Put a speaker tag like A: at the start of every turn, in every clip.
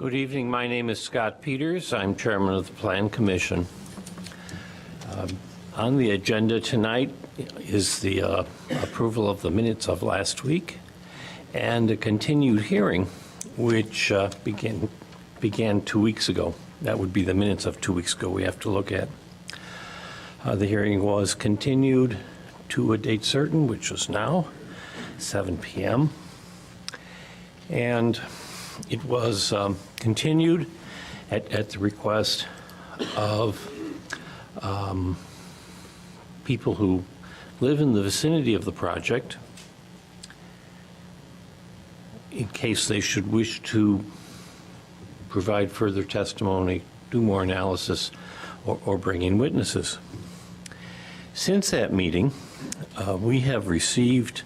A: Good evening. My name is Scott Peters. I'm chairman of the Plan Commission. On the agenda tonight is the approval of the minutes of last week and a continued hearing which began 2 weeks ago. That would be the minutes of 2 weeks ago we have to look at. The hearing was continued to a date certain, which was now 7 p.m. And it was continued at the request of people who live in the vicinity of the project in case they should wish to provide further testimony, do more analysis, or bring in witnesses. Since that meeting, we have received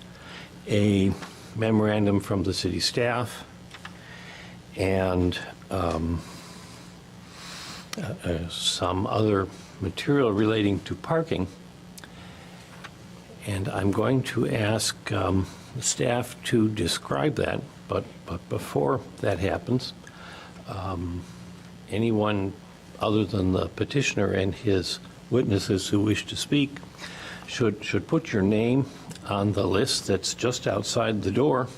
A: a memorandum from the city staff and some other material relating to parking. And I'm going to ask the staff to describe that, but before that happens, anyone other than the petitioner and his witnesses who wish to speak should put your name on the list that's just outside the door,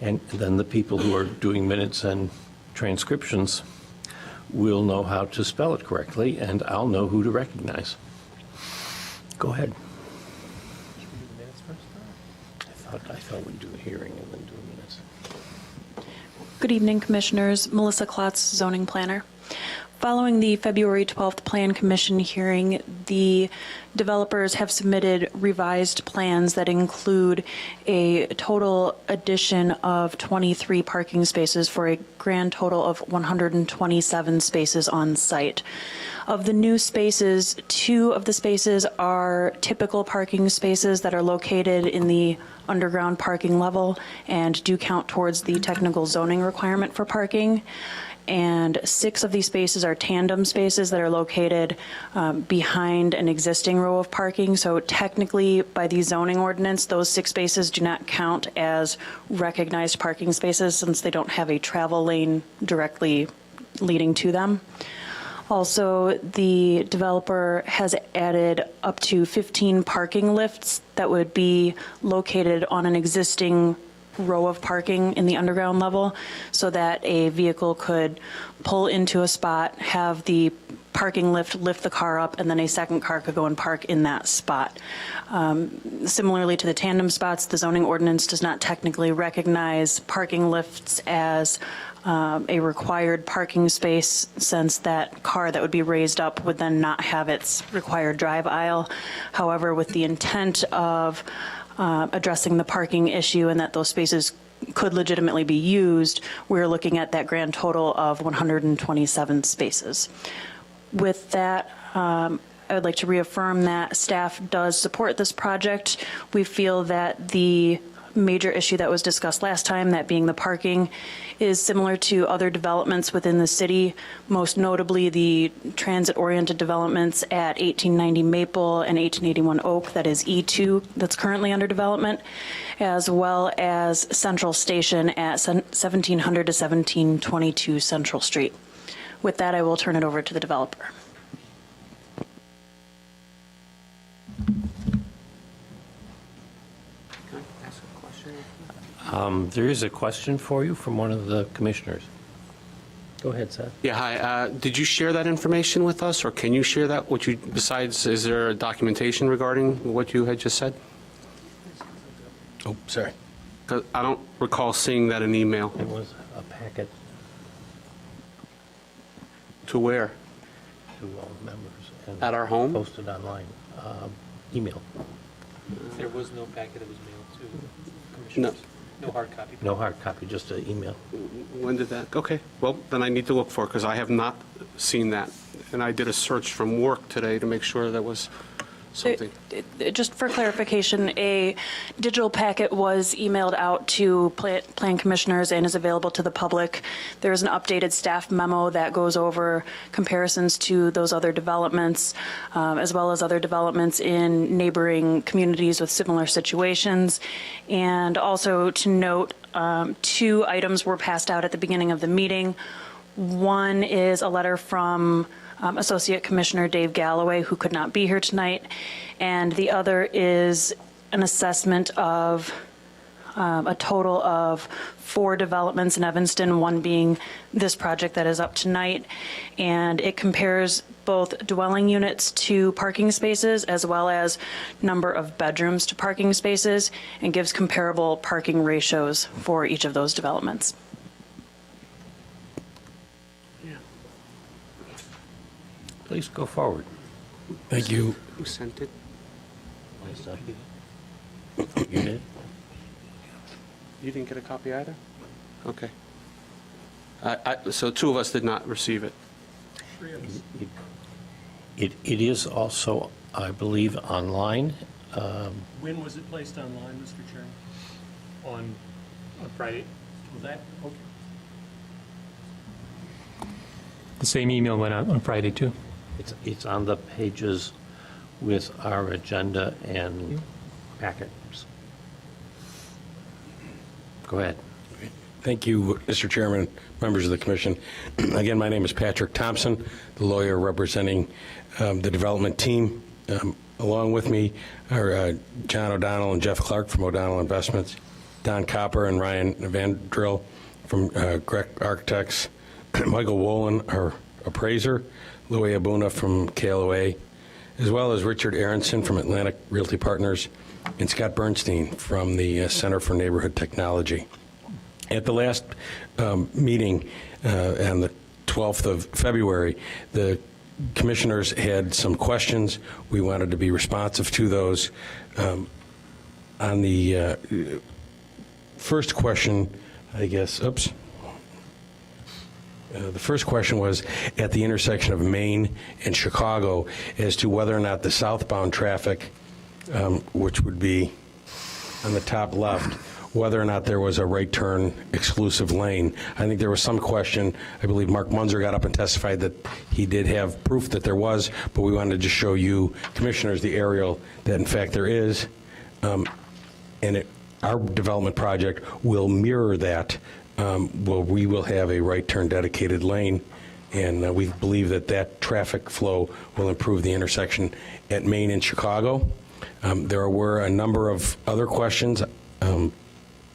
A: and then the people who are doing minutes and transcriptions will know how to spell it correctly, and I'll know who to recognize. Go ahead. I thought we'd do a hearing and then do minutes.
B: Good evening, Commissioners. Melissa Klotz, zoning planner. Following the February 12th Plan Commission hearing, the developers have submitted revised plans that include a total addition of 23 parking spaces for a grand total of 127 spaces on site. Of the new spaces, 2 of the spaces are typical parking spaces that are located in the underground parking level and do count towards the technical zoning requirement for parking. And 6 of these spaces are tandem spaces that are located behind an existing row of parking. So technically, by the zoning ordinance, those 6 spaces do not count as recognized parking spaces since they don't have a travel lane directly leading to them. Also, the developer has added up to 15 parking lifts that would be located on an existing row of parking in the underground level so that a vehicle could pull into a spot, have the parking lift the car up, and then a second car could go and park in that spot. Similarly to the tandem spots, the zoning ordinance does not technically recognize parking lifts as a required parking space, since that car that would be raised up would then not have its required drive aisle. However, with the intent of addressing the parking issue and that those spaces could legitimately be used, we're looking at that grand total of 127 spaces. With that, I would like to reaffirm that staff does support this project. We feel that the major issue that was discussed last time, that being the parking, is similar to other developments within the city, most notably the transit-oriented developments at 1890 Maple and 1881 Oak, that is E2, that's currently under development, as well as Central Station at 1700 to 1722 Central Street. With that, I will turn it over to the developer.
A: There is a question for you from one of the commissioners. Go ahead, Seth.
C: Yeah, hi. Did you share that information with us, or can you share that? Besides, is there documentation regarding what you had just said?
A: Oh, sorry.
C: 'Cause I don't recall seeing that in email.
A: It was a packet
C: To where?
A: to all members. And
C: At our home?
A: posted online. Email.
D: There was no packet that was mailed to commissioners? No hard copy?
A: No hard copy, just an email.
C: When did that? Okay, well, then I need to look for it, because I have not seen that. And I did a search from work today to make sure there was something.
B: Just for clarification, a digital packet was emailed out to plan commissioners and is available to the public. There is an updated staff memo that goes over comparisons to those other developments, as well as other developments in neighboring communities with similar situations. And also to note, Two items were passed out at the beginning of the meeting. One is a letter from Associate Commissioner Dave Galloway, who could not be here tonight, and the other is an assessment of a total of 4 developments in Evanston, one being this project that is up tonight, and it compares both dwelling units to parking spaces as well as number of bedrooms to parking spaces, and gives comparable parking ratios for each of those developments.
A: Please go forward.
E: Thank you.
C: Who sent it?
A: You did?
C: You didn't get a copy either? Okay. So 2 of us did not receive it.
A: It is also, I believe, online.
F: When was it placed online, Mr. Chairman?
D: On Friday.
F: Was that, okay.
D: The same email went out on Friday, too.
A: It's on the pages with our agenda and packets. Go ahead.
E: Thank you, Mr. Chairman, members of the commission. Again, my name is Patrick Thompson, the lawyer representing the development team. Along with me are John O'Donnell and Jeff Clark from O'Donnell Investments, Don Copper and Ryan Vandrill from Grech Architects, Michael Wolin, our appraiser, Louis Abuna from KLOA, as well as Richard Aronson from Atlantic Realty Partners, and Scott Bernstein from the Center for Neighborhood Technology. At the last meeting on the 12th of February, the commissioners had some questions. We wanted to be responsive to those. On the first question, I guess, the first question was at the intersection of Main and Chicago as to whether or not the southbound traffic, which would be on the top left, whether or not there was a right turn exclusive lane. I think there was some question. I believe Mark Munzer got up and testified that he did have proof that there was, but we wanted to just show you, commissioners, the aerial that in fact there is. Our development project will mirror that. We will have a right turn dedicated lane, and we believe that that traffic flow will improve the intersection at Main and Chicago. There were a number of other questions,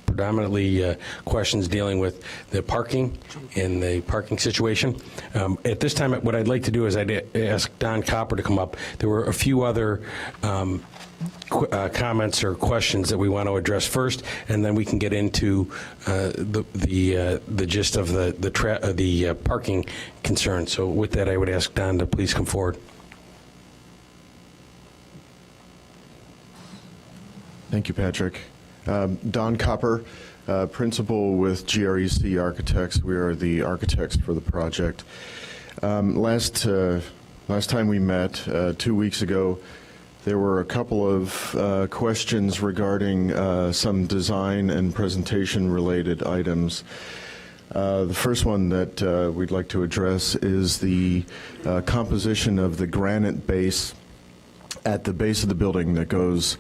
E: predominantly questions dealing with the parking and the parking situation. At this time, what I'd like to do is I'd ask Don Copper to come up. There were a few other comments or questions that we want to address first, and then we can get into the gist of the parking concern. So with that, I would ask Don to please come forward.
G: Thank you, Patrick. Don Copper, principal with GREC Architects. We are the architects for the project. Last time we met, 2 weeks ago, there were a couple of questions regarding some design and presentation related items. The first one that we'd like to address is the composition of the granite base at the base of the building that goes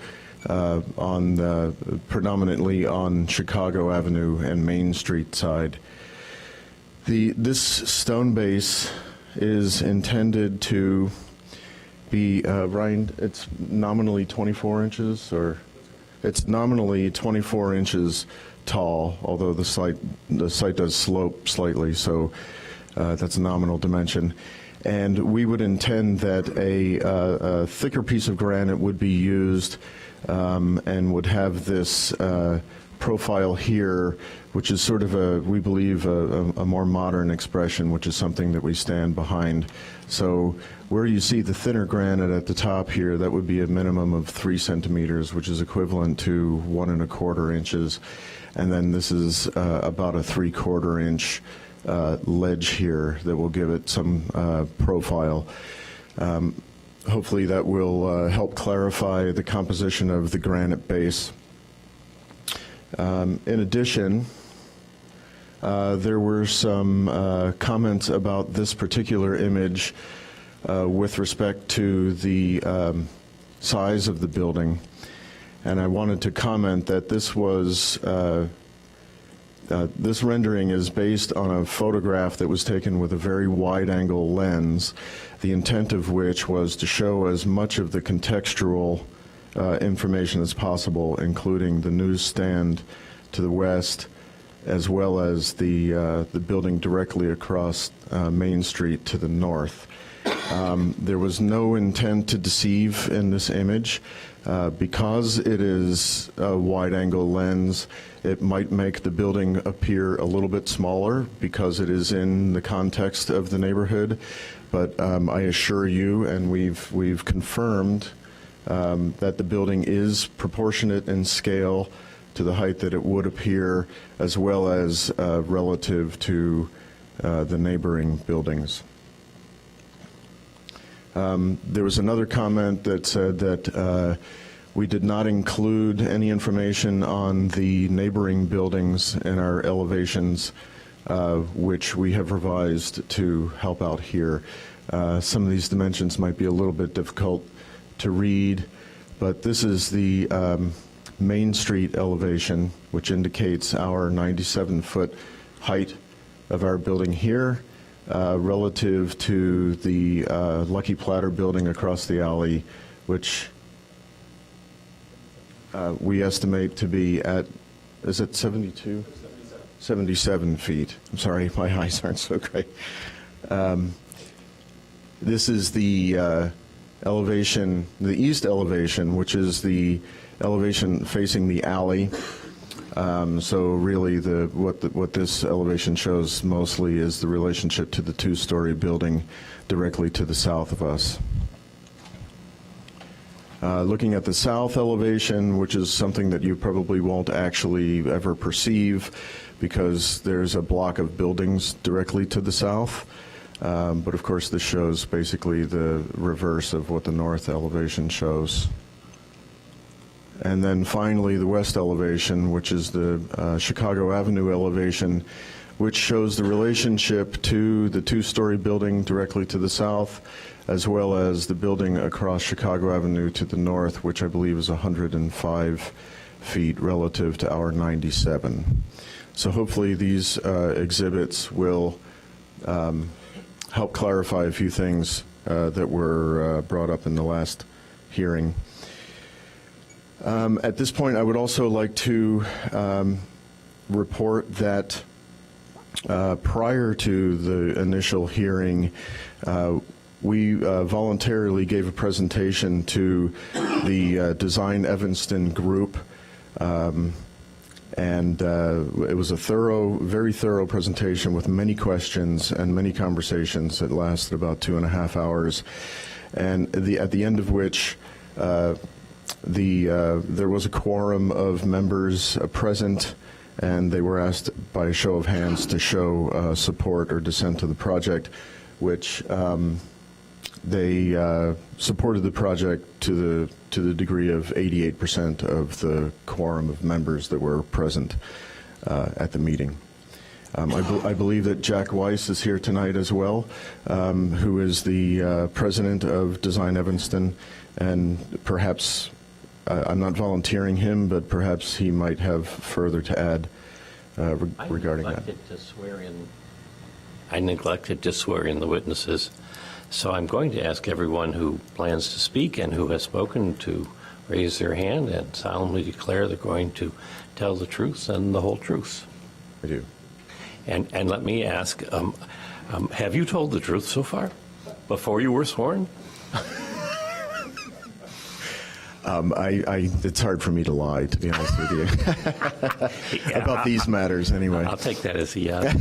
G: predominantly on Chicago Avenue and Main Street side. This stone base is intended to be, Ryan, it's nominally 24 inches, or it's nominally 24 inches tall, although the site does slope slightly, so that's a nominal dimension. And we would intend that a thicker piece of granite would be used and would have this profile here, which is sort of we believe, a more modern expression, which is something that we stand behind. So where you see the thinner granite at the top here, that would be a minimum of 3 centimeters, which is equivalent to 1 1/4 inches. And then this is about a 3/4 inch ledge here that will give it some profile. Hopefully that will help clarify the composition of the granite base. In addition, there were some comments about this particular image with respect to the size of the building. And I wanted to comment that this was This rendering is based on a photograph that was taken with a very wide-angle lens, the intent of which was to show as much of the contextual information as possible, including the newsstand to the west, as well as the building directly across Main Street to the north. There was no intent to deceive in this image. Because it is a wide-angle lens, it might make the building appear a little bit smaller because it is in the context of the neighborhood. But I assure you, and we've confirmed that the building is proportionate in scale to the height that it would appear, as well as relative to the neighboring buildings. There was another comment that said that we did not include any information on the neighboring buildings in our elevations, which we have revised to help out here. Some of these dimensions might be a little bit difficult to read, but this is the Main Street elevation, which indicates our 97-foot height of our building here. Relative to the Lucky Platter building across the alley, which we estimate to be at, is it 72? 77 feet. I'm sorry, my eyes aren't so great. This is the elevation, the east elevation, which is the elevation facing the alley. So really, what this elevation shows mostly is the relationship to the two-story building directly to the south of us. Looking at the south elevation, which is something that you probably won't actually ever perceive because there's a block of buildings directly to the south. But of course, this shows basically the reverse of what the north elevation shows. And then finally, the west elevation, which is the Chicago Avenue elevation, which shows the relationship to the two-story building directly to the south, as well as the building across Chicago Avenue to the north, which I believe is 105 feet relative to our 97. So hopefully these exhibits will help clarify a few things that were brought up in the last hearing. At this point, I would also like to report that prior to the initial hearing, we voluntarily gave a presentation to the Design Evanston group, and it was a very thorough presentation with many questions and many conversations that lasted about 2.5 hours, and at the end of which there was a quorum of members present, and they were asked by a show of hands to show support or dissent to the project, which they supported the project to the degree of 88% of the quorum of members that were present at the meeting. I believe that Jack Weiss is here tonight as well, who is the president of Design Evanston, and perhaps I'm not volunteering him, but perhaps he might have further to add regarding that.
A: I neglected to swear in the witnesses, so I'm going to ask everyone who plans to speak and who has spoken to raise their hand and solemnly declare they're going to tell the truth and the whole truth.
G: I do.
A: And let me ask, have you told the truth so far, before you were sworn?
G: It's hard for me to lie, to be honest with you, about these matters anyway.
A: I'll take that as a yes.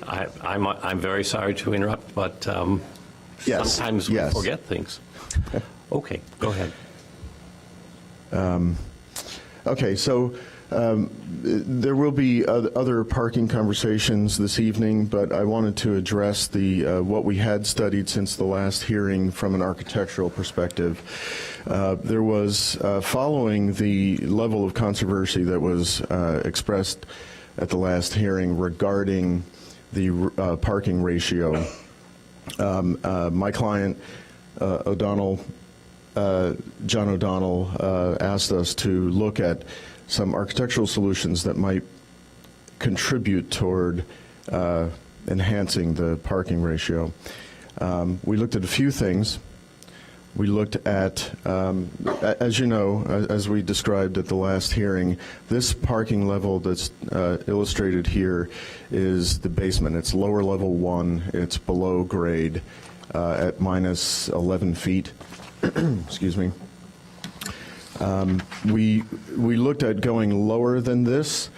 A: I'm very sorry to interrupt, but
G: Yes,
A: sometimes we
G: yes.
A: forget things. Okay, go ahead.
G: Okay, so there will be other parking conversations this evening, but I wanted to address the what we had studied since the last hearing from an architectural perspective. There was, following the level of controversy that was expressed at the last hearing regarding the parking ratio, my client, John O'Donnell, asked us to look at some architectural solutions that might contribute toward enhancing the parking ratio. We looked at a few things. We looked at, as you know, as we described at the last hearing, this parking level that's illustrated here is the basement. It's lower level 1. It's below grade at minus 11 feet. Excuse me. We looked at going lower than this,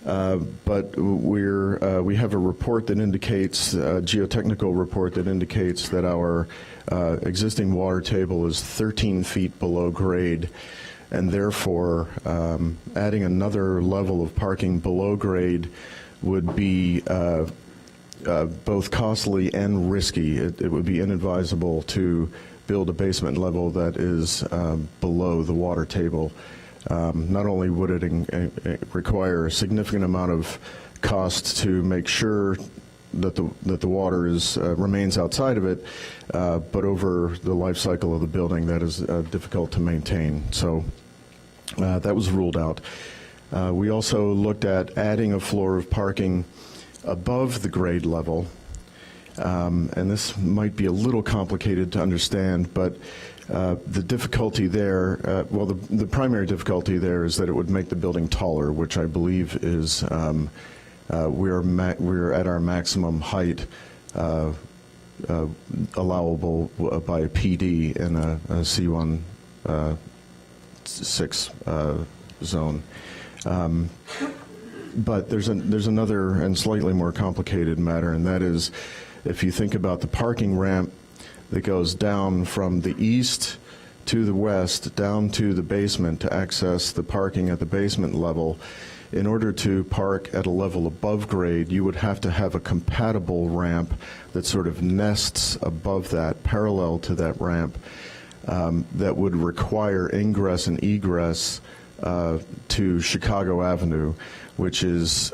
G: but we have a report that indicates, a geotechnical report that indicates that our existing water table is 13 feet below grade, and therefore adding another level of parking below grade would be both costly and risky. It would be inadvisable to build a basement level that is below the water table. Not only would it require a significant amount of cost to make sure that the water remains outside of it, but over the life cycle of the building, that is difficult to maintain. So that was ruled out. We also looked at adding a floor of parking above the grade level. And this might be a little complicated to understand, but the difficulty there, well, the primary difficulty there is that it would make the building taller, which I believe is we're at our maximum height allowable by PD in a C1 6 zone. But there's another and slightly more complicated matter, and that is, if you think about the parking ramp that goes down from the east to the west down to the basement to access the parking at the basement level, in order to park at a level above grade, you would have to have a compatible ramp that sort of nests above that, parallel to that ramp, that would require ingress and egress to Chicago Avenue, which is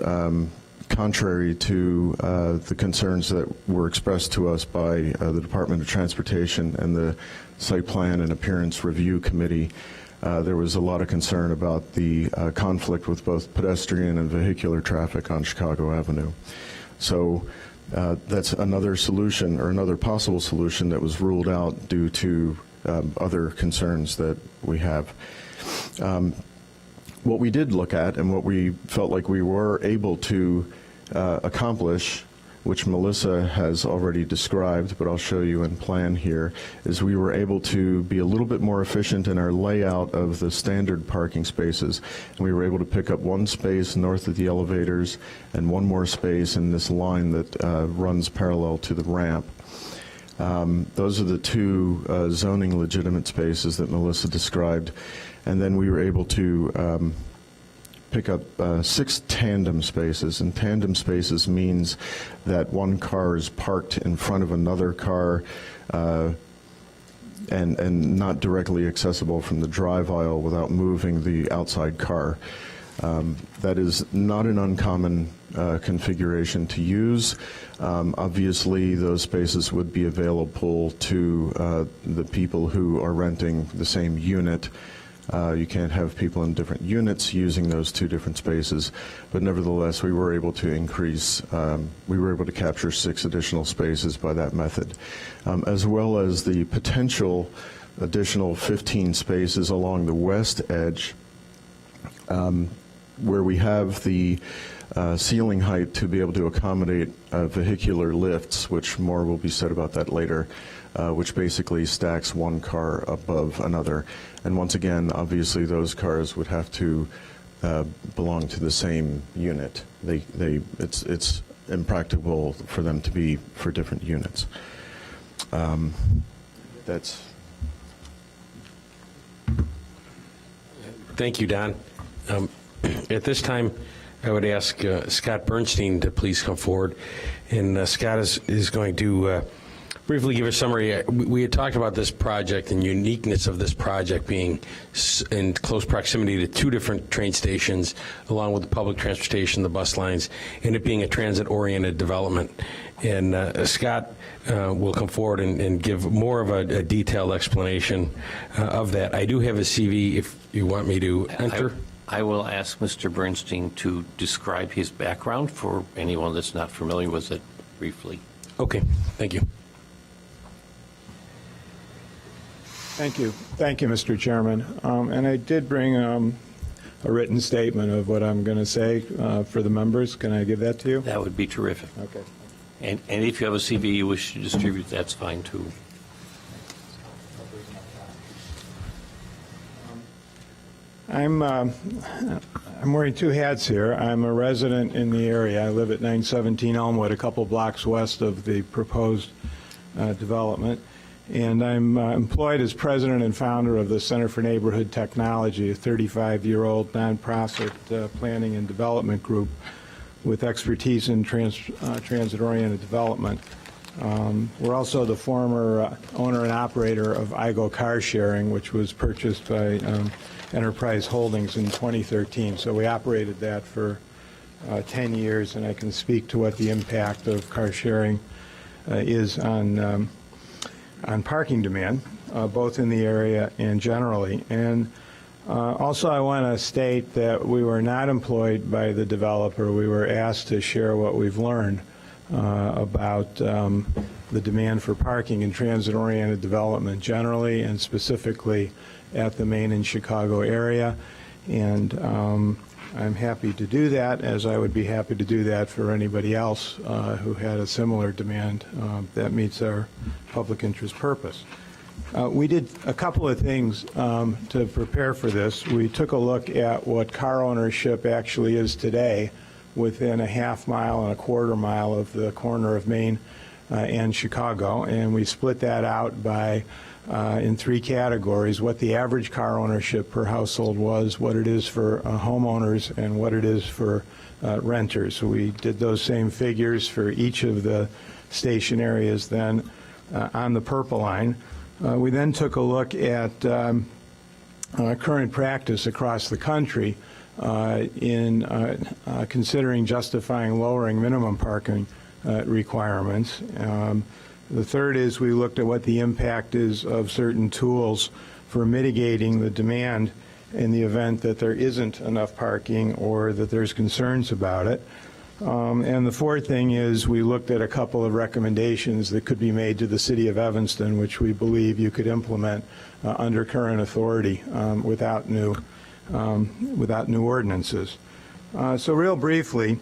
G: contrary to the concerns that were expressed to us by the Department of Transportation and the Site Plan and Appearance Review Committee. There was a lot of concern about the conflict with both pedestrian and vehicular traffic on Chicago Avenue. So that's another solution, or another possible solution, that was ruled out due to other concerns that we have. What we did look at, and what we felt like we were able to accomplish, which Melissa has already described, but I'll show you in plan here, is we were able to be a little bit more efficient in our layout of the standard parking spaces. And we were able to pick up one space north of the elevators and one more space in this line that runs parallel to the ramp. Those are the two zoning legitimate spaces that Melissa described. And then we were able to pick up 6 tandem spaces. And tandem spaces means that one car is parked in front of another car and not directly accessible from the drive aisle without moving the outside car. That is not an uncommon configuration to use. Obviously, those spaces would be available to the people who are renting the same unit. You can't have people in different units using those 2 different spaces, but nevertheless, we were able to increase, we were able to capture 6 additional spaces by that method, as well as the potential additional 15 spaces along the west edge, where we have the ceiling height to be able to accommodate vehicular lifts, which more will be said about that later, which basically stacks one car above another. And once again, obviously, those cars would have to belong to the same unit. It's impractical for them to be for different units. That's.
E: Thank you, Don. At this time, I would ask Scott Bernstein to please come forward. And Scott is going to briefly give a summary. We had talked about this project and uniqueness of this project being in close proximity to 2 different train stations, along with the public transportation, the bus lines, and it being a transit-oriented development. And Scott will come forward and give more of a detailed explanation of that. I do have a CV if you want me to enter.
A: I will ask Mr. Bernstein to describe his background for anyone that's not familiar with it briefly.
E: Okay, thank you.
H: Thank you. Thank you, Mr. Chairman. And I did bring a written statement of what I'm going to say for the members. Can I give that to you?
A: That would be terrific.
H: Okay.
A: And if you have a CV you wish to distribute, that's fine too.
H: I'm wearing two hats here. I'm a resident in the area. I live at 917 Elmwood, a couple blocks west of the proposed development. And I'm employed as president and founder of the Center for Neighborhood Technology, a 35-year-old nonprofit planning and development group with expertise in transit-oriented development. We're also the former owner and operator of IGO Car Sharing, which was purchased by Enterprise Holdings in 2013. So we operated that for 10 years, and I can speak to what the impact of car sharing is on parking demand, both in the area and generally. And also I want to state that we were not employed by the developer. We were asked to share what we've learned about the demand for parking in transit-oriented development generally and specifically at the Maine and Chicago area. And I'm happy to do that, as I would be happy to do that for anybody else who had a similar demand that meets our public interest purpose. We did a couple of things to prepare for this. We took a look at what car ownership actually is today within a half mile and a quarter mile of the corner of Maine and Chicago, and we split that out by in three categories: what the average car ownership per household was, what it is for homeowners, and what it is for renters. So we did those same figures for each of the station areas then on the purple line. We then took a look at current practice across the country in considering justifying lowering minimum parking requirements. The third is we looked at what the impact is of certain tools for mitigating the demand in the event that there isn't enough parking or that there's concerns about it. And the fourth thing is we looked at a couple of recommendations that could be made to the city of Evanston, which we believe you could implement under current authority without new ordinances. So real briefly,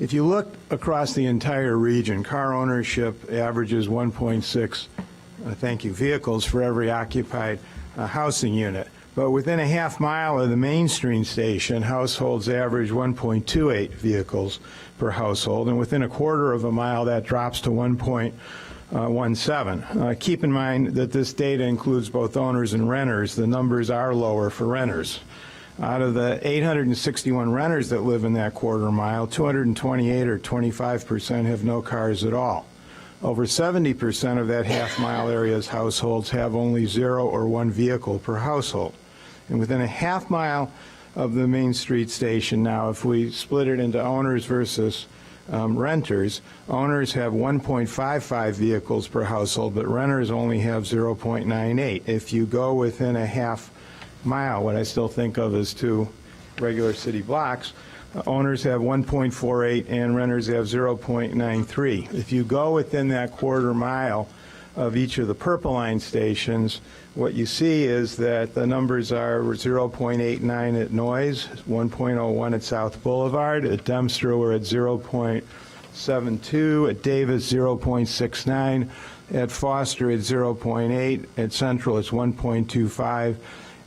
H: if you look across the entire region, car ownership averages 1.6 vehicles for every occupied housing unit. But within a half mile of the Main Street station, households average 1.28 vehicles per household, and within a quarter of a mile that drops to 1.17. Keep in mind that this data includes both owners and renters. The numbers are lower for renters. Out of the 861 renters that live in that quarter mile, 228 or 25% have no cars at all. Over 70% of that half-mile area's households have only 0 or 1 vehicle per household. And within a half mile of the Main Street station now, if we split it into owners versus renters, owners have 1.55 vehicles per household, but renters only have 0.98. If you go within a half mile, what I still think of as two regular city blocks, owners have 1.48 and renters have 0.93. If you go within that quarter mile of each of the purple line stations, what you see is that the numbers are 0.89 at Noyes, 1.01 at South Boulevard, at Dempster we're at 0.72, at Davis 0.69, at Foster it's 0.8, at Central it's 1.25,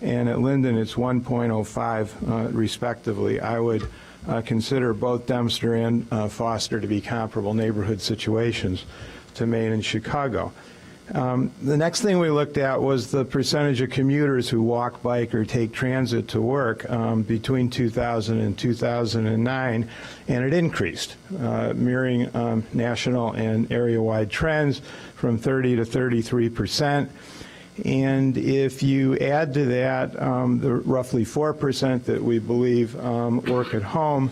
H: and at Linden it's 1.05 respectively. I would consider both Dempster and Foster to be comparable neighborhood situations to Maine and Chicago. The next thing we looked at was the percentage of commuters who walk, bike, or take transit to work between 2000 and 2009, and it increased, mirroring national and area-wide trends from 30 to 33%. And if you add to that the roughly 4% that we believe work at home,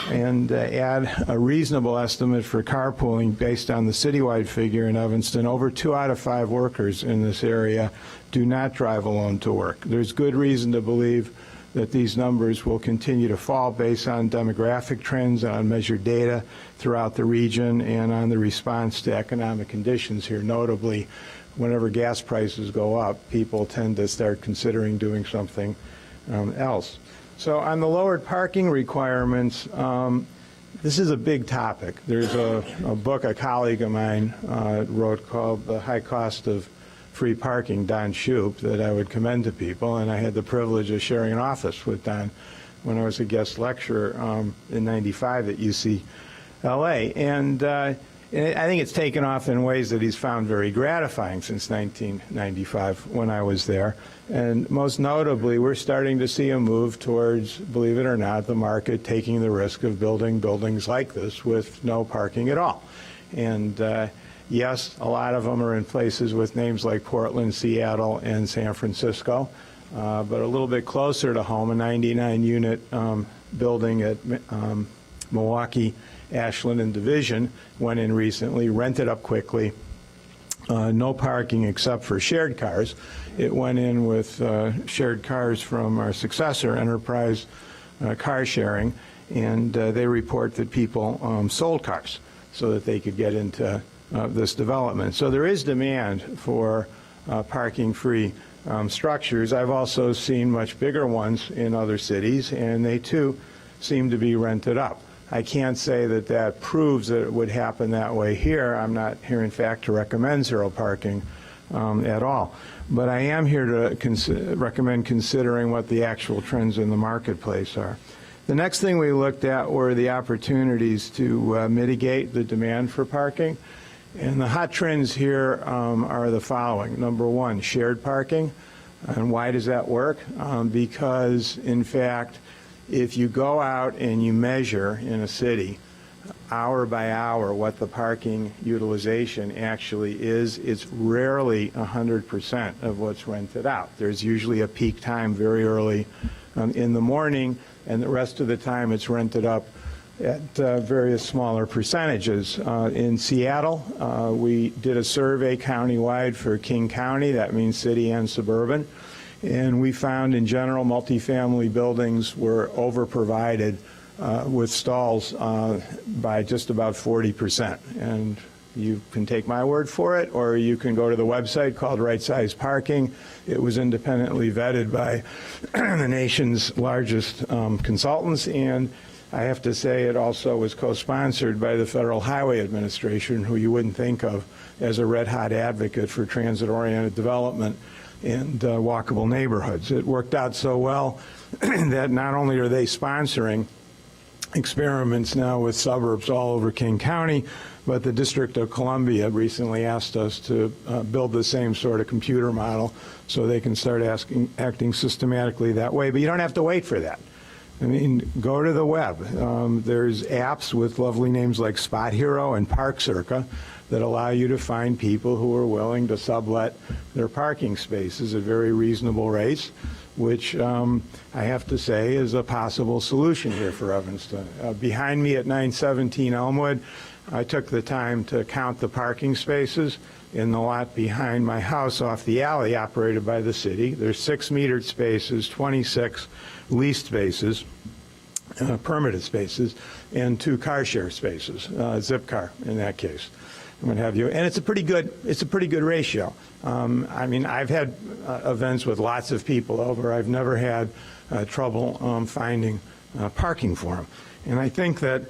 H: and add a reasonable estimate for carpooling based on the citywide figure in Evanston, over 2 out of 5 workers in this area do not drive alone to work. There's good reason to believe that these numbers will continue to fall based on demographic trends, on measured data throughout the region, and on the response to economic conditions here. Notably, whenever gas prices go up, people tend to start considering doing something else. So on the lowered parking requirements, this is a big topic. There's a book a colleague of mine wrote called The High Cost of Free Parking, Don Shoup, that I would commend to people, and I had the privilege of sharing an office with Don when I was a guest lecturer in '95 at UCLA. And I think it's taken off in ways that he's found very gratifying since 1995 when I was there. And most notably, we're starting to see a move towards, believe it or not, the market taking the risk of building buildings like this with no parking at all. And yes, a lot of them are in places with names like Portland, Seattle, and San Francisco. But a little bit closer to home, a 99-unit building at Milwaukee, Ashland, and Division went in recently, rented up quickly. No parking except for shared cars. It went in with shared cars from our successor, Enterprise Car Sharing, and they report that people sold cars so that they could get into this development. So there is demand for parking-free structures. I've also seen much bigger ones in other cities, and they too seem to be rented up. I can't say that that proves that it would happen that way here. I'm not here, in fact, to recommend zero parking at all. But I am here to recommend considering what the actual trends in the marketplace are. The next thing we looked at were the opportunities to mitigate the demand for parking. And the hot trends here are the following. Number one, shared parking. And why does that work? Because, in fact, if you go out and you measure in a city hour by hour what the parking utilization actually is, it's rarely 100% of what's rented out. There's usually a peak time very early in the morning, and the rest of the time it's rented up at various smaller percentages. In Seattle, we did a survey countywide for King County, that means city and suburban, and we found in general multifamily buildings were over-provided with stalls by just about 40%. And you can take my word for it, or you can go to the website called Right Size Parking. It was independently vetted by the nation's largest consultants, and I have to say it also was co-sponsored by the Federal Highway Administration, who you wouldn't think of as a red-hot advocate for transit-oriented development and walkable neighborhoods. It worked out so well that not only are they sponsoring experiments now with suburbs all over King County, but the District of Columbia recently asked us to build the same sort of computer model so they can start acting systematically that way. But you don't have to wait for that. I mean, go to the web. There's apps with lovely names like Spot Hero and Park Circa that allow you to find people who are willing to sublet their parking spaces at very reasonable rates, which I have to say is a possible solution here for Evanston. Behind me at 917 Elmwood, I took the time to count the parking spaces in the lot behind my house off the alley operated by the city. There's 6 metered spaces, 26 leased spaces, permitted spaces, and 2 car share spaces, Zipcar in that case, and what have you. And it's a pretty good ratio. I mean, I've had events with lots of people over. I've never had trouble finding parking for them. And I think that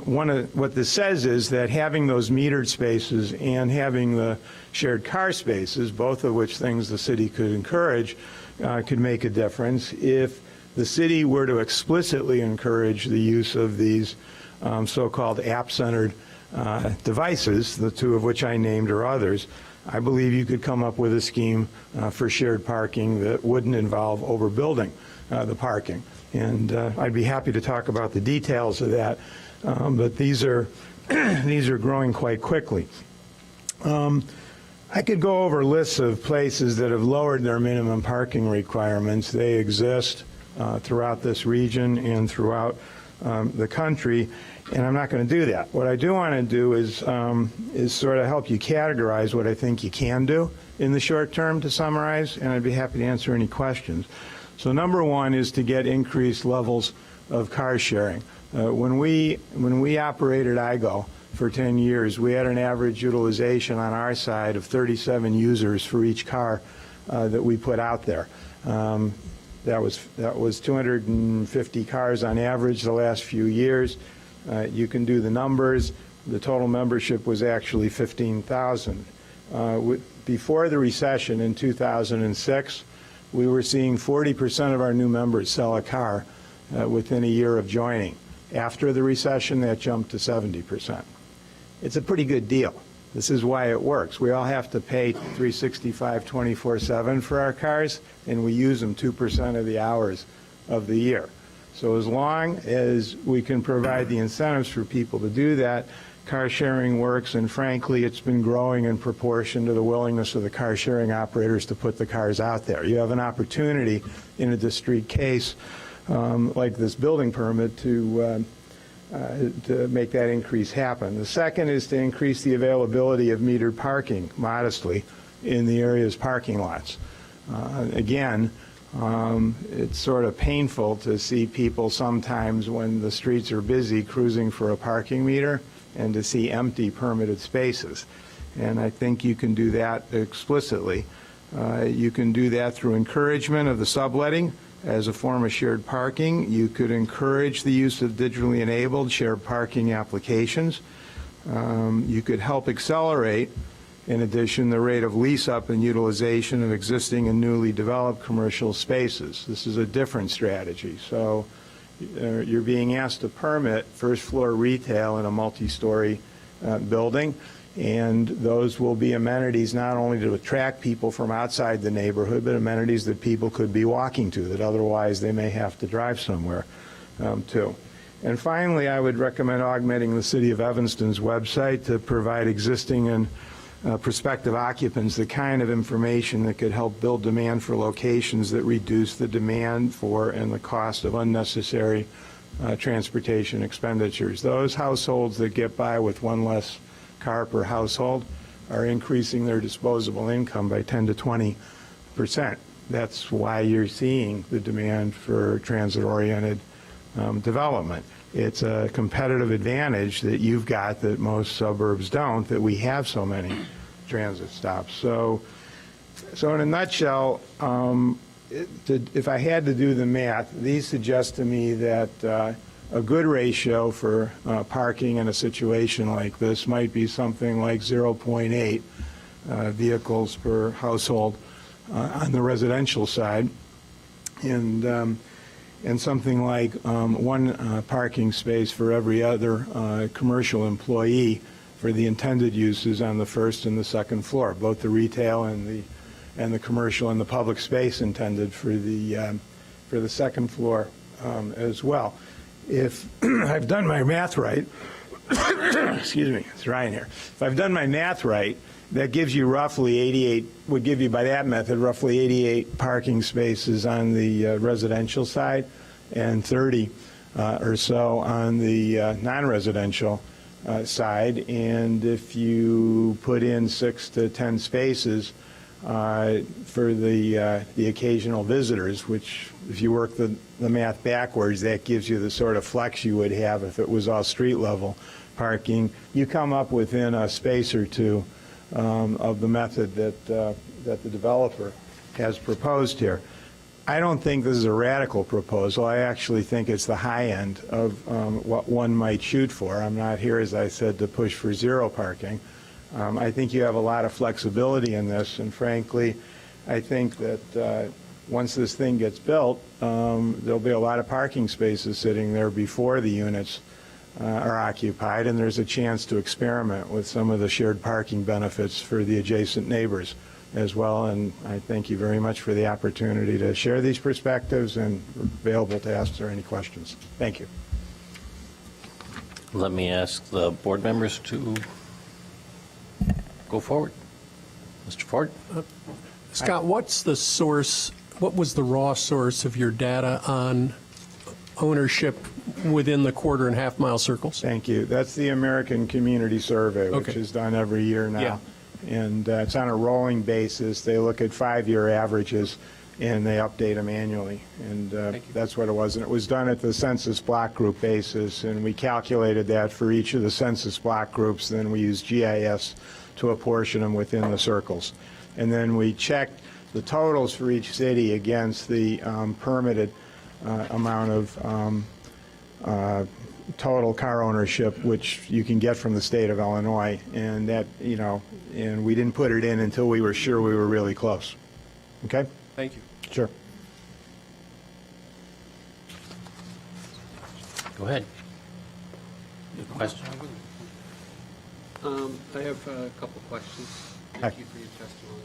H: what this says is that having those metered spaces and having the shared car spaces, both of which things the city could encourage, could make a difference. If the city were to explicitly encourage the use of these so-called app-centered devices, the 2 of which I named or others, I believe you could come up with a scheme for shared parking that wouldn't involve overbuilding the parking. And I'd be happy to talk about the details of that, but these are growing quite quickly. I could go over lists of places that have lowered their minimum parking requirements. They exist throughout this region and throughout the country, and I'm not going to do that. What I do want to do is sort of help you categorize what I think you can do in the short term, to summarize, and I'd be happy to answer any questions. So number one is to get increased levels of car sharing. When we operated IGO for 10 years, we had an average utilization on our side of 37 users for each car that we put out there. That was 250 cars on average the last few years. You can do the numbers. The total membership was actually 15,000. Before the recession in 2006, we were seeing 40% of our new members sell a car within a year of joining. After the recession, that jumped to 70%. It's a pretty good deal. This is why it works. We all have to pay $365 24/7 for our cars, and we use them 2% of the hours of the year. So as long as we can provide the incentives for people to do that, car sharing works, and frankly, it's been growing in proportion to the willingness of the car sharing operators to put the cars out there. You have an opportunity in a discrete case like this building permit to make that increase happen. The second is to increase the availability of metered parking modestly in the area's parking lots. Again, it's sort of painful to see people sometimes when the streets are busy cruising for a parking meter and to see empty permitted spaces. And I think you can do that explicitly. You can do that through encouragement of the subletting as a form of shared parking. You could encourage the use of digitally enabled shared parking applications. You could help accelerate, in addition, the rate of lease-up and utilization of existing and newly developed commercial spaces. This is a different strategy. So you're being asked to permit first-floor retail in a multi-story building, and those will be amenities not only to attract people from outside the neighborhood, but amenities that people could be walking to that otherwise they may have to drive somewhere to. And finally, I would recommend augmenting the City of Evanston's website to provide existing and prospective occupants the kind of information that could help build demand for locations that reduce the demand for and the cost of unnecessary transportation expenditures. Those households that get by with one less car per household are increasing their disposable income by 10 to 20%. That's why you're seeing the demand for transit-oriented development. It's a competitive advantage that you've got that most suburbs don't, that we have so many transit stops. So in a nutshell, if I had to do the math, these suggest to me that a good ratio for parking in a situation like this might be something like 0.8 vehicles per household on the residential side, and something like one parking space for every other commercial employee for the intended uses on the first and the second floor, both the retail and the commercial and the public space intended for the second floor as well. If I've done my math right, excuse me, it's Ryan here. If I've done my math right, that gives you roughly 88, would give you by that method roughly 88 parking spaces on the residential side and 30 or so on the non-residential side. And if you put in 6 to 10 spaces for the occasional visitors, which if you work the math backwards, that gives you the sort of flex you would have if it was all street level parking, you come up within a space or two of the method that the developer has proposed here. I don't think this is a radical proposal. I actually think it's the high end of what one might shoot for. I'm not here, as I said, to push for zero parking. I think you have a lot of flexibility in this, and frankly, I think that once this thing gets built, there'll be a lot of parking spaces sitting there before the units are occupied, and there's a chance to experiment with some of the shared parking benefits for the adjacent neighbors as well. And I thank you very much for the opportunity to share these perspectives, and available to answer any questions. Thank you.
A: Let me ask the board members to go forward. Mr. Ford?
F: Scott, what's the source, what was the raw source of your data on ownership within the 1.5 mile circles?
H: Thank you. That's the American Community Survey, which
F: Okay.
H: is done every year now.
F: Yeah.
H: And it's on a rolling basis. They look at 5-year averages and they update them annually. And that's what it was. And it was done at the census block group basis, and we calculated that for each of the census block groups. Then we used GIS to apportion them within the circles. And then we checked the totals for each city against the permitted amount of total car ownership, which you can get from the state of Illinois. And that, and we didn't put it in until we were sure we were really close. Okay?
F: Thank you.
H: Sure.
A: Go ahead. Question?
C: I have a couple questions. Thank you for your testimony.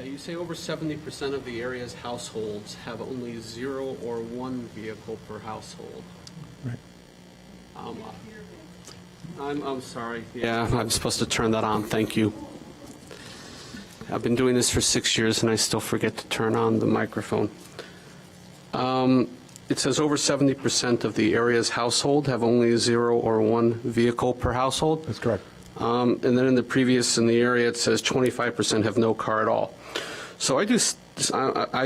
C: You say over 70% of the area's households have only 0 or 1 vehicle per household.
H: Right.
C: I'm sorry. Yeah, I'm supposed to turn that on. Thank you. I've been doing this for 6 years, and I still forget to turn on the microphone. It says over 70% of the area's household have only 0 or 1 vehicle per household.
H: That's correct.
C: And then in the area, it says 25% have no car at all. So I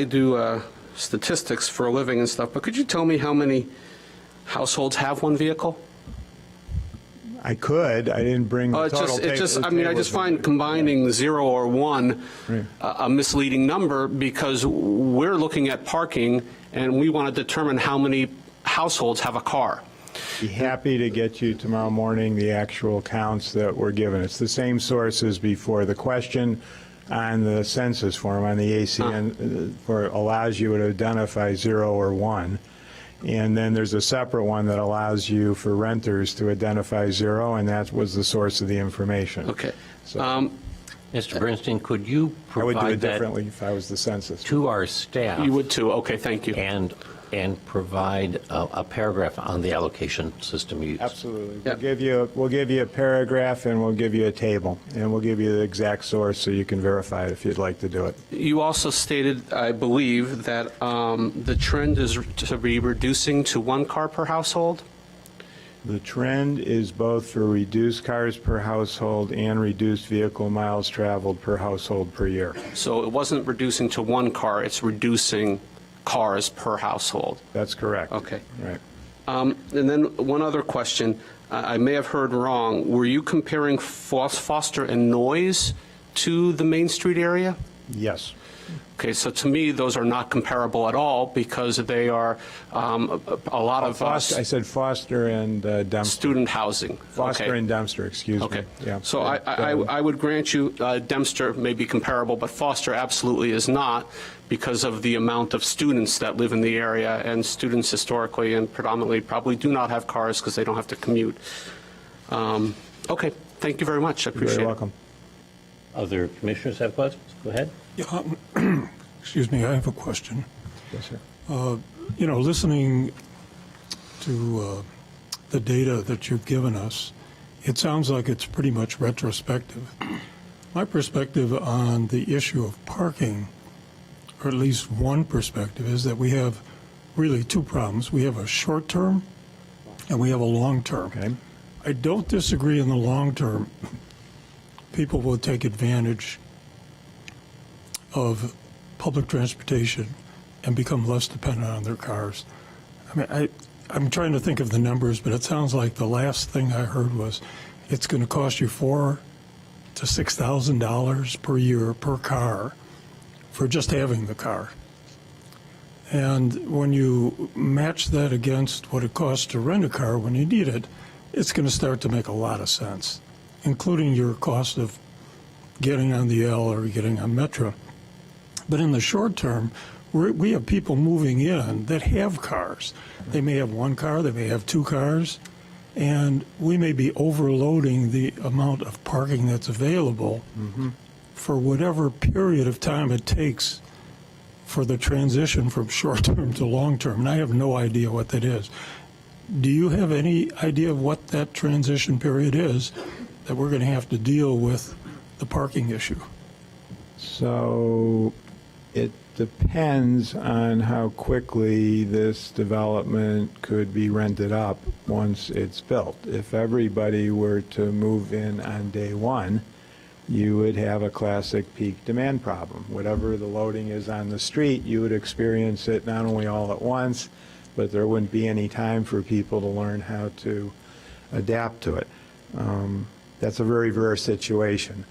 C: do statistics for a living and stuff, but could you tell me how many households have 1 vehicle?
H: I could. I didn't bring the total.
C: I just find combining 0 or 1
H: Right.
C: a misleading number, because we're looking at parking and we want to determine how many households have a car.
H: Be happy to get you tomorrow morning the actual counts that were given. It's the same source as before. The question on the census form, on the ACN, allows you to identify 0 or 1. And then there's a separate one that allows you for renters to identify 0, and that was the source of the information.
C: Okay.
H: So
A: Mr. Bernstein, could you
H: I would do
A: provide
H: it
A: that
H: differently if I was the census.
A: to our staff?
C: You would too. Okay, thank you.
A: And provide a paragraph on the allocation system used.
H: Absolutely.
C: Yep.
H: We'll give you a paragraph, and we'll give you a table, and we'll give you the exact source so you can verify it if you'd like to do it.
C: You also stated, I believe, that the trend is to be reducing to 1 car per household?
H: The trend is both for reduced cars per household and reduced vehicle miles traveled per household per year.
C: So it wasn't reducing to 1 car, it's reducing cars per household.
H: That's correct.
C: Okay.
H: Right.
C: And then one other question, I may have heard wrong. Were you comparing Foster and Noyes to the Main Street area?
H: Yes.
C: Okay, so to me, those are not comparable at all, because they are a lot of
H: I said Foster and Dempster.
C: student housing.
H: Foster
C: Okay.
H: and Dempster, excuse me.
C: Okay.
H: Yeah.
C: So I would grant you Dempster may be comparable, but Foster absolutely is not, because of the amount of students that live in the area, and students historically and predominantly probably do not have cars because they don't have to commute. Okay, thank you very much. I
H: You're
C: appreciate
H: very
C: it.
H: welcome.
A: Other commissioners have questions? Go ahead.
I: Yeah, excuse me, I have a question.
H: Yes, sir.
I: Listening to the data that you've given us, it sounds like it's pretty much retrospective. My perspective on the issue of parking, or at least one perspective, is that we have really 2 problems. We have a short term and we have a long term.
H: Okay.
I: I don't disagree in the long term. People will take advantage of public transportation and become less dependent on their cars. I mean, I'm trying to think of the numbers, but it sounds like the last thing I heard was it's going to cost you $4,000 to $6,000 per year per car for just having the car. And when you match that against what it costs to rent a car when you need it, it's going to start to make a lot of sense, including your cost of getting on the L or getting on Metro. But in the short term, we have people moving in that have cars. They may have 1 car, they may have 2 cars, and we may be overloading the amount of parking that's available for whatever period of time it takes for the transition from short-term to long-term. And I have no idea what that is. Do you have any idea of what that transition period is that we're going to have to deal with the parking issue?
H: So it depends on how quickly this development could be rented up once it's built. If everybody were to move in on day 1, you would have a classic peak demand problem. Whatever the loading is on the street, you would experience it not only all at once, but there wouldn't be any time for people to learn how to adapt to it. That's a very rare situation.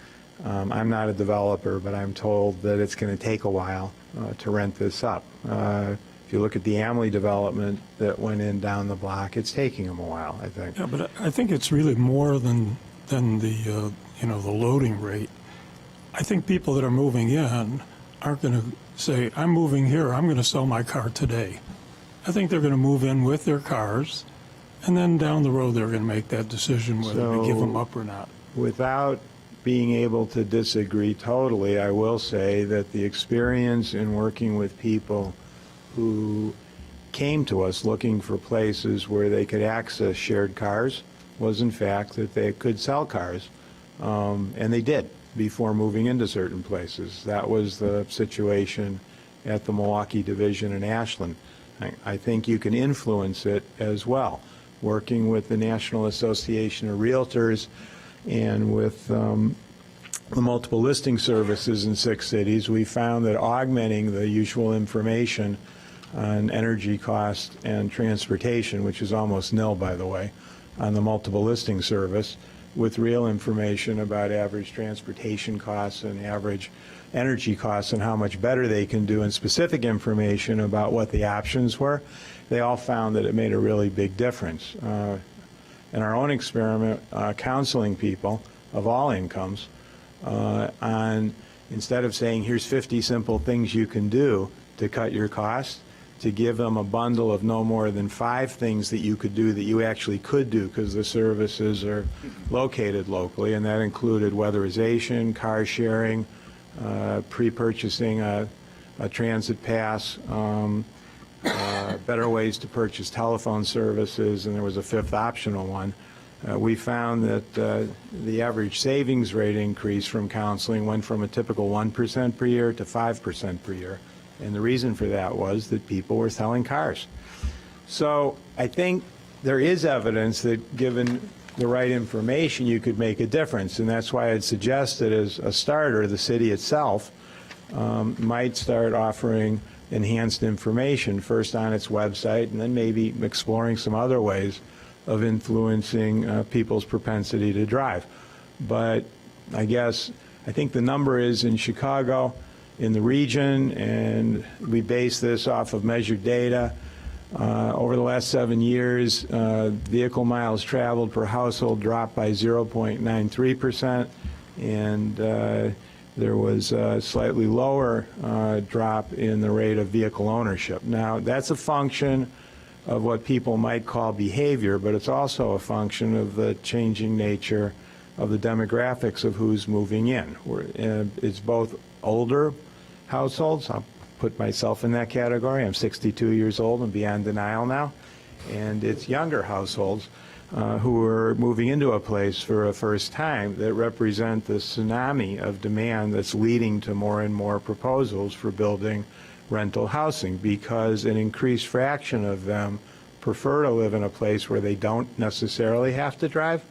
H: I'm not a developer, but I'm told that it's going to take a while to rent this up. If you look at the Amley development that went in down the block, it's taking them a while, I think.
I: Yeah, but I think it's really more than the the loading rate. I think people that are moving in aren't going to say, I'm moving here, I'm going to sell my car today. I think they're going to move in with their cars, and then down the road they're going to make that decision whether to give them up or not.
H: Without being able to disagree totally, I will say that the experience in working with people who came to us looking for places where they could access shared cars was in fact that they could sell cars, and they did before moving into certain places. That was the situation at the Milwaukee division in Ashland. I think you can influence it as well. Working with the National Association of Realtors and with the multiple listing services in 6 cities, we found that augmenting the usual information on energy cost and transportation, which is almost nil, by the way, on the multiple listing service, with real information about average transportation costs and average energy costs and how much better they can do, and specific information about what the options were, they all found that it made a really big difference. In our own experiment, counseling people of all incomes on, instead of saying, here's 50 simple things you can do to cut your costs, to give them a bundle of no more than 5 things that you could do that you actually could do because the services are located locally, and that included weatherization, car sharing, pre-purchasing a transit pass, better ways to purchase telephone services, and there was a 5th optional one. We found that the average savings rate increase from counseling went from a typical 1% per year to 5% per year. And the reason for that was that people were selling cars. So I think there is evidence that given the right information, you could make a difference. And that's why I'd suggest that as a starter, the city itself might start offering enhanced information, first on its website, and then maybe exploring some other ways of influencing people's propensity to drive. But I think the number is in Chicago, in the region, and we base this off of measured data. Over the last 7 years, vehicle miles traveled per household dropped by 0.93%, and there was a slightly lower drop in the rate of vehicle ownership. Now, that's a function of what people might call behavior, but it's also a function of the changing nature of the demographics of who's moving in. It's both older households. I'll put myself in that category. I'm 62 years old and beyond denial now. And it's younger households who are moving into a place for a first time that represent the tsunami of demand that's leading to more and more proposals for building rental housing, because an increased fraction of them prefer to live in a place where they don't necessarily have to drive.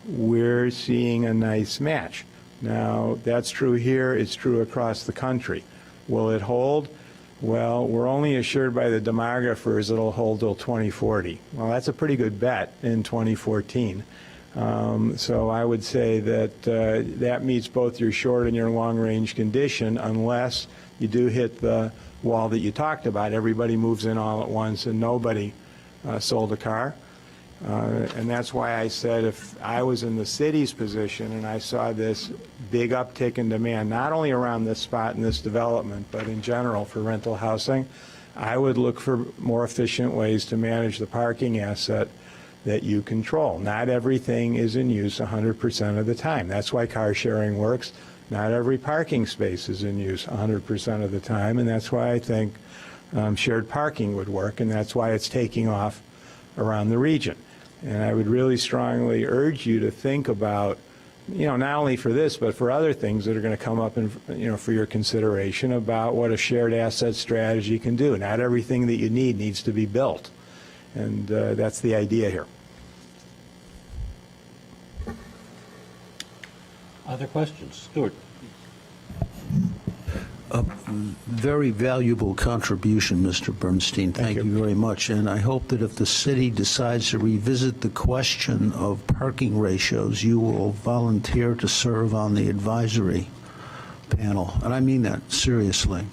H: We're seeing a nice match. Now, that's true here, it's true across the country. Will it hold? Well, we're only assured by the demographers it'll hold till 2040. Well, that's a pretty good bet in 2014. So I would say that that meets both your short and your long-range condition, unless you do hit the wall that you talked about. Everybody moves in all at once and nobody sold a car. And that's why I said if I was in the city's position and I saw this big uptick in demand, not only around this spot and this development, but in general for rental housing, I would look for more efficient ways to manage the parking asset that you control. Not everything is in use 100% of the time. That's why car sharing works. Not every parking space is in use 100% of the time, and that's why I think shared parking would work, and that's why it's taking off around the region. And I would really strongly urge you to think about, not only for this, but for other things that are going to come up, for your consideration about what a shared asset strategy can do. Not everything that you need needs to be built. And that's the idea here.
A: Other questions? Stuart?
J: Very valuable contribution, Mr. Bernstein. Thank you very much. And I hope that if the city decides to revisit the question of parking ratios, you will volunteer to serve on the advisory panel. And I mean that seriously.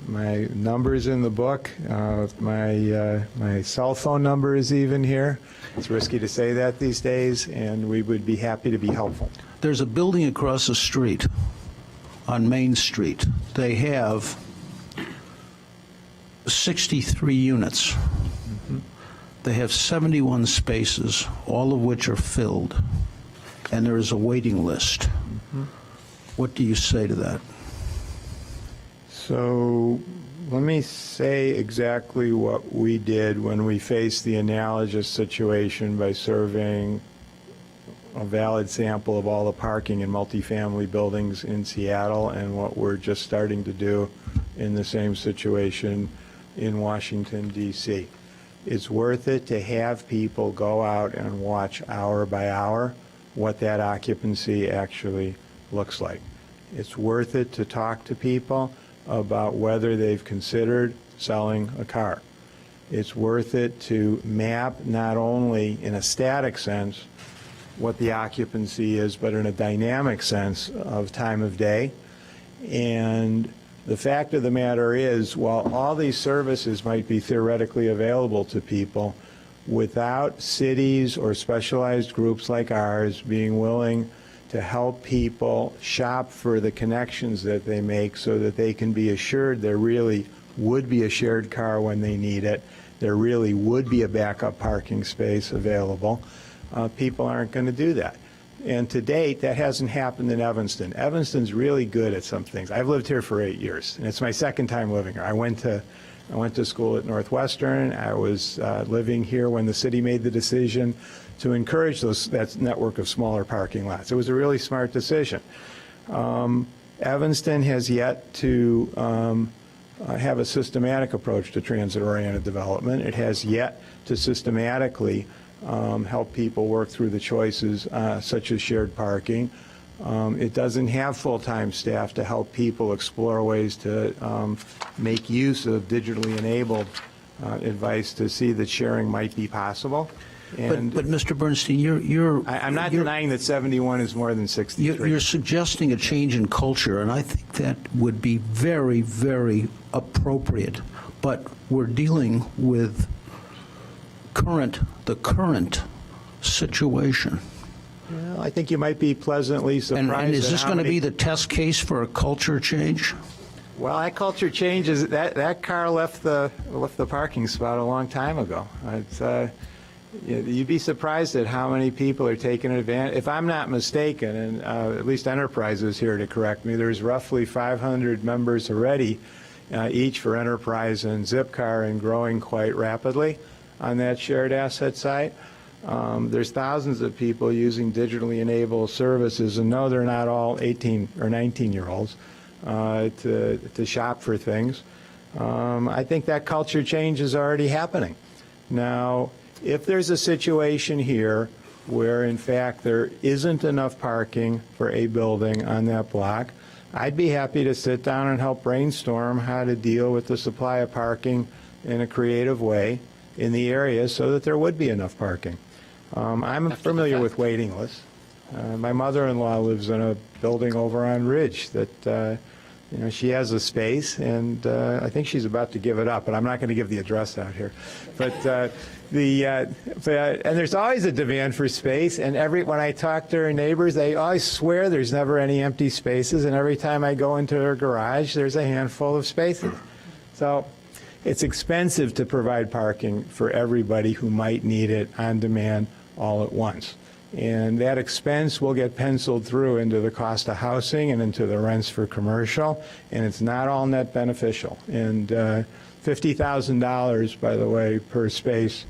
H: My number's in the book. My cell phone number is even here. It's risky to say that these days, and we would be happy to be helpful.
J: There's a building across the street on Main Street. They have 63 units. They have 71 spaces, all of which are filled, and there is a waiting list. What do you say to that?
H: So let me say exactly what we did when we faced the analogous situation by surveying a valid sample of all the parking in multifamily buildings in Seattle and what we're just starting to do in the same situation in Washington, D.C. It's worth it to have people go out and watch hour by hour what that occupancy actually looks like. It's worth it to talk to people about whether they've considered selling a car. It's worth it to map not only in a static sense what the occupancy is, but in a dynamic sense of time of day. And the fact of the matter is, while all these services might be theoretically available to people, without cities or specialized groups like ours being willing to help people shop for the connections that they make so that they can be assured there really would be a shared car when they need it, there really would be a backup parking space available, people aren't going to do that. And to date, that hasn't happened in Evanston. Evanston's really good at some things. I've lived here for 8 years, and it's my second time living here. I went to school at Northwestern. I was living here when the city made the decision to encourage that network of smaller parking lots. It was a really smart decision. Evanston has yet to have a systematic approach to transit-oriented development. It has yet to systematically help people work through the choices such as shared parking. It doesn't have full-time staff to help people explore ways to make use of digitally enabled advice to see that sharing might be possible. And
J: But Mr. Bernstein,
H: I'm not denying that 71 is more than 63.
J: You're suggesting a change in culture, and I think that would be very, very appropriate. But we're dealing with the current situation.
H: Well, I think you might be pleasantly surprised.
J: And is
H: at
J: this
H: how
J: going to
H: many-
J: be the test case for a culture change?
H: Well, that culture changes. That car left the parking spot a long time ago. You'd be surprised at how many people are taking advantage. If I'm not mistaken, and at least Enterprise is here to correct me, there's roughly 500 members already, each for Enterprise and Zipcar, and growing quite rapidly on that shared asset site. There's thousands of people using digitally enabled services, and no, they're not all 18 or 19-year-olds, to shop for things. I think that culture change is already happening. Now, if there's a situation here where, in fact, there isn't enough parking for a building on that block, I'd be happy to sit down and help brainstorm how to deal with the supply of parking in a creative way in the area so that there would be enough parking. I'm familiar with waiting lists. My mother-in-law lives in a building over on Ridge that, she has a space, and I think she's about to give it up, but I'm not going to give the address out here. But and there's always a demand for space, and when I talk to her neighbors, they always swear there's never any empty spaces, and every time I go into her garage, there's a handful of spaces. So it's expensive to provide parking for everybody who might need it on demand all at once. And that expense will get penciled through into the cost of housing and into the rents for commercial, and it's not all net beneficial. And $50,000, by the way, per space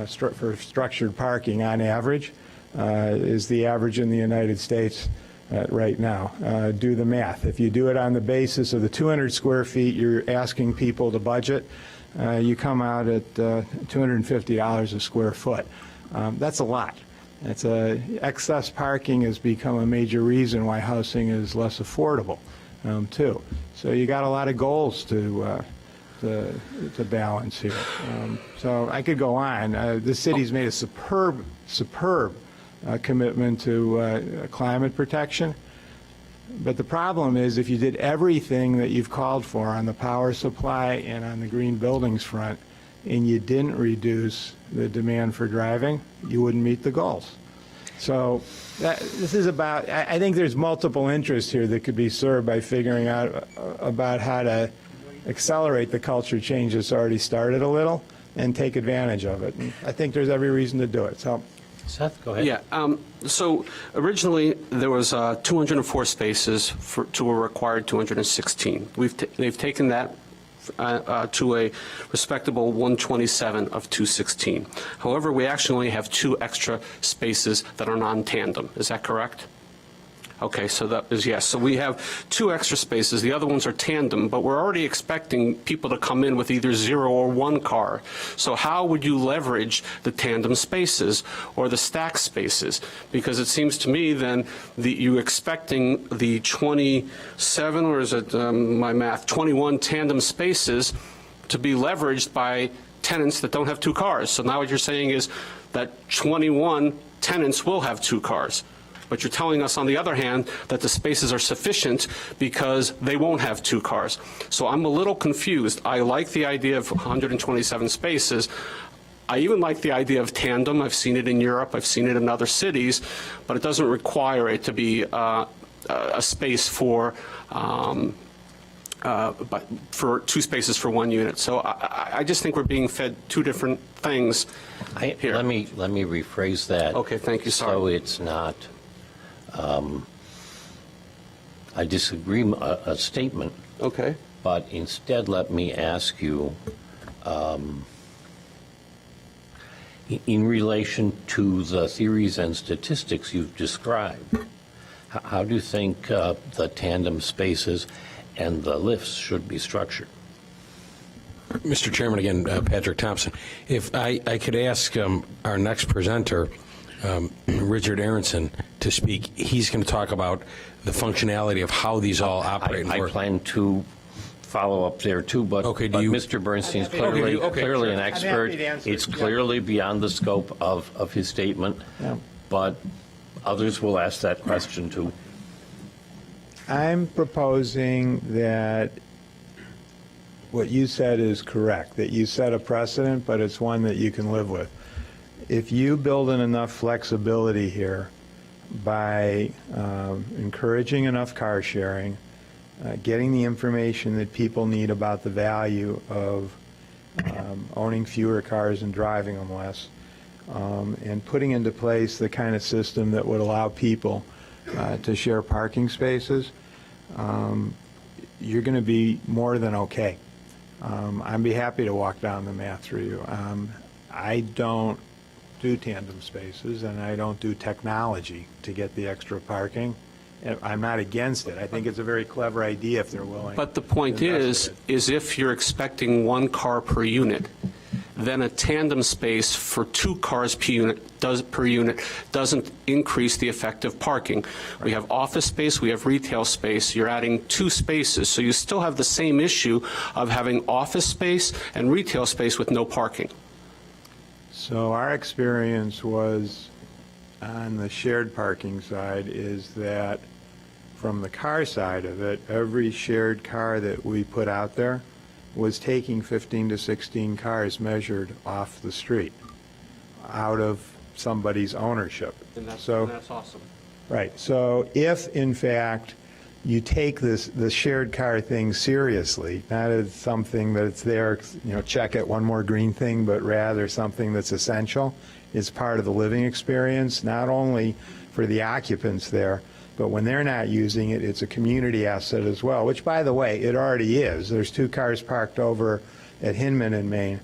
H: for structured parking on average is the average in the United States right now. Do the math. If you do it on the basis of the 200 square feet you're asking people to budget, you come out at $250 a square foot. That's a lot. Excess parking has become a major reason why housing is less affordable, too. So you got a lot of goals to balance here. So I could go on. The city's made a superb commitment to climate protection. But the problem is, if you did everything that you've called for on the power supply and on the green buildings front, and you didn't reduce the demand for driving, you wouldn't meet the goals. So this is about, I think there's multiple interests here that could be served by figuring out about how to accelerate the culture change that's already started a little and take advantage of it. And I think there's every reason to do it. So,
A: Seth, go ahead.
C: Yeah, so originally there was 204 spaces to a required 216. They've taken that to a respectable 127 of 216. However, we actually only have 2 extra spaces that are non-tandem. Is that correct? Okay, so that is yes. So we have 2 extra spaces. The other ones are tandem, but we're already expecting people to come in with either 0 or 1 car. So how would you leverage the tandem spaces or the stack spaces? Because it seems to me then you're expecting the 27, or is it my math, 21 tandem spaces to be leveraged by tenants that don't have 2 cars. So now what you're saying is that 21 tenants will have 2 cars. But you're telling us, on the other hand, that the spaces are sufficient because they won't have 2 cars. So I'm a little confused. I like the idea of 127 spaces. I even like the idea of tandem. I've seen it in Europe. I've seen it in other cities. But it doesn't require it to be a space for 2 spaces for 1 unit. So I just think we're being fed 2 different things here.
A: Let me rephrase that.
C: Okay, thank you. Sorry.
A: So it's not, I disagree a statement.
C: Okay.
A: But instead, let me ask you, in relation to the theories and statistics you've described, how do you think the tandem spaces and the lifts should be structured?
E: Mr. Chairman, again, Patrick Thompson. If I could ask our next presenter, Richard Aronson, to speak. He's going to talk about the functionality of how these all operate and
A: I
E: work.
A: plan to follow up there too, but,
E: Okay,
A: but Mr. Bernstein's clearly, clearly an expert. It's clearly beyond the scope of his statement, but others will ask that question too.
H: I'm proposing that what you said is correct, that you set a precedent, but it's one that you can live with. If you build in enough flexibility here by encouraging enough car sharing, getting the information that people need about the value of owning fewer cars and driving them less, and putting into place the kind of system that would allow people to share parking spaces, you're going to be more than okay. I'd be happy to walk down the math through you. I don't do tandem spaces, and I don't do technology to get the extra parking. I'm not against it. I think it's a very clever idea if they're willing.
C: But the point
H: to invest
C: is if you're expecting 1 car per unit, then a tandem space for 2 cars per unit doesn't increase the effective parking. We have office space, we have retail space. You're adding 2 spaces, so you still have the same issue of having office space and retail space with no parking.
H: So our experience was on the shared parking side is that from the car side of it, every shared car that we put out there was taking 15 to 16 cars measured off the street out of somebody's ownership.
C: And that's awesome.
H: Right. So if, in fact, you take the shared car thing seriously, not as something that's there, check it, one more green thing, but rather something that's essential, is part of the living experience, not only for the occupants there, but when they're not using it, it's a community asset as well, which, by the way, it already is. There's 2 cars parked over at Hinman in Maine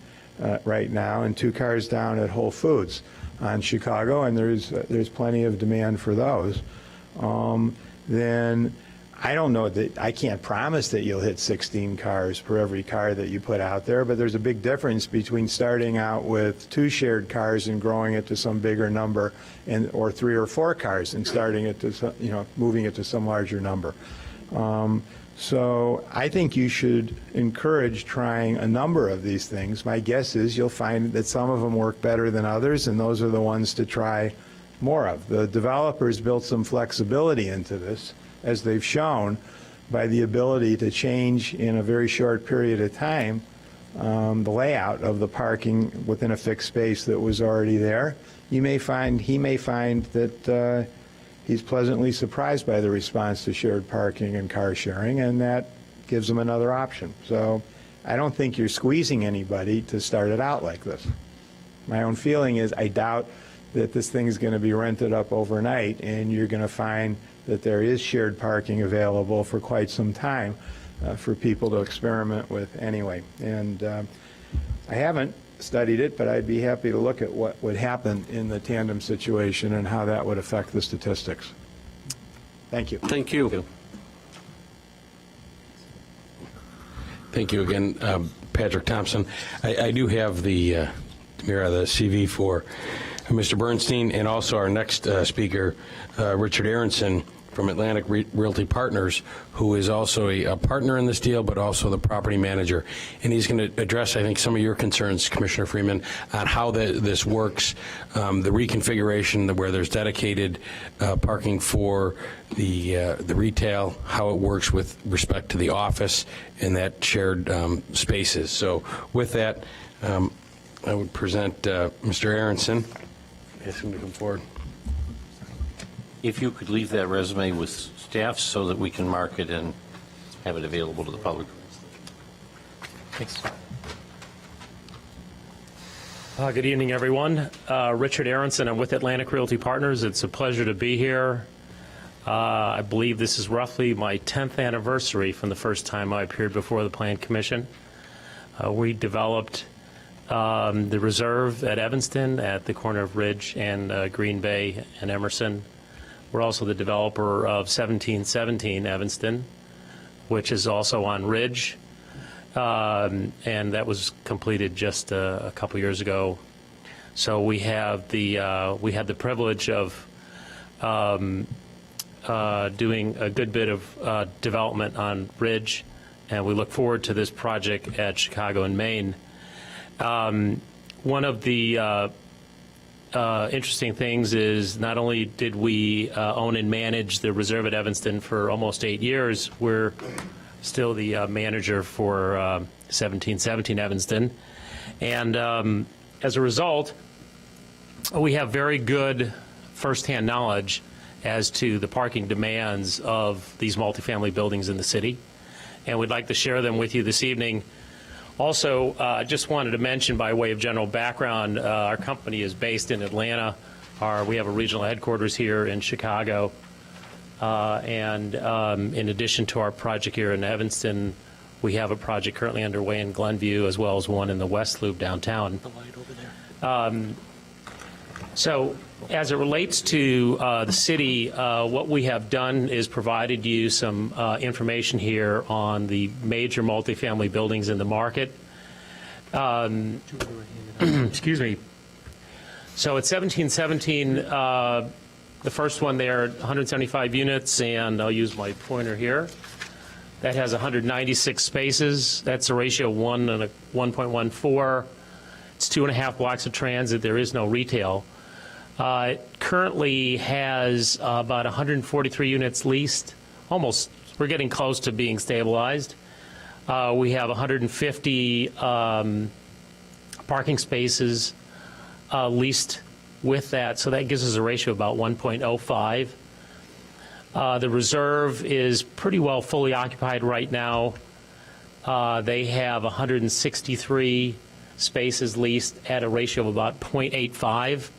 H: right now, and 2 cars down at Whole Foods on Chicago, and there's plenty of demand for those. Then I don't know that, I can't promise that you'll hit 16 cars per every car that you put out there, but there's a big difference between starting out with 2 shared cars and growing it to some bigger number, or 3 or 4 cars and starting it to some, moving it to some larger number. So I think you should encourage trying a number of these things. My guess is you'll find that some of them work better than others, and those are the ones to try more of. The developers built some flexibility into this, as they've shown, by the ability to change in a very short period of time the layout of the parking within a fixed space that was already there. He may find that he's pleasantly surprised by the response to shared parking and car sharing, and that gives him another option. So I don't think you're squeezing anybody to start it out like this. My own feeling is I doubt that this thing's going to be rented up overnight, and you're going to find that there is shared parking available for quite some time for people to experiment with anyway. And I haven't studied it, but I'd be happy to look at what would happen in the tandem situation and how that would affect the statistics. Thank you.
C: Thank you.
E: Thank you again, Patrick Thompson. I do have the CV for Mr. Bernstein, and also our next speaker, Richard Aronson from Atlantic Realty Partners, who is also a partner in this deal, but also the property manager. And he's going to address, I think, some of your concerns, Commissioner Freeman, on how this works, the reconfiguration where there's dedicated parking for the retail, how it works with respect to the office and that shared spaces. So with that, I would present Mr. Aronson. Ask him to come forward.
A: If you could leave that resume with staff so that we can mark it and have it available to the public.
D: Thanks. Good evening, everyone. Richard Aronson. I'm with Atlantic Realty Partners. It's a pleasure to be here. I believe this is roughly my 10th anniversary from the first time I appeared before the Plan Commission. We developed the Reserve at Evanston at the corner of Ridge and Green Bay and Emerson. We're also the developer of 1717 Evanston, which is also on Ridge, and that was completed just a couple years ago. So we have we had the privilege of doing a good bit of development on Ridge, and we look forward to this project at Chicago and Maine. One of the interesting things is not only did we own and manage the Reserve at Evanston for almost 8 years, we're still the manager for 1717 Evanston. And as a result, we have very good firsthand knowledge as to the parking demands of these multifamily buildings in the city. And we'd like to share them with you this evening. Also, I just wanted to mention by way of general background, our company is based in Atlanta. We have a regional headquarters here in Chicago. And in addition to our project here in Evanston, we have a project currently underway in Glenview, as well as one in the West Loop downtown. The light over there. So as it relates to the city, what we have done is provided you some information here on the major multifamily buildings in the market. Excuse me. So at 1717, the first one there, 175 units, and I'll use my pointer here. That has 196 spaces. That's a ratio of 1 and 1.14. It's 2.5 blocks of transit. There is no retail. It currently has about 143 units leased. Almost, we're getting close to being stabilized. We have 150 parking spaces leased with that, so that gives us a ratio of about 1.05. The Reserve is pretty well fully occupied right now. They have 163 spaces leased at a ratio of about 0.85.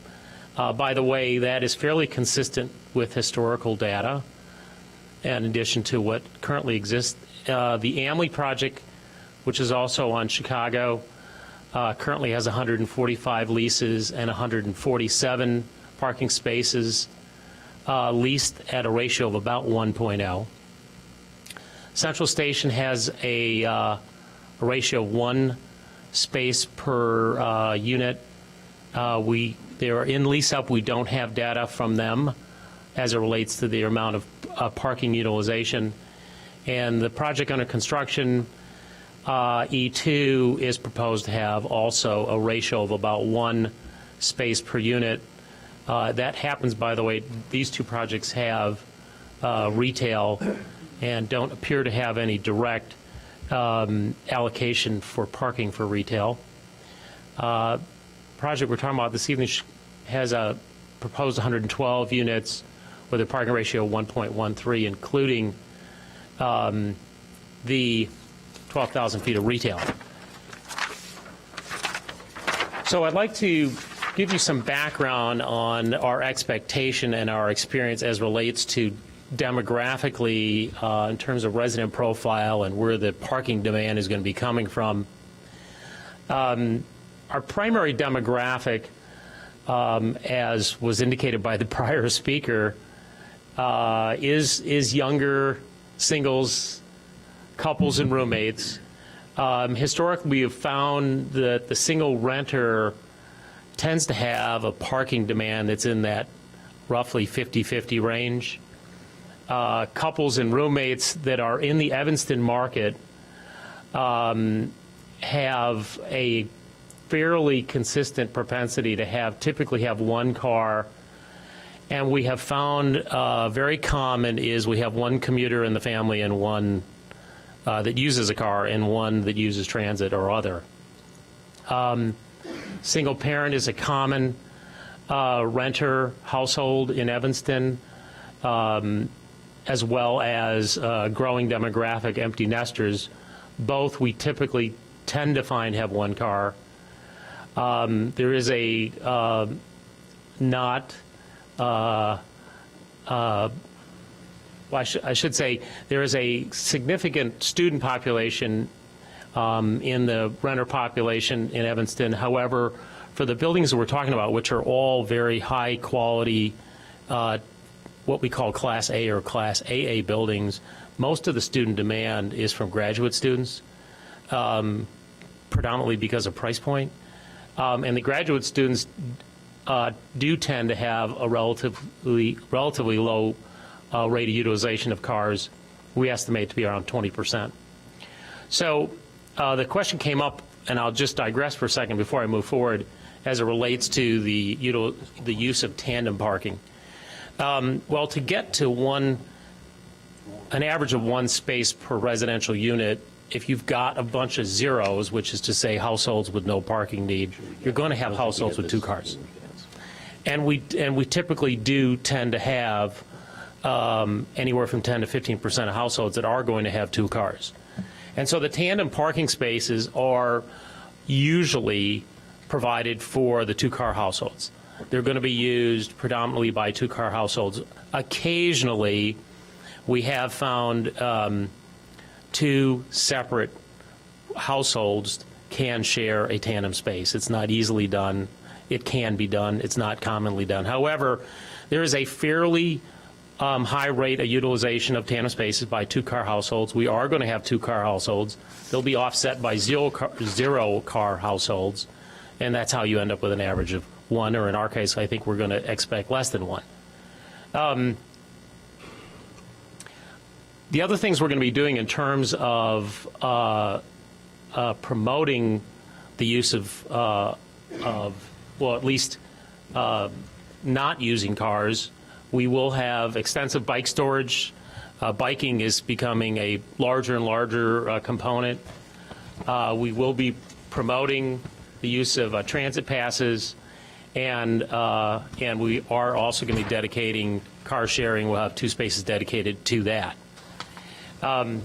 D: By the way, that is fairly consistent with historical data, in addition to what currently exists. The Amley project, which is also on Chicago, currently has 145 leases and 147 parking spaces leased at a ratio of about 1.0. Central Station has a ratio of 1 space per unit. They are in lease-up. We don't have data from them as it relates to the amount of parking utilization. And the project under construction, E2, is proposed to have also a ratio of about 1 space per unit. That happens, by the way, these two projects have retail and don't appear to have any direct allocation for parking for retail. Project we're talking about this evening has a proposed 112 units with a parking ratio of 1.13, including the 12,000 feet of retail. So I'd like to give you some background on our expectation and our experience as relates to demographically in terms of resident profile and where the parking demand is going to be coming from. Our primary demographic, as was indicated by the prior speaker, is younger singles, couples, and roommates. Historically, we have found that the single renter tends to have a parking demand that's in that roughly 50-50 range. Couples and roommates that are in the Evanston market have a fairly consistent propensity to typically have one car. And we have found very common is we have one commuter in the family and one that uses a car and one that uses transit or other. Single parent is a common renter household in Evanston, as well as growing demographic empty nesters. Both we typically tend to find have one car. There is a I should say there is a significant student population in the renter population in Evanston. However, for the buildings that we're talking about, which are all very high quality, what we call Class A or Class AA buildings, most of the student demand is from graduate students, predominantly because of price point. And the graduate students do tend to have a relatively low rate of utilization of cars. We estimate to be around 20%. So the question came up, and I'll just digress for a second before I move forward, as it relates to the use of tandem parking. Well, to get to an average of 1 space per residential unit, if you've got a bunch of zeros, which is to say households with no parking need, you're going to have households with 2 cars. And we typically do tend to have anywhere from 10 to 15% of households that are going to have 2 cars. And so the tandem parking spaces are usually provided for the 2-car households. They're going to be used predominantly by 2-car households. Occasionally, we have found 2 separate households can share a tandem space. It's not easily done. It can be done. It's not commonly done. However, there is a fairly high rate of utilization of tandem spaces by 2-car households. We are going to have 2-car households. They'll be offset by 0-car households, and that's how you end up with an average of 1, or in our case, I think we're going to expect less than 1. The other things we're going to be doing in terms of promoting the use of well, at least not using cars, we will have extensive bike storage. Biking is becoming a larger and larger component. We will be promoting the use of transit passes, and we are also going to be dedicating car sharing. We'll have 2 spaces dedicated to that. I'd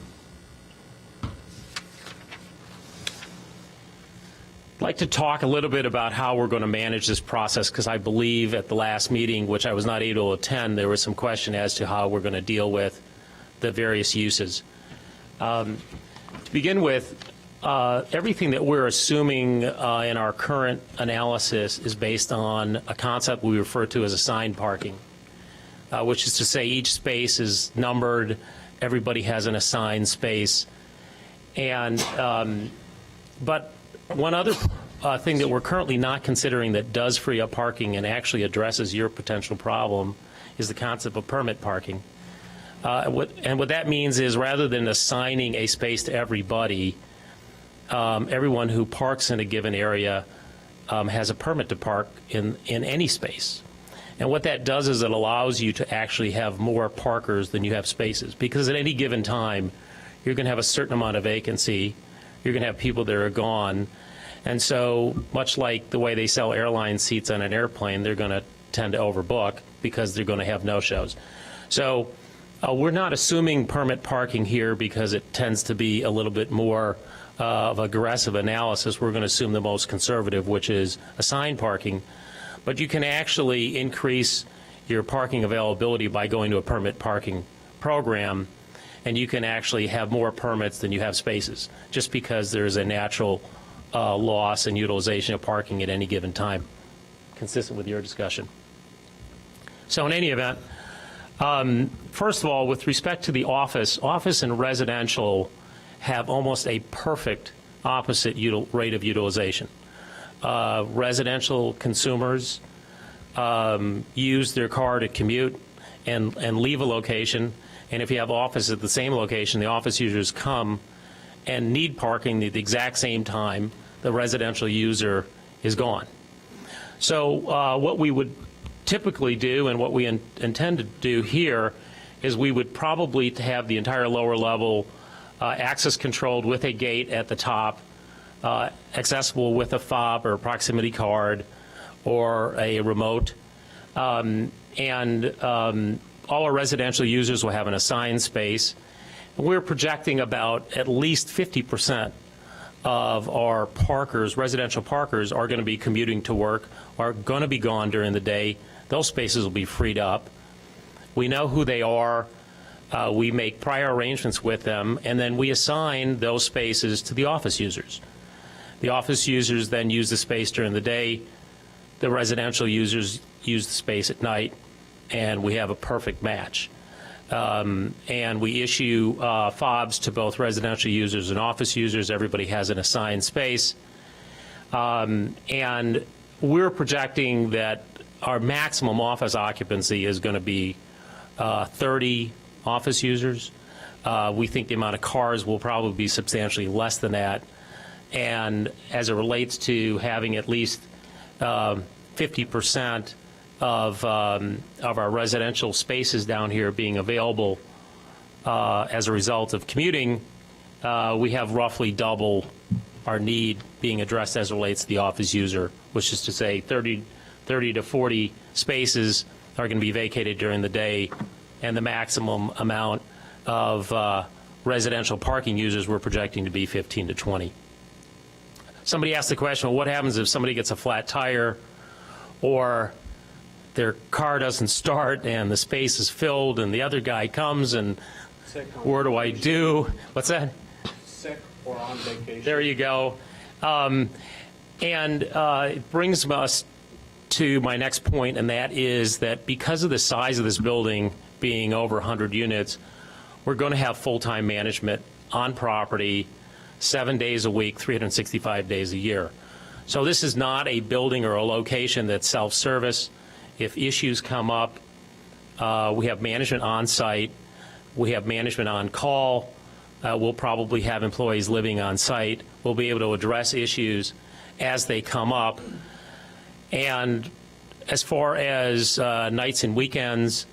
D: like to talk a little bit about how we're going to manage this process, because I believe at the last meeting, which I was not able to attend, there was some question as to how we're going to deal with the various uses. To begin with, everything that we're assuming in our current analysis is based on a concept we refer to as assigned parking, which is to say each space is numbered everybody has an assigned space. And, but one other thing that we're currently not considering that does free up parking and actually addresses your potential problem is the concept of permit parking. What that means is rather than assigning a space to everybody, everyone who parks in a given area has a permit to park in any space. And what that does is it allows you to actually have more parkers than you have spaces, because at any given time, you're going to have a certain amount of vacancy. You're going to have people that are gone. And so much like the way they sell airline seats on an airplane, they're going to tend to overbook because they're going to have no-shows. So we're not assuming permit parking here because it tends to be a little bit more of aggressive analysis. We're going to assume the most conservative, which is assigned parking. But you can actually increase your parking availability by going to a permit parking program, and you can actually have more permits than you have spaces, just because there's a natural loss in utilization of parking at any given time, consistent with your discussion. So in any event, first of all, with respect to the office and residential have almost a perfect opposite rate of utilization. Residential consumers use their car to commute and leave a location. And if you have office at the same location, the office users come and need parking at the exact same time the residential user is gone. So what we would typically do, and what we intend to do here, is we would probably have the entire lower level access controlled with a gate at the top, accessible with a fob or a proximity card or a remote. All our residential users will have an assigned space. We're projecting about at least 50% of our parkers, residential parkers, are going to be commuting to work, are going to be gone during the day. Those spaces will be freed up. We know who they are. We make prior arrangements with them, and then we assign those spaces to the office users. The office users then use the space during the day. The residential users use the space at night, and we have a perfect match. And we issue fobs to both residential users and office users. Everybody has an assigned space. And we're projecting that our maximum office occupancy is going to be 30 office users. We think the amount of cars will probably be substantially less than that. And as it relates to having at least 50% of our residential spaces down here being available as a result of commuting, we have roughly double our need being addressed as it relates to the office user, which is to say 30 to 40 spaces are going to be vacated during the day, and the maximum amount of residential parking users we're projecting to be 15 to 20. Somebody asked the question, well, what happens if somebody gets a flat tire or their car doesn't start and the space is filled and the other guy comes and what do I do? What's that?
C: Sick or on vacation.
D: There you go. It brings us to my next point, and that is that because of the size of this building being over 100 units, we're going to have full-time management on property 7 days a week, 365 days a year. So this is not a building or a location that's self-service. If issues come up, we have management on site. We have management on call. We'll probably have employees living on site. We'll be able to address issues as they come up. And as far as nights and weekends,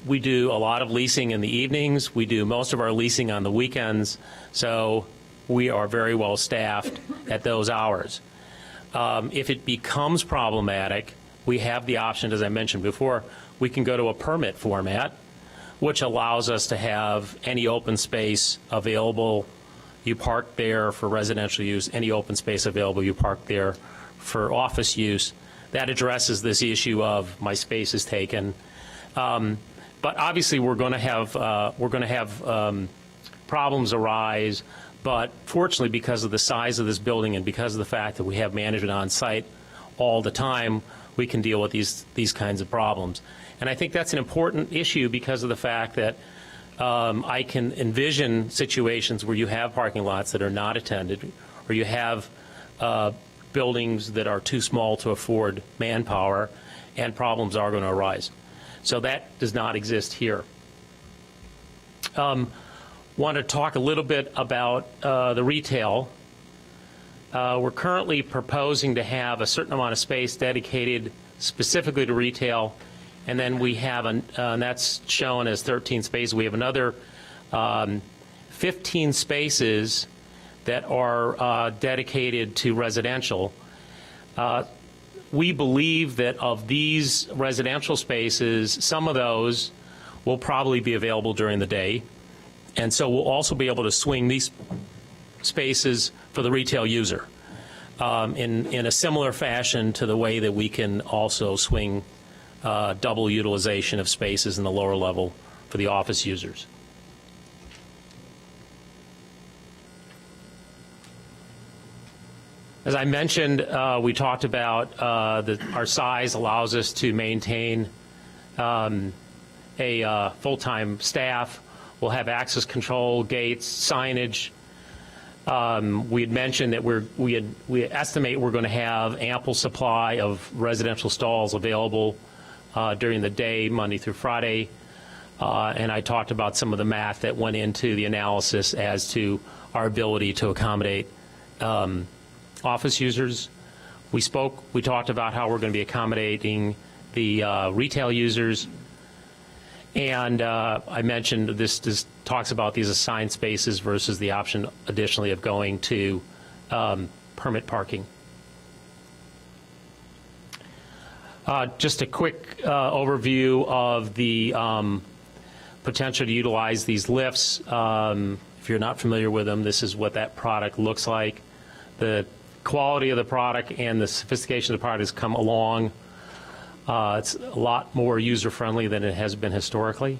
D: we do a lot of leasing in the evenings. We do most of our leasing on the weekends. So we are very well staffed at those hours. If it becomes problematic, we have the option, as I mentioned before, we can go to a permit format, which allows us to have any open space available. You park there for residential use. Any open space available, you park there for office use. That addresses this issue of my space is taken. But obviously, we're going to have problems arise. But fortunately, because of the size of this building and because of the fact that we have management on site all the time, we can deal with these kinds of problems. And I think that's an important issue because of the fact that I can envision situations where you have parking lots that are not attended, or you have buildings that are too small to afford manpower, and problems are going to arise. So that does not exist here. Want to talk a little bit about the retail. We're currently proposing to have a certain amount of space dedicated specifically to retail, and then we have, and that's shown as 13 spaces. We have another 15 spaces that are dedicated to residential. We believe that of these residential spaces, some of those will probably be available during the day, and so we'll also be able to swing these spaces for the retail user in a similar fashion to the way that we can also swing double utilization of spaces in the lower level for the office users. As I mentioned, we talked about our size allows us to maintain a full-time staff. We'll have access control, gates, signage. We had mentioned that we estimate we're going to have ample supply of residential stalls available during the day, Monday through Friday. And I talked about some of the math that went into the analysis as to our ability to accommodate office users. We talked about how we're going to be accommodating the retail users. And I mentioned this talks about these assigned spaces versus the option additionally of going to permit parking. Just a quick overview of the potential to utilize these lifts. If you're not familiar with them, this is what that product looks like. The quality of the product and the sophistication of the product has come along. It's a lot more user-friendly than it has been historically.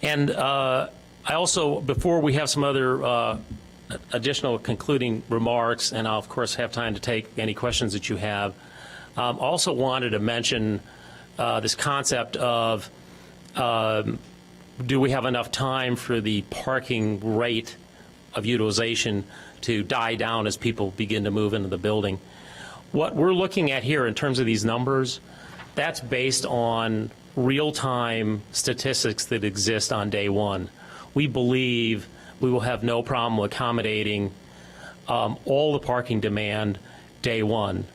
D: And I also, before we have some other additional concluding remarks, and I'll of course have time to take any questions that you have, also wanted to mention this concept of do we have enough time for the parking rate of utilization to die down as people begin to move into the building. What we're looking at here in terms of these numbers, that's based on real-time statistics that exist on day one. We believe we will have no problem accommodating all the parking demand day one.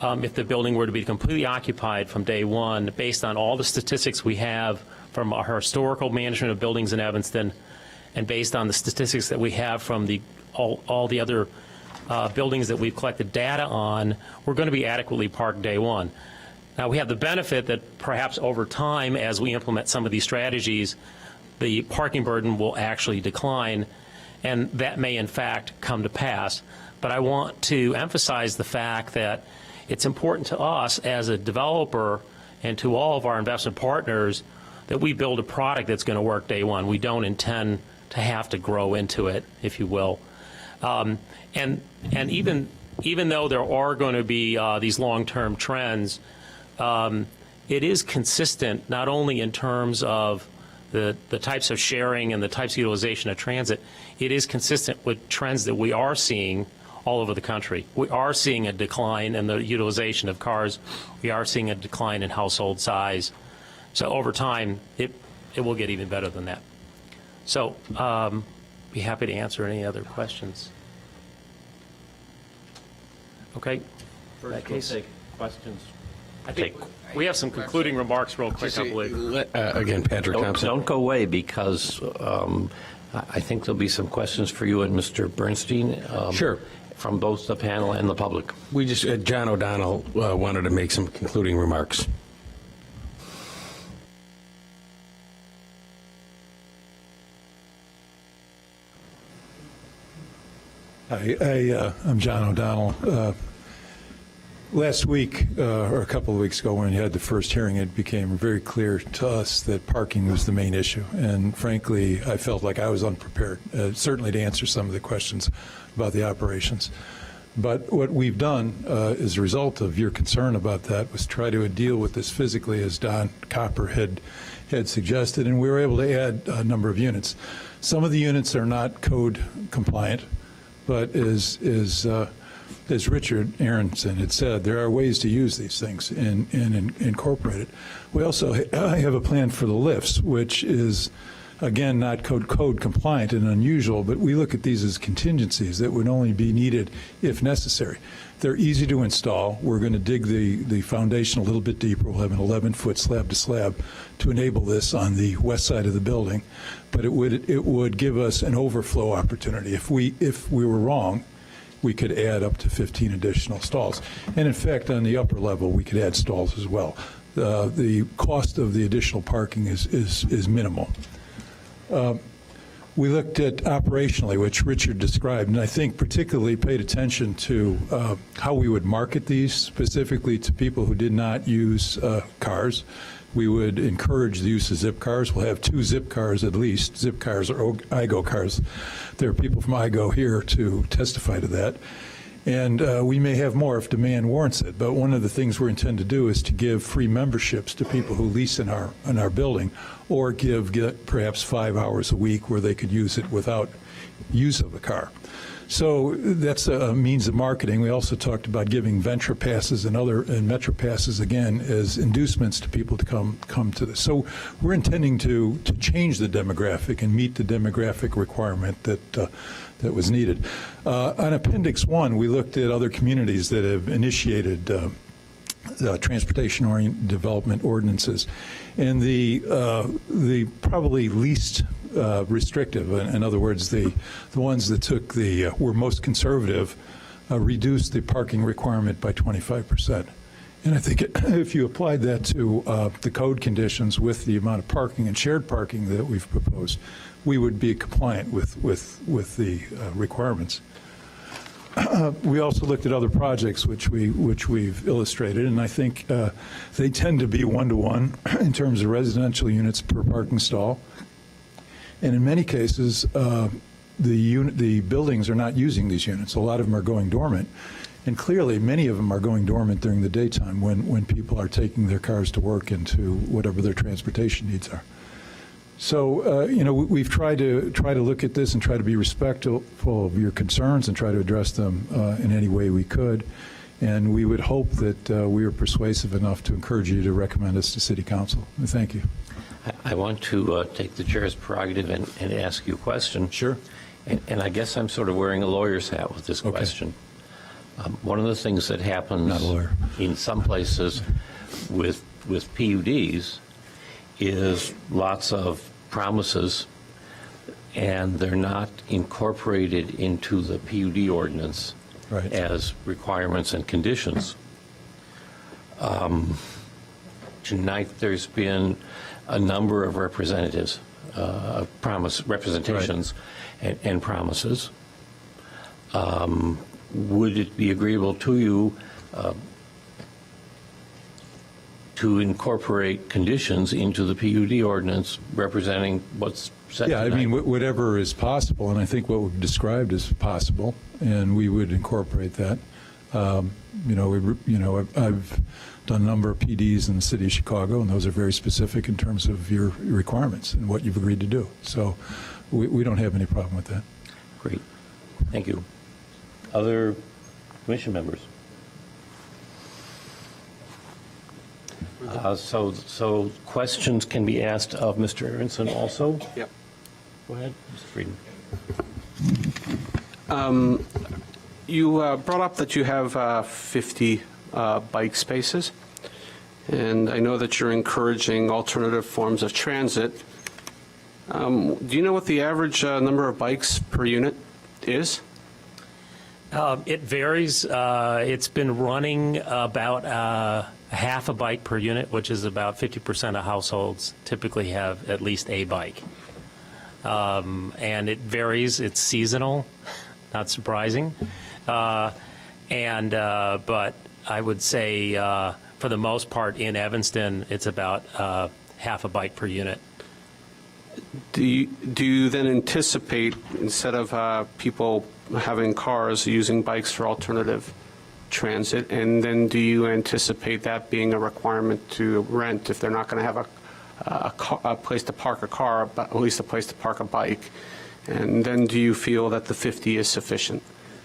D: If the building were to be completely occupied from day one, based on all the statistics we have from our historical management of buildings in Evanston, and based on the statistics that we have from all the other buildings that we've collected data on, we're going to be adequately parked day one. Now, we have the benefit that perhaps over time, as we implement some of these strategies, the parking burden will actually decline, and that may in fact come to pass. But I want to emphasize the fact that it's important to us as a developer and to all of our investment partners that we build a product that's going to work day one. We don't intend to have to grow into it, if you will. And even though there are going to be these long-term trends, it is consistent not only in terms of the types of sharing and the types of utilization of transit, it is consistent with trends that we are seeing all over the country. We are seeing a decline in the utilization of cars. We are seeing a decline in household size. So over time, it will get even better than that. So be happy to answer any other questions. Okay. In that case, questions. I think we have some concluding remarks real quick, I believe.
E: Again, Patrick Thompson.
A: Don't go away, because I think there'll be some questions for you and Mr. Bernstein.
E: Sure.
A: From both the panel and the public.
E: We just, John O'Donnell wanted to make some concluding remarks.
I: Hi, I'm John O'Donnell. Last week, or a couple of weeks ago, when you had the first hearing, it became very clear to us that parking was the main issue. And frankly, I felt like I was unprepared, certainly to answer some of the questions about the operations. But what we've done as a result of your concern about that was try to deal with this physically, as Don Copper had suggested, and we were able to add a number of units. Some of the units are not code compliant, but as Richard Aronson had said, there are ways to use these things and incorporate it. We also have a plan for the lifts, which is, again, not code compliant and unusual, but we look at these as contingencies that would only be needed if necessary. They're easy to install. We're going to dig the foundation a little bit deeper. We'll have an 11-foot slab to slab to enable this on the west side of the building, but it would give us an overflow opportunity. If we were wrong, we could add up to 15 additional stalls. And in fact, on the upper level, we could add stalls as well. The cost of the additional parking is minimal. We looked at operationally, which Richard described, and I think particularly paid attention to how we would market these specifically to people who did not use cars. We would encourage the use of zip cars. We'll have 2 zip cars at least. Zip cars are IGO cars. There are people from IGO here to testify to that. And we may have more if demand warrants it. But one of the things we intend to do is to give free memberships to people who lease in our building, or get perhaps 5 hours a week where they could use it without use of a car. So that's a means of marketing. We also talked about giving Venture passes and Metro passes, again, as inducements to people to come to this. So we're intending to change the demographic and meet the demographic requirement that was needed. On Appendix 1, we looked at other communities that have initiated transportation development ordinances, and the probably least restrictive, in other words, the ones that were most conservative, reduced the parking requirement by 25%. And I think if you applied that to the code conditions with the amount of parking and shared parking that we've proposed, we would be compliant with the requirements. We also looked at other projects which we've illustrated, and I think they tend to be one-to-one in terms of residential units per parking stall. And in many cases, the buildings are not using these units. A lot of them are going dormant. And clearly, many of them are going dormant during the daytime when people are taking their cars to work and to whatever their transportation needs are. So, we've tried to look at this and try to be respectful of your concerns and try to address them in any way we could. And we would hope that we are persuasive enough to encourage you to recommend us to City Council. Thank you.
A: I want to take the chair's prerogative and ask you a question.
I: Sure.
A: And I guess I'm sort of wearing a lawyer's hat with this question. One of the things that happens
I: Not a lawyer.
A: in some places with PUDs is lots of promises, and they're not incorporated into the PUD ordinance
I: Right.
A: as requirements and conditions. Tonight, there's been a number of representations and promises. Would it be agreeable to you to incorporate conditions into the PUD ordinance representing what's said
I: Yeah,
A: tonight?
I: I mean, whatever is possible, and I think what we've described is possible, and we would incorporate that. I've done a number of PDs in the city of Chicago, and those are very specific in terms of your requirements and what you've agreed to do. So we don't have any problem with that.
A: Great. Thank you. Other commission members? So questions can be asked of Mr. Aronson also?
C: Yep.
A: Go ahead, Mr. Frieden.
C: You brought up that you have 50 bike spaces, and I know that you're encouraging alternative forms of transit. Do you know what the average number of bikes per unit is?
D: It varies. It's been running about half a bike per unit, which is about 50% of households typically have at least a bike. And it varies. It's seasonal, not surprising. But I would say for the most part in Evanston, it's about half a bike per unit.
C: Do you then anticipate, instead of people having cars using bikes for alternative transit? And then do you anticipate that being a requirement to rent if they're not going to have a place to park a car, but at least a place to park a bike? And then do you feel that the 50 is sufficient?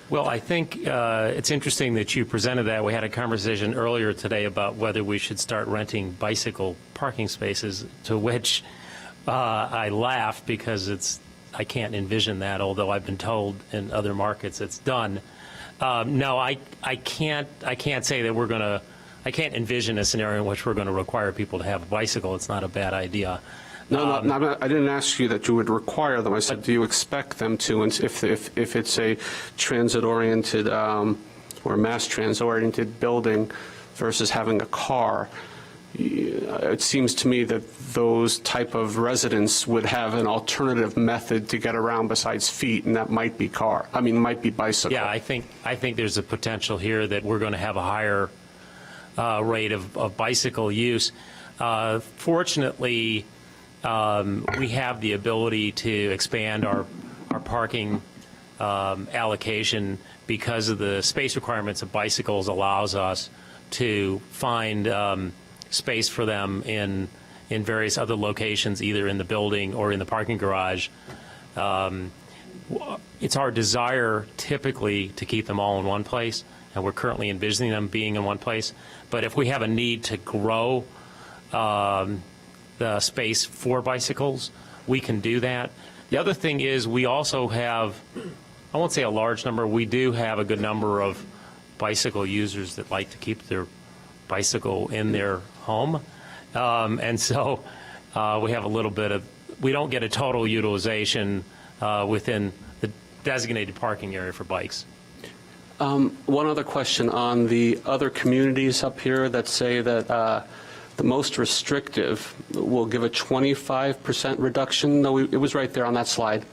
D: Well, I think it's interesting that you presented that. We had a conversation earlier today about whether we should start renting bicycle parking spaces, to which I laugh because I can't envision that, although I've been told in other markets it's done. No, I can't say that I can't envision a scenario in which we're going to require people to have a bicycle. It's not a bad idea.
C: No, I didn't ask you that you would require them. I said, do you expect them to? And if it's a transit-oriented or mass transit-oriented building versus having a car, it seems to me that those type of residents would have an alternative method to get around besides feet, and that might be might be bicycle.
D: Yeah, I think there's a potential here that we're going to have a higher rate of bicycle use. Fortunately, we have the ability to expand our parking allocation because of the space requirements of bicycles allows us to find space for them in various other locations, either in the building or in the parking garage. It's our desire typically to keep them all in one place, and we're currently envisioning them being in one place. But if we have a need to grow the space for bicycles, we can do that. The other thing is we also have, I won't say a large number, we do have a good number of bicycle users that like to keep their bicycle in their home. And so we have a little bit of, we don't get a total utilization within the designated parking area for bikes.
C: One other question on the other communities up here that say that the most restrictive will give a 25% reduction. No, it was right there on that slide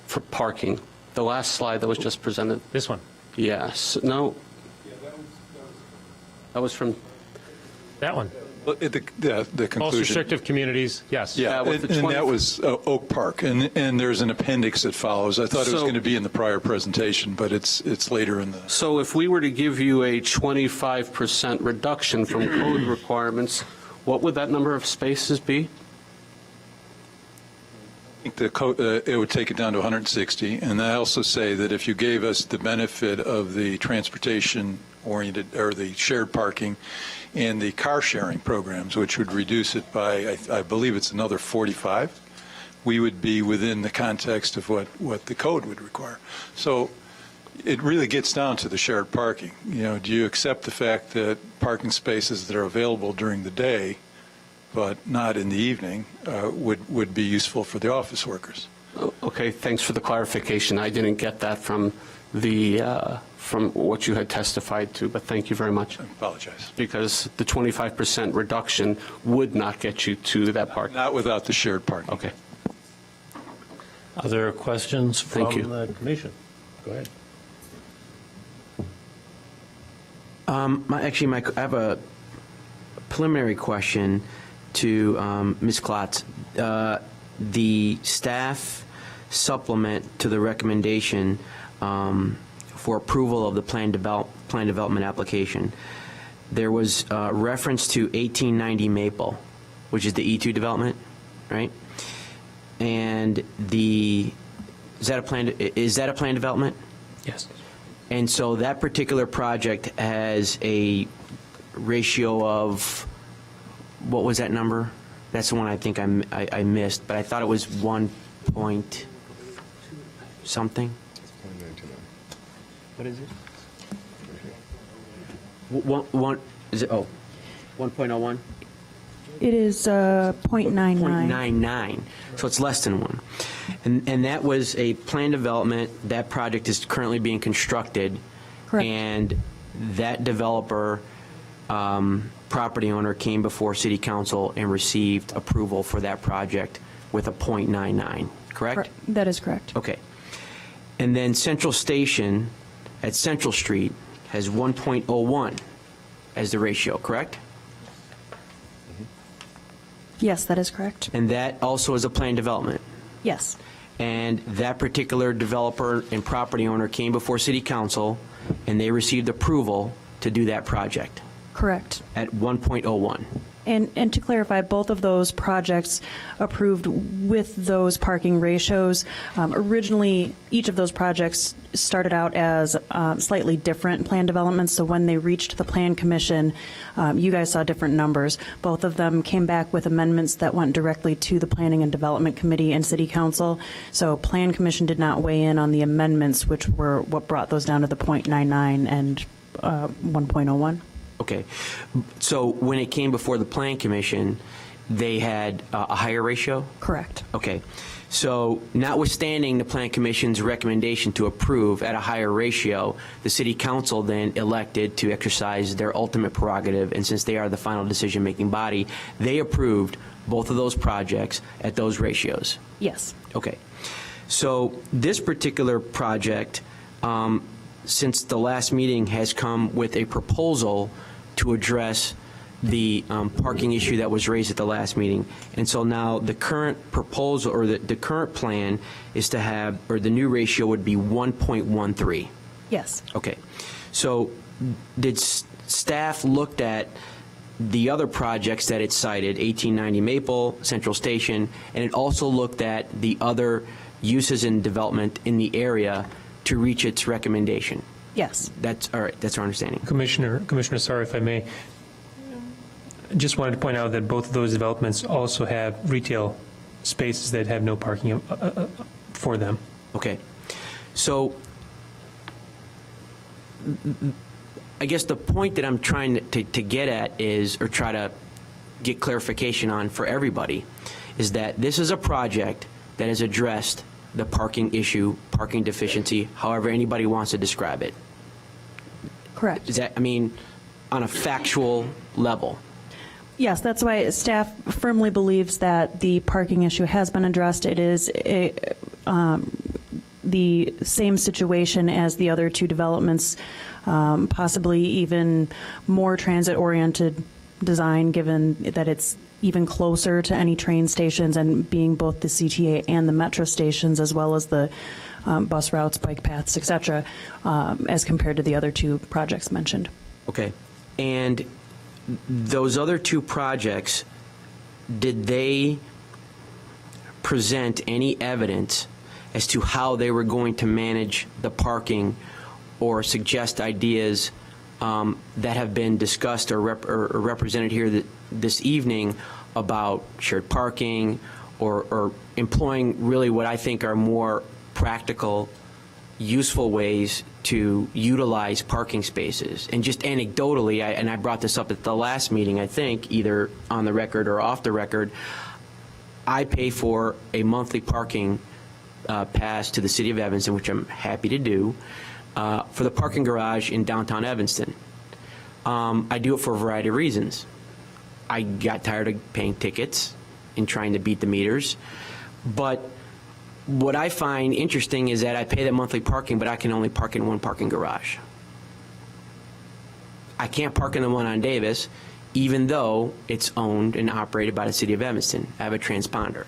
C: for parking. The last slide that was just presented.
D: This one.
C: Yes. No. That was from.
D: That one.
K: The conclusion.
D: Most restrictive communities, yes.
K: Yeah,
C: with the
K: and
C: 20
K: that was Oak Park, and there's an appendix that follows. I thought it was
C: So-
K: going to be in the prior presentation, but it's later in the.
C: So if we were to give you a 25% reduction from code requirements, what would that number of spaces be?
K: I think it would take it down to 160, and I also say that if you gave us the benefit of the transportation-oriented, or the shared parking, and the car-sharing programs, which would reduce it by, I believe it's another 45, we would be within the context of what the code would require. So it really gets down to the shared parking. You know, do you accept the fact that parking spaces that are available during the day but not in the evening, would be useful for the office workers?
C: Okay, thanks for the clarification. I didn't get that from from what you had testified to, but thank you very much.
K: I apologize.
C: Because the 25% reduction would not get you to that part.
K: Not without the shared parking.
C: Okay.
A: Other questions
C: Thank you.
A: from the commission? Go ahead.
L: I have a preliminary question to Ms. Klotz. The staff supplement to the recommendation for approval of the plan development application. There was reference to 1890 Maple, which is the E2 development, right? And is that a plan development?
A: Yes.
L: And so that particular project has a ratio of, what was that number? That's the one I think I missed, but I thought it was 1 point something. What is it? Is it, 1.01?
B: It is 0.99.
L: 0.99, so it's less than 1. And that was a plan development. That project is currently being constructed.
B: Correct.
L: And that developer, property owner came before City Council and received approval for that project with a 0.99, correct?
B: That is correct.
L: Okay. And then Central Station at Central Street has 1.01 as the ratio, correct?
B: Yes, that is correct.
L: And that also is a planned development.
B: Yes.
L: and that particular developer and property owner came before City Council, and they received approval to do that project
B: Correct.
L: at 1.01.
B: And to clarify, both of those projects approved with those parking ratios. Originally, each of those projects started out as slightly different plan developments, so when they reached the Plan Commission, you guys saw different numbers. Both of them came back with amendments that went directly to the Planning and Development Committee and City Council, so Plan Commission did not weigh in on the amendments, which were what brought those down to the .99 and 1.01.
L: Okay. So when it came before the Plan Commission, they had a higher ratio?
B: Correct.
L: Okay. So notwithstanding the Plan Commission's recommendation to approve at a higher ratio, the City Council then elected to exercise their ultimate prerogative, and since they are the final decision-making body, they approved both of those projects at those ratios.
B: Yes.
L: Okay. So this particular project, since the last meeting, has come with a proposal to address the parking issue that was raised at the last meeting. And so now the current proposal, or the current plan, is to have, or the new ratio would be 1.13.
B: Yes.
L: Okay. So did staff looked at the other projects that it cited, 1890 Maple, Central Station, and it also looked at the other uses in development in the area to reach its recommendation?
B: Yes.
L: That's all right. That's our understanding.
M: Commissioner, sorry if I may. Just wanted to point out that both of those developments also have retail spaces that have no parking for them.
L: Okay. So I guess the point that I'm trying to get at is, or try to get clarification on for everybody, is that this is a project that has addressed the parking issue, parking deficiency, however anybody wants to describe it.
B: Correct.
L: Is that, I mean, on a factual level?
B: Yes, that's why staff firmly believes that the parking issue has been addressed. It is the same situation as the other two developments, possibly even more transit-oriented design, given that it's even closer to any train stations and being both the CTA and the metro stations, as well as the bus routes, bike paths, et cetera, as compared to the other two projects mentioned.
L: Okay. And those other two projects, did they present any evidence as to how they were going to manage the parking, or suggest ideas that have been discussed or represented here this evening about shared parking, or employing really what I think are more practical, useful ways to utilize parking spaces? And just anecdotally, and I brought this up at the last meeting, I think, either on the record or off the record, I pay for a monthly parking pass to the City of Evanston, which I'm happy to do, for the parking garage in downtown Evanston. I do it for a variety of reasons. I got tired of paying tickets and trying to beat the meters. But what I find interesting is that I pay that monthly parking, but I can only park in one parking garage. I can't park in the one on Davis, even though it's owned and operated by the City of Evanston. I have a transponder.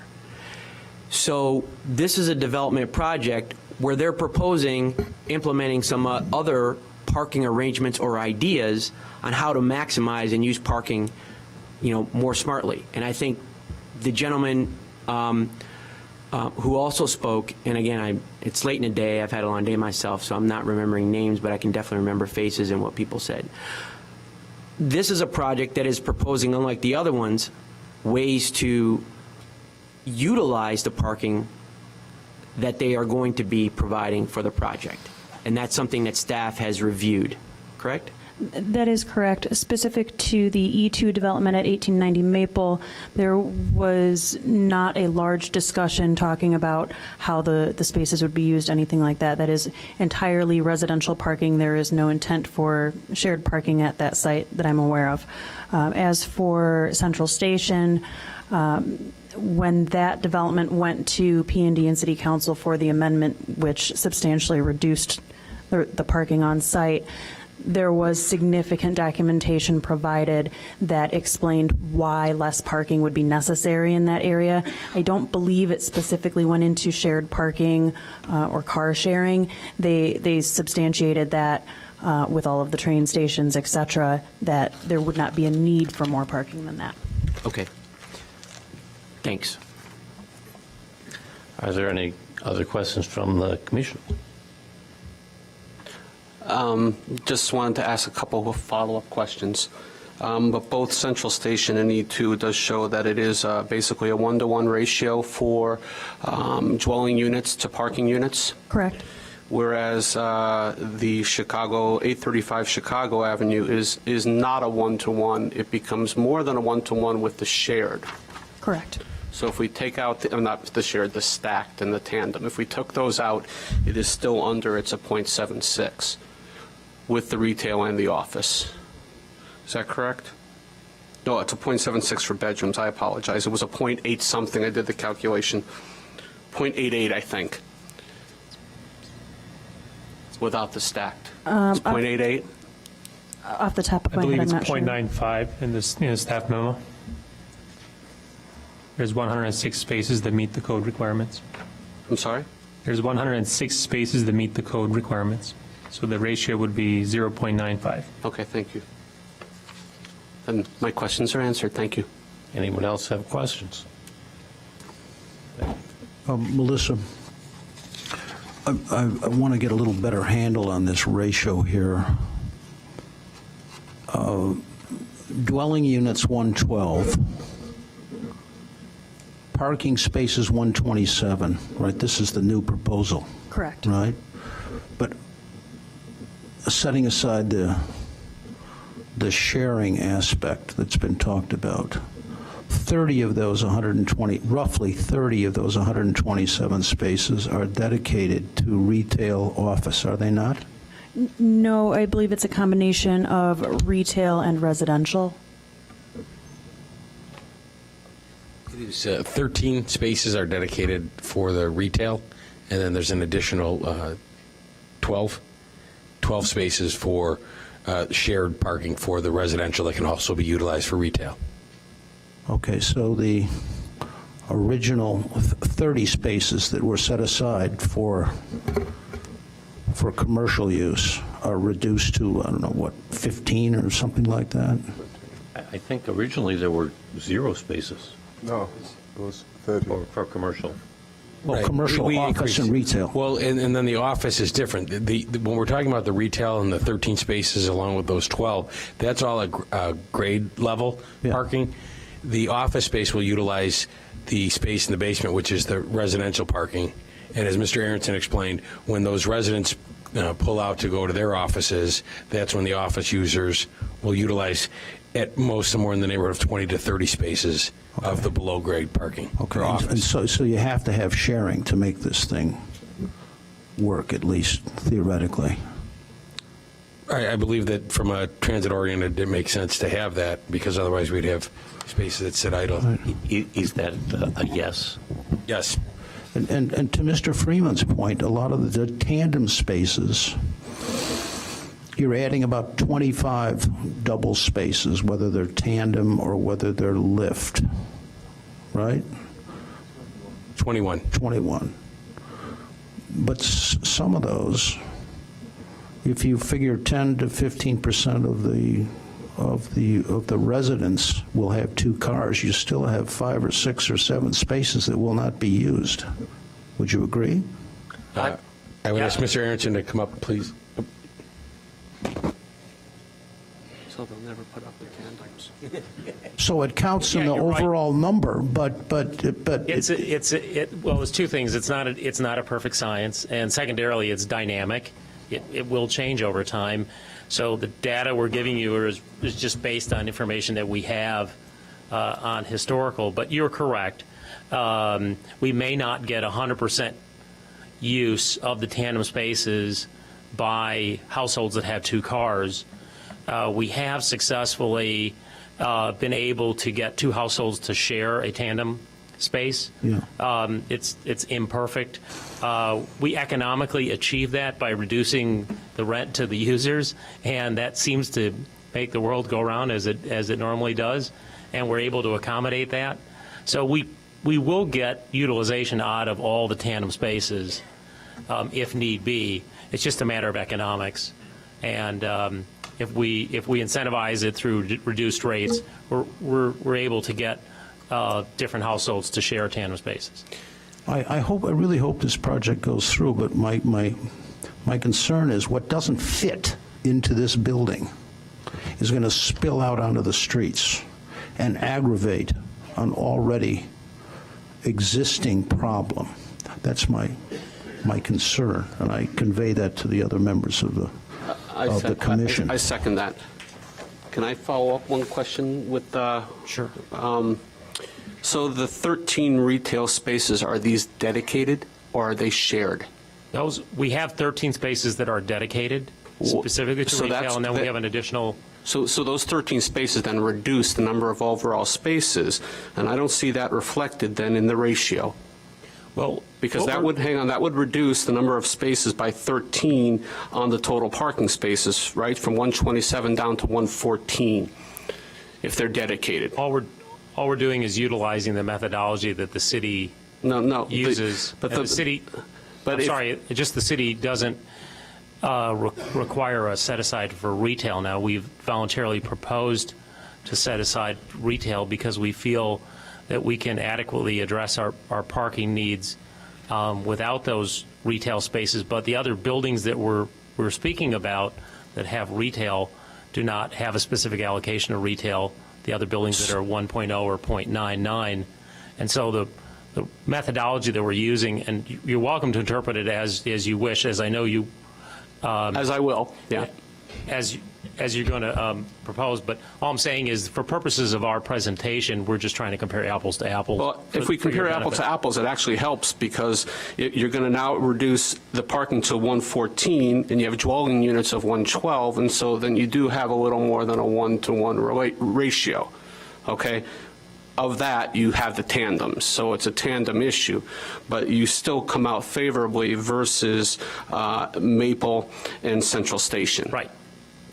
L: So this is a development project where they're proposing implementing some other parking arrangements or ideas on how to maximize and use parking, more smartly. And I think the gentleman who also spoke, and again, it's late in the day, I've had a long day myself, so I'm not remembering names, but I can definitely remember faces and what people said. This is a project that is proposing, unlike the other ones, ways to utilize the parking that they are going to be providing for the project. And that's something that staff has reviewed, correct?
B: That is correct. Specific to the E2 development at 1890 Maple, there was not a large discussion talking about how the spaces would be used, anything like that. That is entirely residential parking. There is no intent for shared parking at that site that I'm aware of. As for Central Station, when that development went to P&D and City Council for the amendment, which substantially reduced the parking on site, there was significant documentation provided that explained why less parking would be necessary in that area. I don't believe it specifically went into shared parking or car sharing. They substantiated that with all of the train stations, et cetera, that there would not be a need for more parking than that.
L: Okay. Thanks.
A: Are there any other questions from the commission?
C: Just wanted to ask a couple of follow-up questions. But both Central Station and E2 does show that it is basically a 1-to-1 ratio for dwelling units to parking units,
B: Correct.
C: whereas the 835 Chicago Avenue is not a 1-to-1. It becomes more than a 1-to-1 with the shared.
B: Correct.
C: So if we take out, not the shared, the stacked and the tandem, if we took those out, it is still under, it's a .76 with the retail and the office. Is that correct? No, it's a .76 for bedrooms. I apologize. It was a .8 something. I did the calculation. .88, I think. Without the stacked. It's .88?
B: Off the top of
M: I
B: my
M: believe
B: head,
M: it's
B: I'm not sure.
M: 0.95 in the staff memo. There's 106 spaces that meet the code requirements.
C: I'm sorry?
M: There's 106 spaces that meet the code requirements. So the ratio would be 0.95.
C: Okay, thank you. Then my questions are answered. Thank you.
A: Anyone else have questions?
J: Melissa, I want to get a little better handle on this ratio here. Dwelling units 112, parking spaces 127, right? This is the new proposal,
B: Correct.
J: right? But setting aside the sharing aspect that's been talked about, 30 of those 120, roughly 30 of those 127 spaces are dedicated to retail office, are they not?
B: No, I believe it's a combination of retail and residential.
E: It is 13 spaces are dedicated for the retail, and then there's an additional 12 spaces for shared parking for the residential that can also be utilized for retail.
J: Okay, so the original 30 spaces that were set aside for commercial use are reduced to, I don't know, what, 15 or something like that?
A: I think originally there were 0 spaces
N: No, it was 30.
A: for commercial.
J: Well,
E: Right.
J: commercial,
E: We
J: office,
E: increased-
J: and retail.
E: Well, and then the office is different. When we're talking about the retail and the 13 spaces along with those 12, that's all a grade level
J: Yeah.
E: parking. The office space will utilize the space in the basement, which is the residential parking. And as Mr. Aronson explained, when those residents pull out to go to their offices, that's when the office users will utilize at most somewhere in the neighborhood of 20 to 30 spaces of the below grade parking
J: Okay,
E: for
J: and
E: office.
J: so you have to have sharing to make this thing work, at least theoretically.
E: I believe that from a transit-oriented, it makes sense to have that, because otherwise we'd have spaces that sit idle.
A: Is that a yes?
E: Yes.
J: And to Mr. Freeman's point, a lot of the tandem spaces, you're adding about 25 double spaces, whether they're tandem or whether they're lift, right?
E: 21.
J: 21. But some of those, if you figure 10 to 15% of the residents will have 2 cars, you still have 5 or 6 or 7 spaces that will not be used. Would you agree?
E: I would ask Mr. Aronson to come up, please.
C: So they'll never put up their tandems.
J: So it counts in
D: Yeah,
J: the
D: you're right.
J: overall number, but
D: Well, it's two things. It's not a perfect science, and secondarily, it's dynamic. It will change over time. So the data we're giving you is just based on information that we have on historical. But you're correct. We may not get 100% use of the tandem spaces by households that have 2 cars. We have successfully been able to get 2 households to share a tandem space.
J: Yeah.
D: It's imperfect. We economically achieve that by reducing the rent to the users, and that seems to make the world go round as it normally does, and we're able to accommodate that. So we will get utilization out of all the tandem spaces if need be. It's just a matter of economics, and if we incentivize it through reduced rates, we're able to get different households to share tandem spaces.
J: I really hope this project goes through, but my concern is what doesn't fit into this building is going to spill out onto the streets and aggravate an already existing problem. That's my concern, and I convey that to the other members of the commission.
C: I second that. Can I follow up one question with?
D: Sure.
C: So the 13 retail spaces, are these dedicated or are they shared?
D: We have 13 spaces that are dedicated specifically to retail, and then we have an additional.
C: So those 13 spaces then reduce the number of overall spaces, and I don't see that reflected then in the ratio.
D: Well,
C: because that would reduce the number of spaces by 13 on the total parking spaces, right, from 127 down to 114, if they're dedicated.
D: All we're doing is utilizing the methodology that the city uses. The city doesn't require a set aside for retail now. We've voluntarily proposed to set aside retail because we feel that we can adequately address our parking needs without those retail spaces. But the other buildings that we're speaking about that have retail do not have a specific allocation of retail. The other buildings that are 1.0 or 0.99. And so the methodology that we're using, and you're welcome to interpret it as you wish, as I know you.
C: As I will, yeah.
D: As you're going to propose, but all I'm saying is for purposes of our presentation, we're just trying to compare apples to apples.
C: Well, if we compare apples to apples, it actually helps because you're going to now reduce the parking to 114 and you have dwelling units of 112, and so then you do have a little more than a 1-to-1 ratio, okay? Of that, you have the tandems, so it's a tandem issue, but you still come out favorably versus Maple and Central Station.
D: Right.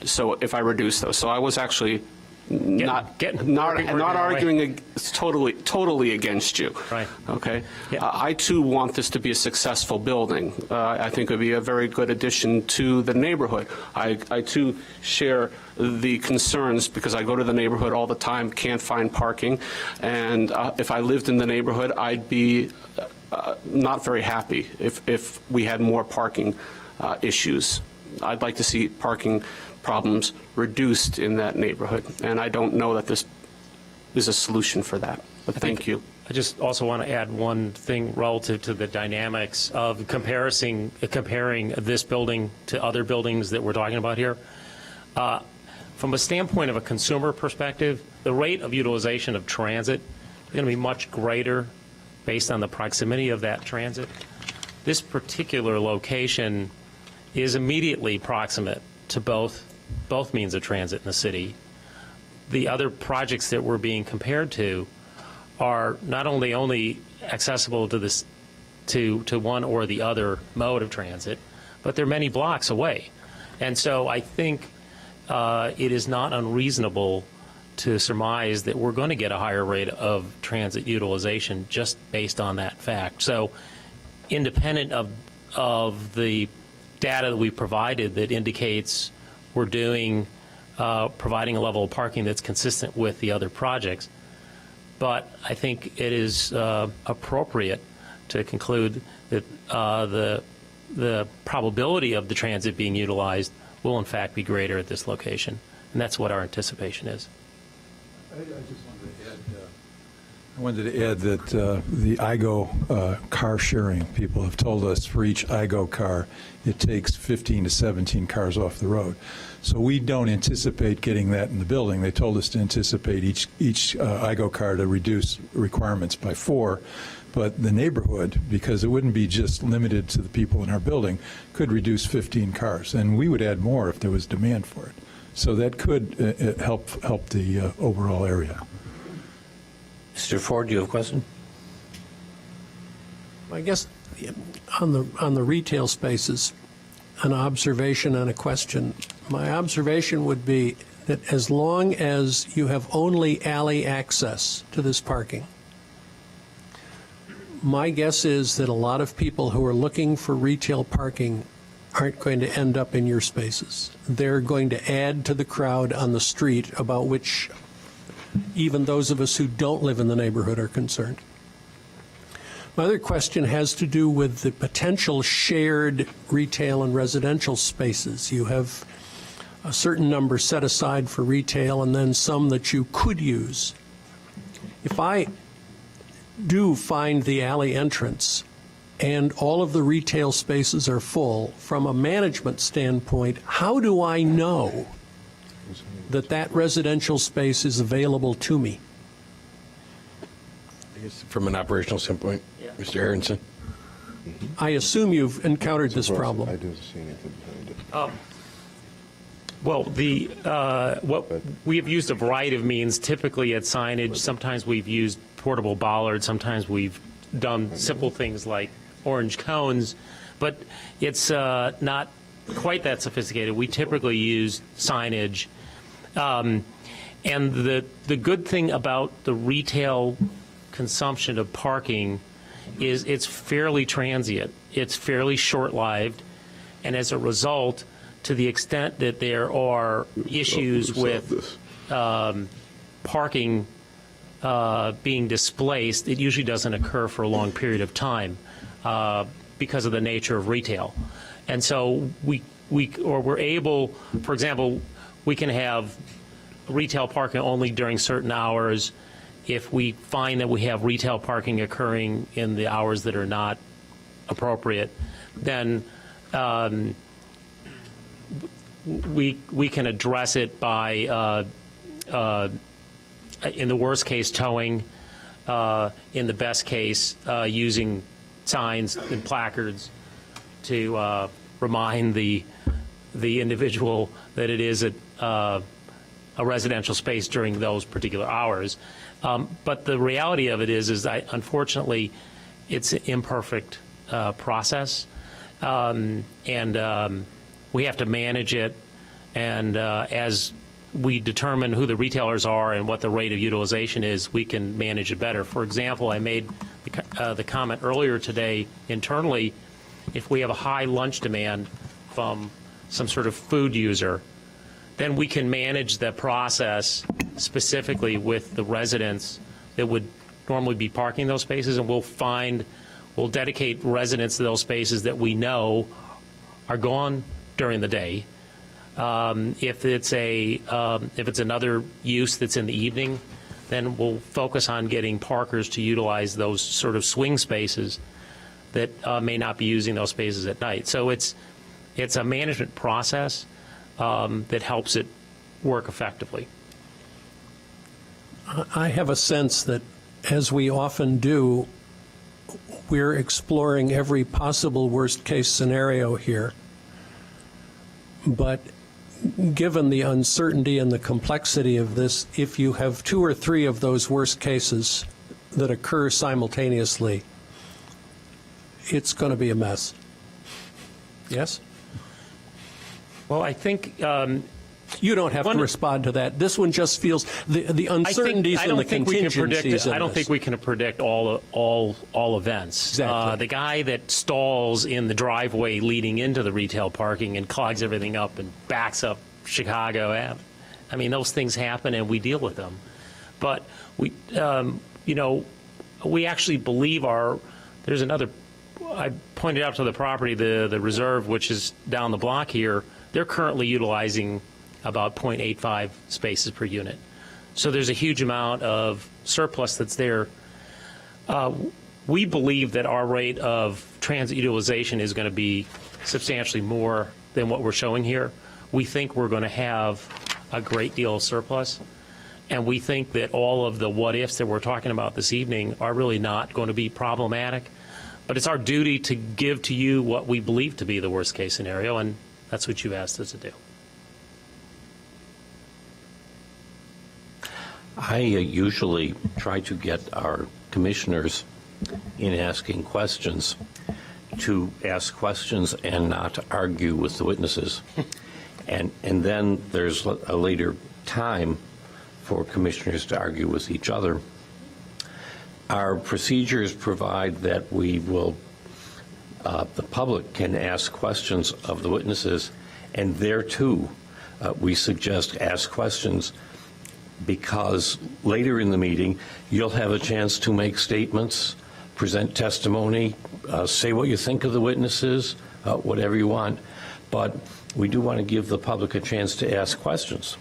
C: So if I reduce those, so I was actually not arguing totally against you.
D: Right.
C: Okay.
D: Yeah.
C: I too want this to be a successful building. I think it would be a very good addition to the neighborhood. I too share the concerns because I go to the neighborhood all the time, can't find parking, and if I lived in the neighborhood, I'd be not very happy if we had more parking issues. I'd like to see parking problems reduced in that neighborhood, and I don't know that this is a solution for that, but thank you.
D: I just also want to add one thing relative to the dynamics of comparing this building to other buildings that we're talking about here. From a standpoint of a consumer perspective, the rate of utilization of transit is going to be much greater based on the proximity of that transit. This particular location is immediately proximate to both means of transit in the city. The other projects that we're being compared to are not only accessible to this to one or the other mode of transit, but they're many blocks away. And so I think it is not unreasonable to surmise that we're going to get a higher rate of transit utilization just based on that fact. So independent of the data that we provided that indicates we're providing a level of parking that's consistent with the other projects. But I think it is appropriate to conclude that the probability of the transit being utilized will in fact be greater at this location. And that's what our anticipation is.
K: I wanted to add that the IGO car sharing, people have told us for each IGO car, it takes 15 to 17 cars off the road. So we don't anticipate getting that in the building. They told us to anticipate each IGO car to reduce requirements by 4. But the neighborhood, because it wouldn't be just limited to the people in our building, could reduce 15 cars. And we would add more if there was demand for it. So that could help the overall area.
A: Mr. Ford, do you have a question?
F: I guess on the retail spaces, an observation and a question. My observation would be that as long as you have only alley access to this parking, my guess is that a lot of people who are looking for retail parking aren't going to end up in your spaces. They're going to add to the crowd on the street, about which even those of us who don't live in the neighborhood are concerned. My other question has to do with the potential shared retail and residential spaces. You have a certain number set aside for retail and then some that you could use. If I do find the alley entrance and all of the retail spaces are full, from a management standpoint, how do I know that that residential space is available to me?
E: I guess from an operational standpoint, Mr. Aronson?
F: I assume you've encountered this
N: I
F: problem.
N: don't see anything behind it.
D: Well, what we have used a variety of means, typically at signage. Sometimes we've used portable bollards. Sometimes we've done simple things like orange cones, but it's not quite that sophisticated. We typically use signage. And the good thing about the retail consumption of parking is it's fairly transient. It's fairly short-lived, and as a result, to the extent that there are issues with parking being displaced, it usually doesn't occur for a long period of time because of the nature of retail. And so we're able, for example, we can have retail parking only during certain hours. If we find that we have retail parking occurring in the hours that are not appropriate, then we can address it by, in the worst case, towing, in the best case, using signs and placards to remind the individual that it is a residential space during those particular hours. But the reality of it is that unfortunately, it's an imperfect process, and we have to manage it. And as we determine who the retailers are and what the rate of utilization is, we can manage it better. For example, I made the comment earlier today internally, if we have a high lunch demand from some sort of food user, then we can manage the process specifically with the residents that would normally be parking those spaces, and we'll dedicate residents to those spaces that we know are gone during the day. If it's another use that's in the evening, then we'll focus on getting parkers to utilize those sort of swing spaces that may not be using those spaces at night. So it's a management process that helps it work effectively.
F: I have a sense that, as we often do, we're exploring every possible worst-case scenario here. But given the uncertainty and the complexity of this, if you have 2 or 3 of those worst cases that occur simultaneously, it's going to be a mess. Yes?
D: Well, I think
F: you don't have to respond to that. This one just feels the uncertainties and the contingencies.
D: I don't think we can predict all events.
F: Exactly.
D: The guy that stalls in the driveway leading into the retail parking and clogs everything up and backs up Chicago Ave. I mean, those things happen and we deal with them. But we actually believe there's another. I pointed out to the property, the reserve, which is down the block here. They're currently utilizing about 0.85 spaces per unit. So there's a huge amount of surplus that's there. We believe that our rate of transit utilization is going to be substantially more than what we're showing here. We think we're going to have a great deal of surplus, and we think that all of the what-ifs that we're talking about this evening are really not going to be problematic. But it's our duty to give to you what we believe to be the worst-case scenario, and that's what you've asked us to do.
A: I usually try to get our commissioners in asking questions to ask questions and not to argue with the witnesses. And then there's a later time for commissioners to argue with each other. Our procedures provide that we will, the public can ask questions of the witnesses, and there too, we suggest ask questions because later in the meeting, you'll have a chance to make statements, present testimony, say what you think of the witnesses, whatever you want. But we do want to give the public a chance to ask questions.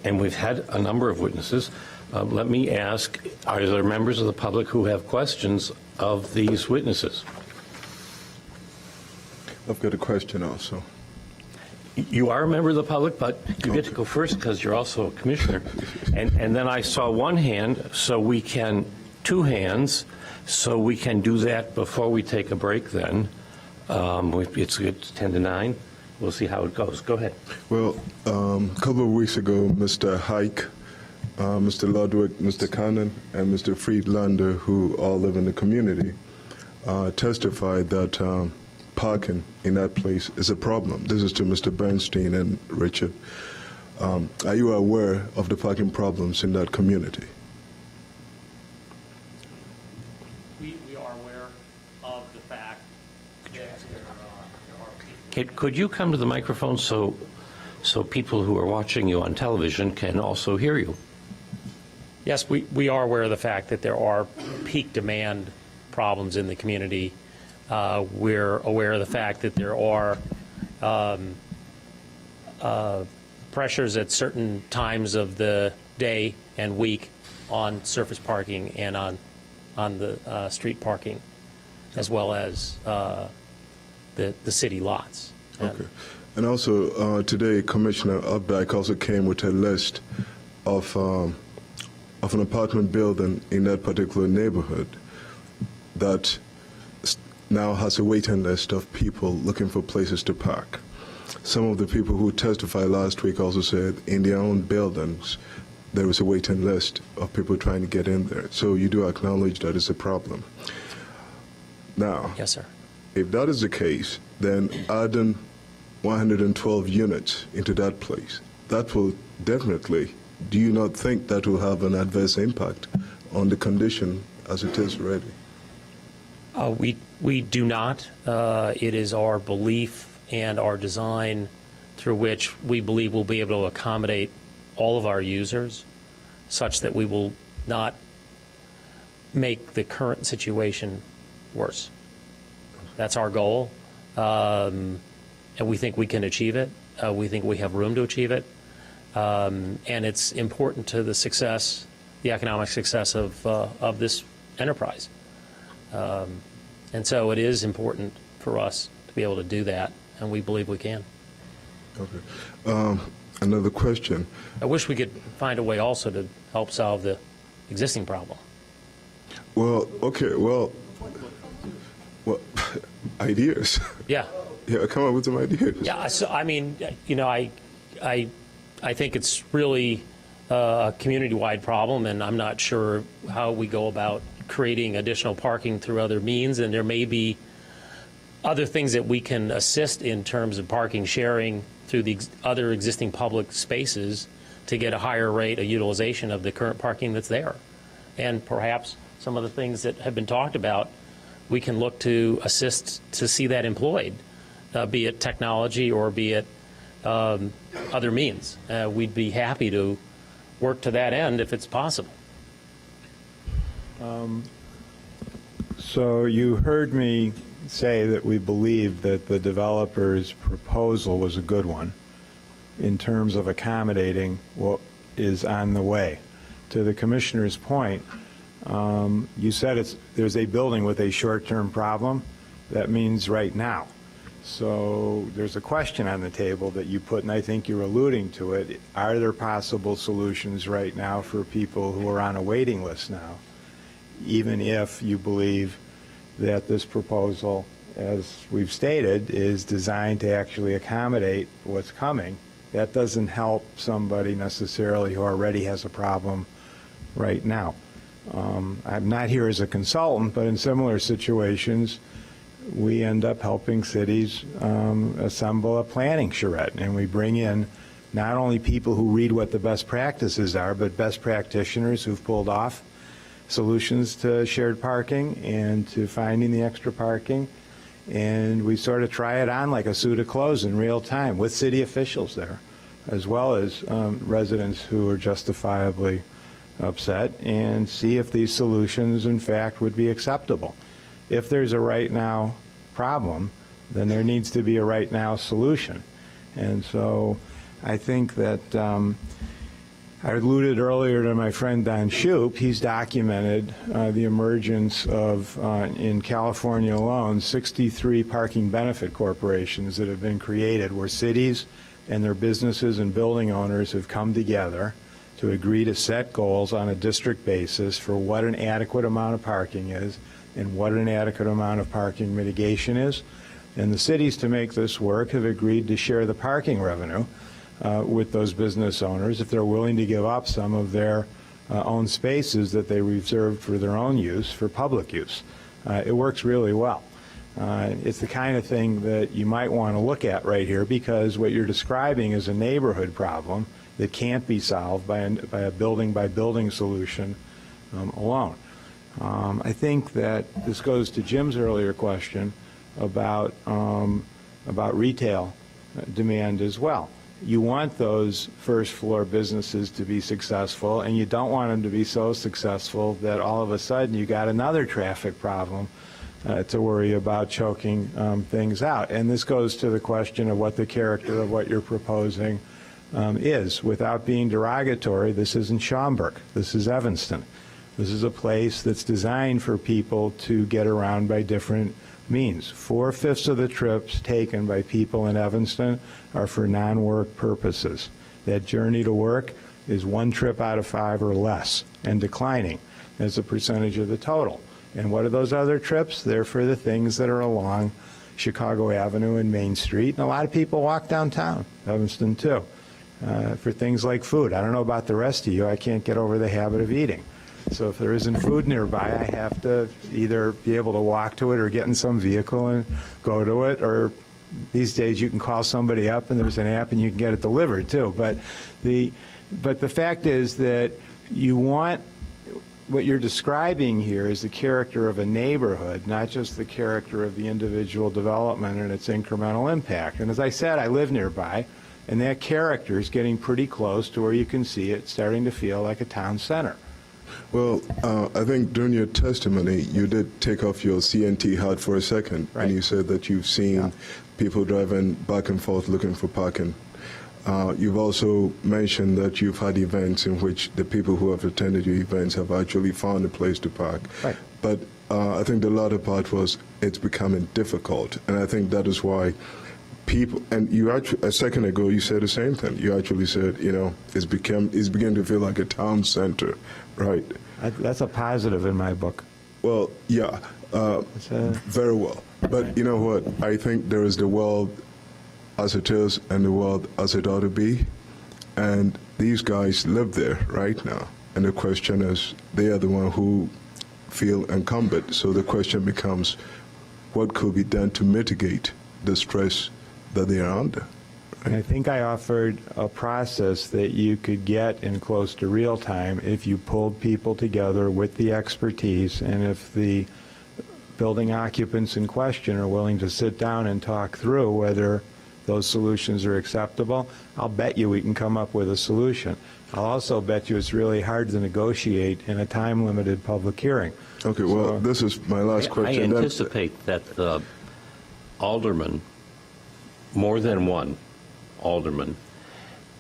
A: And we've had a number of witnesses. Let me ask, are there members of the public who have questions of these witnesses?
N: I've got a question also.
A: You are a member of the public, but you get to go first because you're also a commissioner. And then I saw one hand, so we can, two hands, so we can do that before we take a break then. It's 10 to 9. We'll see how it goes. Go ahead.
N: Well, a couple of weeks ago, Mr. Hike, Mr. Ludwig, Mr. Cannon, and Mr. Friedlander, who all live in the community, testified that parking in that place is a problem. This is to Mr. Bernstein and Richard. Are you aware of the parking problems in that community?
D: We are aware of the fact that there are people.
A: Could you come to the microphone so people who are watching you on television can also hear you?
D: Yes, we are aware of the fact that there are peak demand problems in the community. We're aware of the fact that there are pressures at certain times of the day and week on surface parking and on the street parking, as well as the city lots.
N: Okay. And also, today, Commissioner Updike also came with a list of an apartment building in that particular neighborhood that now has a waiting list of people looking for places to park. Some of the people who testified last week also said in their own buildings there was a waiting list of people trying to get in there. So you do acknowledge that it's a problem. Now,
D: Yes, sir.
N: if that is the case, then adding 112 units into that place, that will definitely, do you not think that will have an adverse impact on the condition as it is already?
D: We do not. It is our belief and our design through which we believe we'll be able to accommodate all of our users such that we will not make the current situation worse. That's our goal, and we think we can achieve it. We think we have room to achieve it, and it's important to the success, the economic success of this enterprise. And so it is important for us to be able to do that, and we believe we can.
N: Okay. Another question.
D: I wish we could find a way also to help solve the existing problem.
N: Well, okay, well, ideas.
D: Yeah.
N: Yeah, come up with some ideas.
D: Yeah, so, I mean, you know, I think it's really a community-wide problem, and I'm not sure how we go about creating additional parking through other means, and there may be other things that we can assist in terms of parking sharing through the other existing public spaces to get a higher rate of utilization of the current parking that's there. And perhaps some of the things that have been talked about, we can look to assist to see that employed, be it technology or be it other means. We'd be happy to work to that end if it's possible.
H: So you heard me say that we believe that the developer's proposal was a good one in terms of accommodating what is on the way. To the commissioner's point, you said there's a building with a short-term problem. That means right now. So there's a question on the table that you put, and I think you're alluding to it. Are there possible solutions right now for people who are on a waiting list now, even if you believe that this proposal, as we've stated, is designed to actually accommodate what's coming? That doesn't help somebody necessarily who already has a problem right now. I'm not here as a consultant, but in similar situations, we end up helping cities assemble a planning charrette, and we bring in not only people who read what the best practices are, but best practitioners who've pulled off solutions to shared parking and to finding the extra parking. And we sort of try it on like a suit of clothes in real time with city officials there, as well as residents who are justifiably upset, and see if these solutions, in fact, would be acceptable. If there's a right now problem, then there needs to be a right now solution. And so I think that I alluded earlier to my friend Don Shoup. He's documented the emergence of, in California alone, 63 parking benefit corporations that have been created where cities and their businesses and building owners have come together to agree to set goals on a district basis for what an adequate amount of parking is and what an adequate amount of parking mitigation is. And the cities, to make this work, have agreed to share the parking revenue with those business owners if they're willing to give up some of their own spaces that they reserved for their own use for public use. It works really well. It's the kind of thing that you might want to look at right here, because what you're describing is a neighborhood problem that can't be solved by a building-by-building solution alone. I think that this goes to Jim's earlier question about retail demand as well. You want those first-floor businesses to be successful, and you don't want them to be so successful that all of a sudden you got another traffic problem to worry about choking things out. And this goes to the question of what the character of what you're proposing is. Without being derogatory, this isn't Schaumburg. This is Evanston. This is a place that's designed for people to get around by different means. 4/5 of the trips taken by people in Evanston are for non-work purposes. That journey to work is 1 trip out of 5 or less, and declining as a percentage of the total. And what are those other trips? They're for the things that are along Chicago Avenue and Main Street. And a lot of people walk downtown, Evanston too, for things like food. I don't know about the rest of you. I can't get over the habit of eating. So if there isn't food nearby, I have to either be able to walk to it or get in some vehicle and go to it, or these days you can call somebody up and there's an app and you can get it delivered too. But the fact is that you want, what you're describing here is the character of a neighborhood, not just the character of the individual development and its incremental impact. And as I said, I live nearby, and that character is getting pretty close to where you can see it starting to feel like a town center.
N: Well, I think during your testimony, you did take off your CNT hat for a second,
H: Right.
N: and you said that you've seen people driving back and forth looking for parking. You've also mentioned that you've had events in which the people who have attended your events have actually found a place to park.
H: Right.
N: But I think the latter part was it's becoming difficult, and I think that is why people, and you actually, a second ago, you said the same thing. You actually said, it's beginning to feel like a town center, right?
H: That's a positive in my book.
N: Well, yeah, very well. But you know what? I think there is the world as it is and the world as it ought to be. And these guys live there right now. And the question is, they are the one who feel encumbered. So the question becomes, what could be done to mitigate the stress that they are under?
H: And I think I offered a process that you could get in close to real time if you pulled people together with the expertise, and if the building occupants in question are willing to sit down and talk through whether those solutions are acceptable. I'll bet you we can come up with a solution. I'll also bet you it's really hard to negotiate in a time-limited public hearing.
N: Okay, well, this is my last question.
A: I anticipate that the alderman, more than one alderman,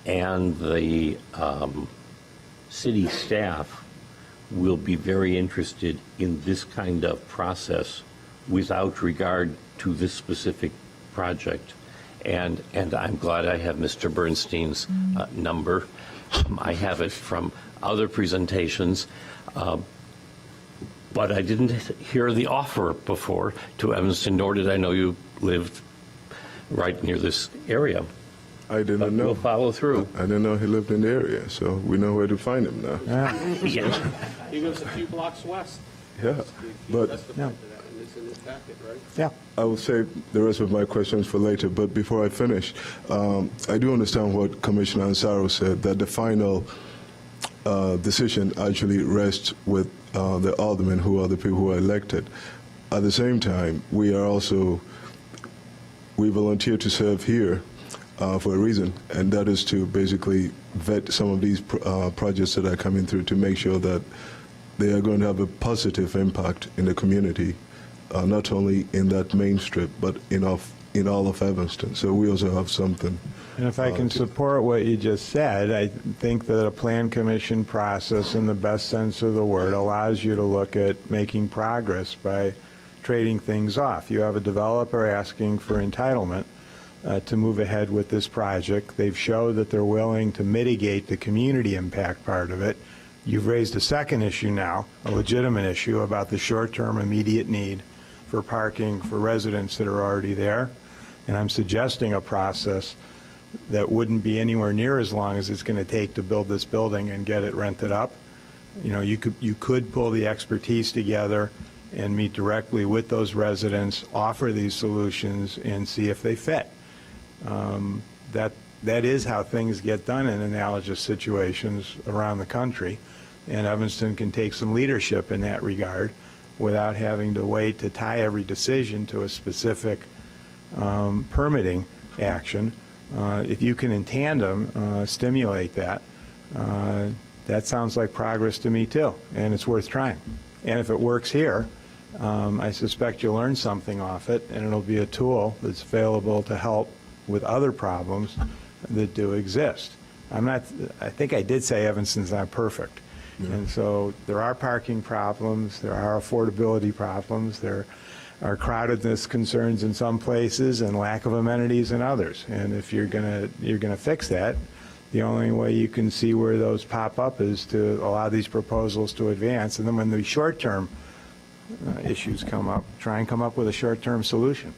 A: and the city staff will be very interested in this kind of process without regard to this specific project. And I'm glad I have Mr. Bernstein's number. I have it from other presentations, but I didn't hear the offer before to Evanston, nor did I know you lived right near this area.
N: I didn't
A: but
N: know.
A: we'll follow through.
N: I didn't know he lived in the area, so we know where to find him now.
A: Yeah.
C: He lives a few blocks west.
N: Yeah, but
H: Yeah.
C: And it's in his packet, right?
H: Yeah.
N: I will save the rest of my questions for later, but before I finish, I do understand what Commissioner Ansaro said, that the final decision actually rests with the aldermen, who are the people who are elected. At the same time, we volunteer to serve here for a reason, and that is to basically vet some of these projects that are coming through to make sure that they are going to have a positive impact in the community, not only in that main strip, but in all of Evanston. So we also have something.
H: And if I can support what you just said, I think that a plan commission process, in the best sense of the word, allows you to look at making progress by trading things off. You have a developer asking for entitlement to move ahead with this project. They've showed that they're willing to mitigate the community impact part of it. You've raised a second issue now, a legitimate issue about the short-term immediate need for parking for residents that are already there. And I'm suggesting a process that wouldn't be anywhere near as long as it's going to take to build this building and get it rented up. You know, you could pull the expertise together and meet directly with those residents, offer these solutions, and see if they fit. That is how things get done in analogous situations around the country, and Evanston can take some leadership in that regard without having to wait to tie every decision to a specific permitting action. If you can in tandem stimulate that, that sounds like progress to me too, and it's worth trying. And if it works here, I suspect you'll learn something off it, and it'll be a tool that's available to help with other problems that do exist. I think I did say Evanston's not perfect. Yeah. And so there are parking problems, there are affordability problems, there are crowdedness concerns in some places and lack of amenities in others. And if you're gonna fix that, the only way you can see where those pop up is to allow these proposals to advance. And then when the short-term issues come up, try and come up with a short-term solution.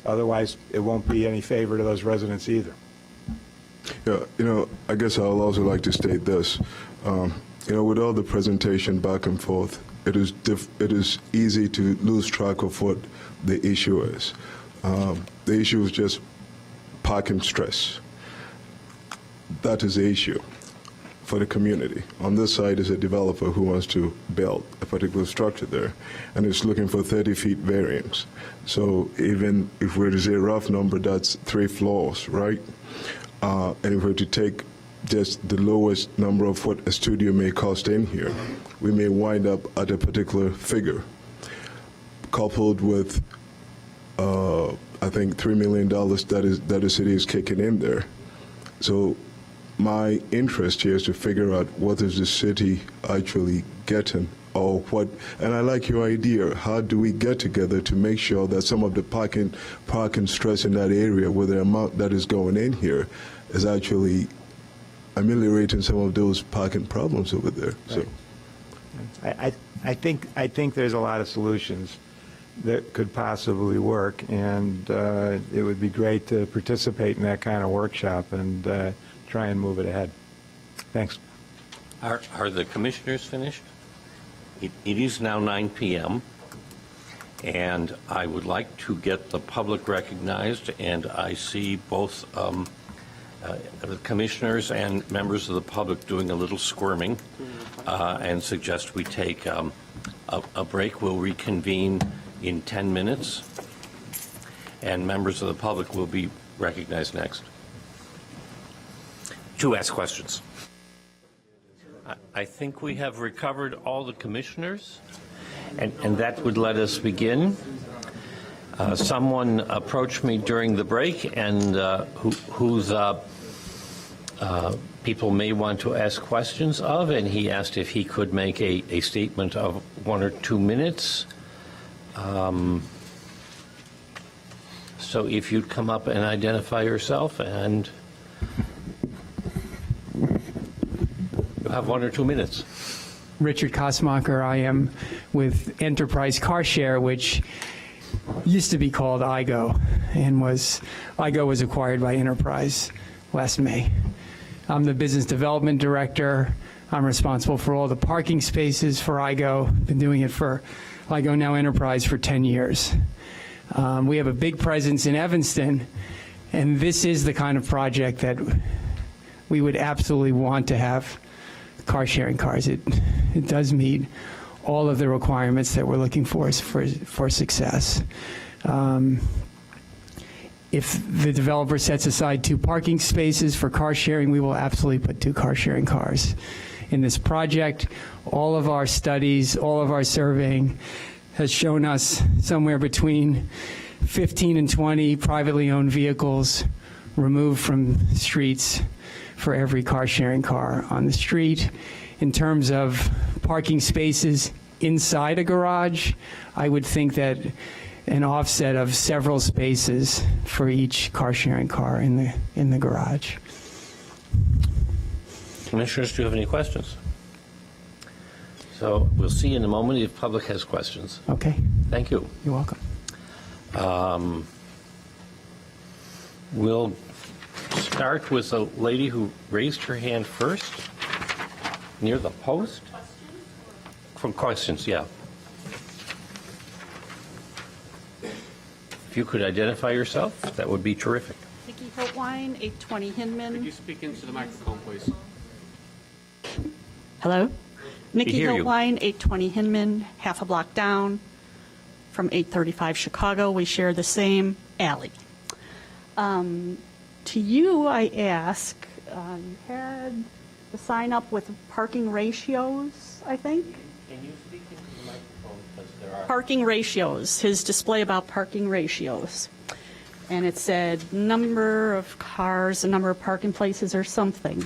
H: Otherwise, it won't be any favor to those residents either.
N: Yeah, you know, I guess I'll also like to state this. You know, with all the presentation back and forth, it is easy to lose track of what the issue is. The issue is just parking stress. That is the issue for the community. On this side is a developer who wants to build a particular structure there, and is looking for 30 feet variance. So even if we're to say a rough number, that's 3 floors, right? And if we're to take just the lowest number of what a studio may cost in here, we may wind up at a particular figure, coupled with, I think, $3 million that the city is kicking in there. So my interest here is to figure out what is the city actually getting, or what, and I like your idea, how do we get together to make sure that some of the parking stress in that area, with the amount that is going in here, is actually ameliorating some of those parking problems over there.
H: Right. So I think there's a lot of solutions that could possibly work, and it would be great to participate in that kind of workshop and try and move it ahead. Thanks.
A: Are the commissioners finished? It is now 9 p.m., and I would like to get the public recognized, and I see both the commissioners and members of the public doing a little squirming, and suggest we take a break. We'll reconvene in 10 minutes, and members of the public will be recognized next to ask questions. I think we have recovered all the commissioners, and that would let us begin. Someone approached me during the break, and whose people may want to ask questions of, and he asked if he could make a statement of 1 or 2 minutes. So if you'd come up and identify yourself, and you'll have 1 or 2 minutes.
O: Richard Kosmacher. I am with Enterprise Car Share, which used to be called IGO, and IGO was acquired by Enterprise. last May. I'm the business development director. I'm responsible for all the parking spaces for IGO. Been doing it for IGO Now Enterprise for 10 years. We have a big presence in Evanston, and this is the kind of project that we would absolutely want to have car sharing cars. It does meet all of the requirements that we're looking for success. If the developer sets aside 2 parking spaces for car sharing, we will absolutely put 2 car sharing cars in this project. All of our studies, all of our surveying has shown us somewhere between 15 and 20 privately owned vehicles removed from streets for every car sharing car on the street. In terms of parking spaces inside a garage, I would think that an offset of several spaces for each car sharing car in the garage.
A: Commissioners, do you have any questions? So we'll see in a moment if public has questions.
O: Okay.
A: Thank you.
O: You're welcome.
A: We'll start with a lady who raised her hand first, near the post. For questions, yeah. If you could identify yourself, that would be terrific.
P: Nikki Hiltwine, 820 Hinman.
C: Could you speak into the microphone, please?
P: Hello? Nikki
A: hear you.
P: Hiltwine, 820 Hinman, half a block down from 835 Chicago. We share the same alley. To you, I ask, you had the sign up with parking ratios, I think?
A: Can you speak into the microphone because there are...
P: Parking ratios, his display about parking ratios. And it said number of cars, the number of parking places or something.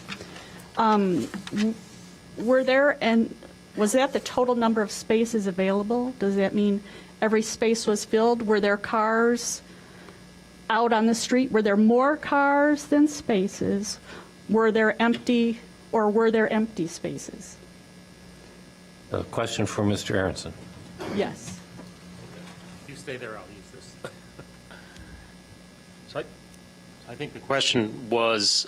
P: Was that the total number of spaces available? Does that mean every space was filled? Were there cars out on the street? Were there more cars than spaces? Were there empty spaces?
A: A question for Mr. Aronson.
P: Yes.
D: You stay there, I'll use this. So I think the question was,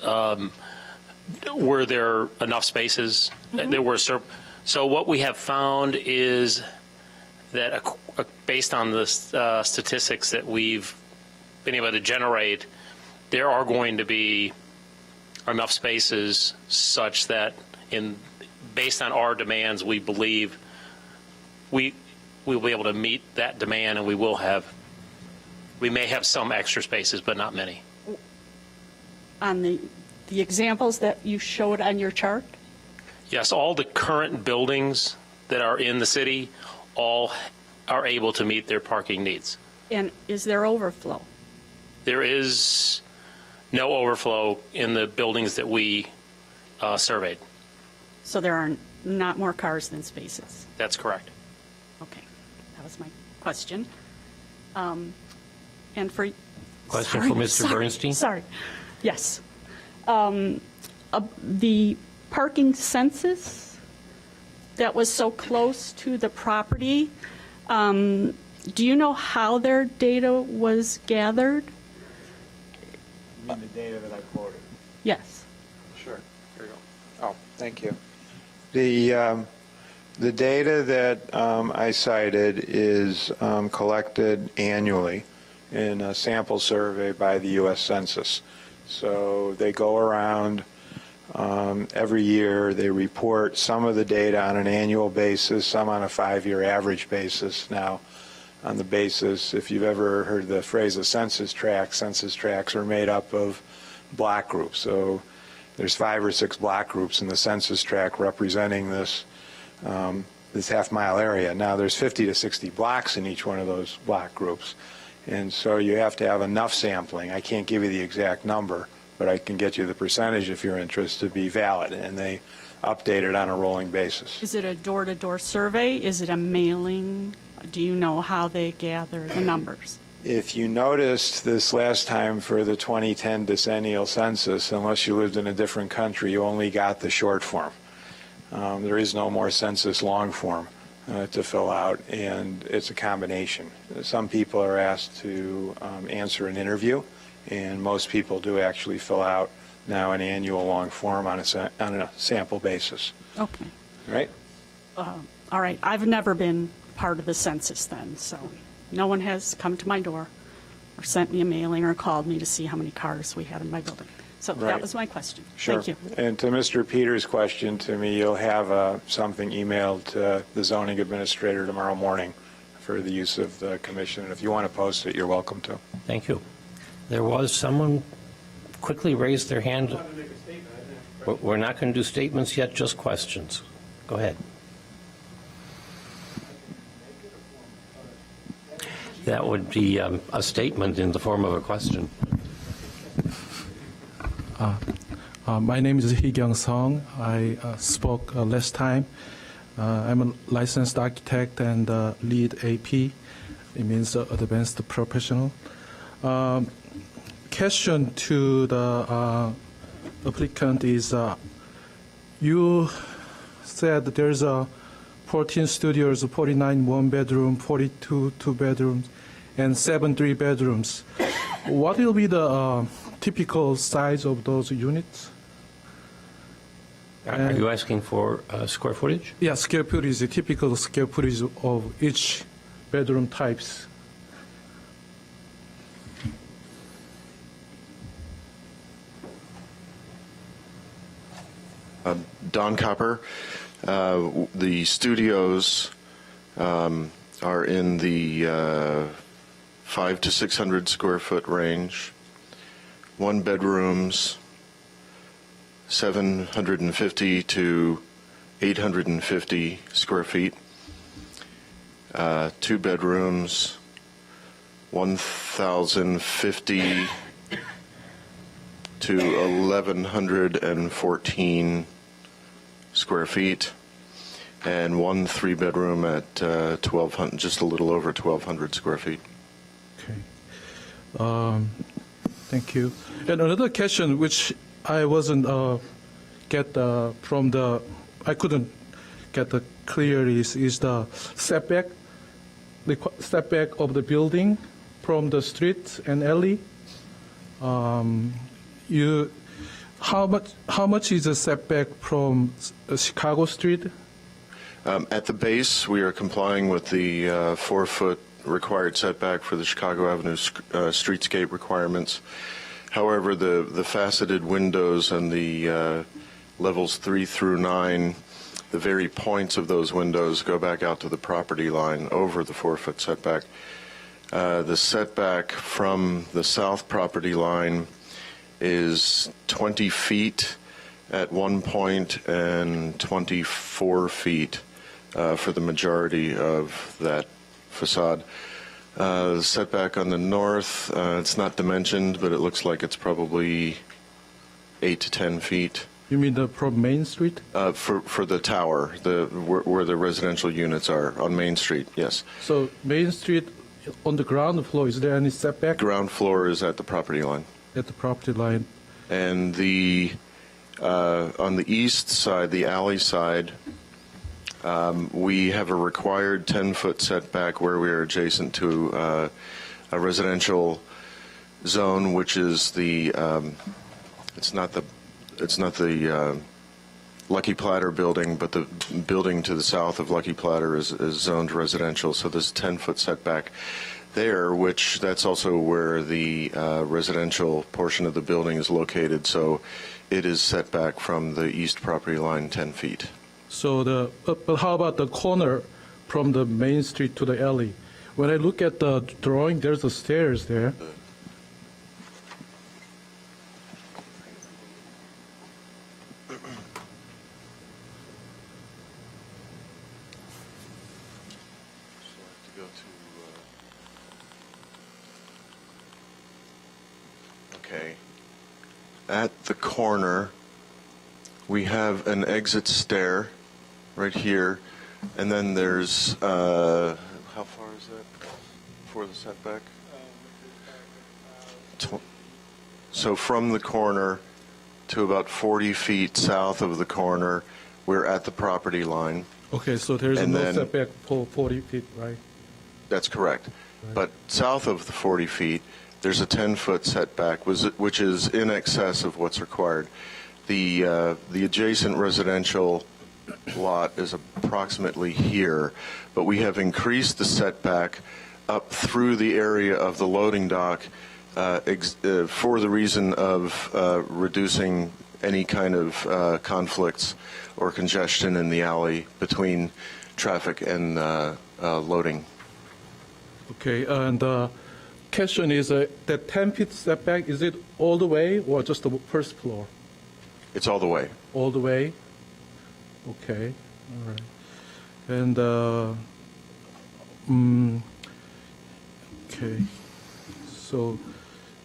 D: were there enough spaces? There were. So what we have found is that based on the statistics that we've been able to generate, there are going to be enough spaces such that based on our demands, we believe we will be able to meet that demand, and we may have some extra spaces, but not many.
P: On the examples that you showed on your chart?
D: Yes, all the current buildings that are in the city all are able to meet their parking needs.
P: And is there overflow?
D: There is no overflow in the buildings that we surveyed.
P: So there are not more cars than spaces?
D: That's correct.
P: Okay, that was my question. And for...
A: Question for Mr. Bernstein?
P: Sorry. Yes. The parking census that was so close to the property, do you know how their data was gathered?
H: You mean the data that I quoted?
P: Yes.
H: Sure. Here you go. Oh, thank you. The data that I cited is collected annually in a sample survey by the U.S. Census. So they go around every year. They report some of the data on an annual basis, some on a 5-year average basis. Now, on the basis, if you've ever heard the phrase a census tracts are made up of block groups. So there's 5 or 6 block groups in the census tract representing this half-mile area. Now, there's 50 to 60 blocks in each one of those block groups. And so you have to have enough sampling. I can't give you the exact number, but I can get you the percentage if you're interested to be valid. And they update it on a rolling basis.
P: Is it a door-to-door survey? Is it a mailing? Do you know how they gather the numbers?
H: If you noticed this last time for the 2010 decennial census, unless you lived in a different country, you only got the short form. There is no more census long form to fill out, and it's a combination. Some people are asked to answer an interview, and most people do actually fill out now an annual long form on a sample basis.
P: Okay.
H: Right?
P: All right. I've never been part of the census then, so no one has come to my door or sent me a mailing or called me to see how many cars we had in my building. So
H: Right.
P: that was my question.
H: Sure.
P: Thank you.
H: And to Mr. Peters' question to me, you'll have something emailed to the zoning administrator tomorrow morning for the use of the commission. And if you want to post it, you're welcome to.
A: Thank you. There was someone quickly raised their hand. We're not going to do statements yet, just questions. Go ahead. That would be a statement in the form of a question.
Q: My name is Hee-Kyung Song. I spoke last time. I'm a licensed architect and lead AP. It means advanced professional. Question to the applicant is, you said there's 14 studios, 49 one-bedroom, 42 two-bedrooms, and 7 three-bedrooms. What will be the typical size of those units?
A: Are you asking for square footage?
Q: Yeah, square footage, the typical square footage of each bedroom types.
G: Don Copper. The studios are in the 500 to 600 square foot range. One bedrooms, 750 to 850 square feet. Two bedrooms, 1,050 to 1,114 square feet, and one three-bedroom at 1,200, just a little over 1,200 square feet.
Q: Okay. Thank you. And another question which I wasn't get from the, I couldn't get the clearly is the setback of the building from the street and alley. How much is the setback from Chicago Street?
G: At the base, we are complying with the 4-foot required setback for the Chicago Avenue streetscape requirements. However, the faceted windows and the levels 3 through 9, the very points of those windows go back out to the property line over the 4-foot setback. The setback from the south property line is 20 feet at one point and 24 feet for the majority of that facade. The setback on the north, it's not dimensioned, but it looks like it's probably 8 to 10 feet.
Q: You mean from Main Street?
G: For the tower, where the residential units are on Main Street, yes.
Q: So Main Street on the ground floor, is there any setback?
G: Ground floor is at the property line.
Q: At the property line.
G: And on the east side, the alley side, we have a required 10-foot setback where we are adjacent to a residential zone, which is the it's not the Lucky Platter building, but the building to the south of Lucky Platter is zoned residential. So there's a 10-foot setback there, which that's also where the residential portion of the building is located. So it is set back from the east property line 10 feet.
Q: So but how about the corner from the Main Street to the alley? When I look at the drawing, there's a stairs there.
G: Okay. At the corner, we have an exit stair right here, and then there's, how far is that for the setback? So from the corner to about 40 feet south of the corner, we're at the property line.
Q: Okay, so there's no setback for 40 feet, right?
G: That's correct. But south of the 40 feet, there's a 10-foot setback, which is in excess of what's required. The adjacent residential lot is approximately here, but we have increased the setback up through the area of the loading dock for the reason of reducing any kind of conflicts or congestion in the alley between traffic and loading.
Q: Okay, and the question is that 10-feet setback, is it all the way or just the first floor?
G: It's all the way.
Q: All the way? Okay, all right. And, okay, so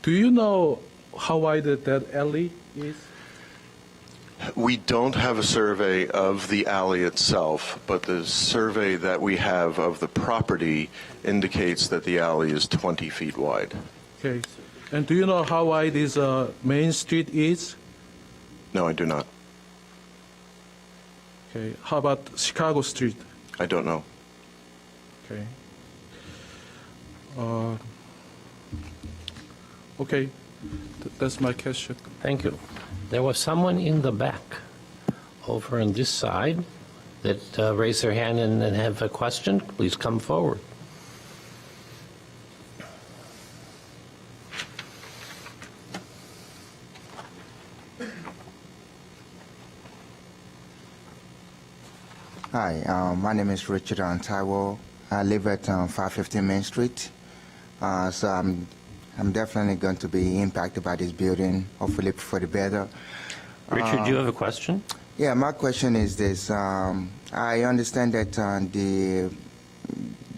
Q: do you know how wide that alley is?
G: We don't have a survey of the alley itself, but the survey that we have of the property indicates that the alley is 20 feet wide.
Q: Okay, and do you know how wide this Main Street is?
G: No, I do not.
Q: Okay, how about Chicago Street?
G: I don't know.
Q: Okay. Okay, that's my question.
A: Thank you. There was someone in the back, over on this side, that raised their hand and have a question. Please come forward.
R: Hi, my name is Richard Antaiwo. I live at 515 Main Street. So I'm definitely going to be impacted by this building, hopefully for the better.
A: Richard, do you have a question?
R: Yeah, my question is this. I understand that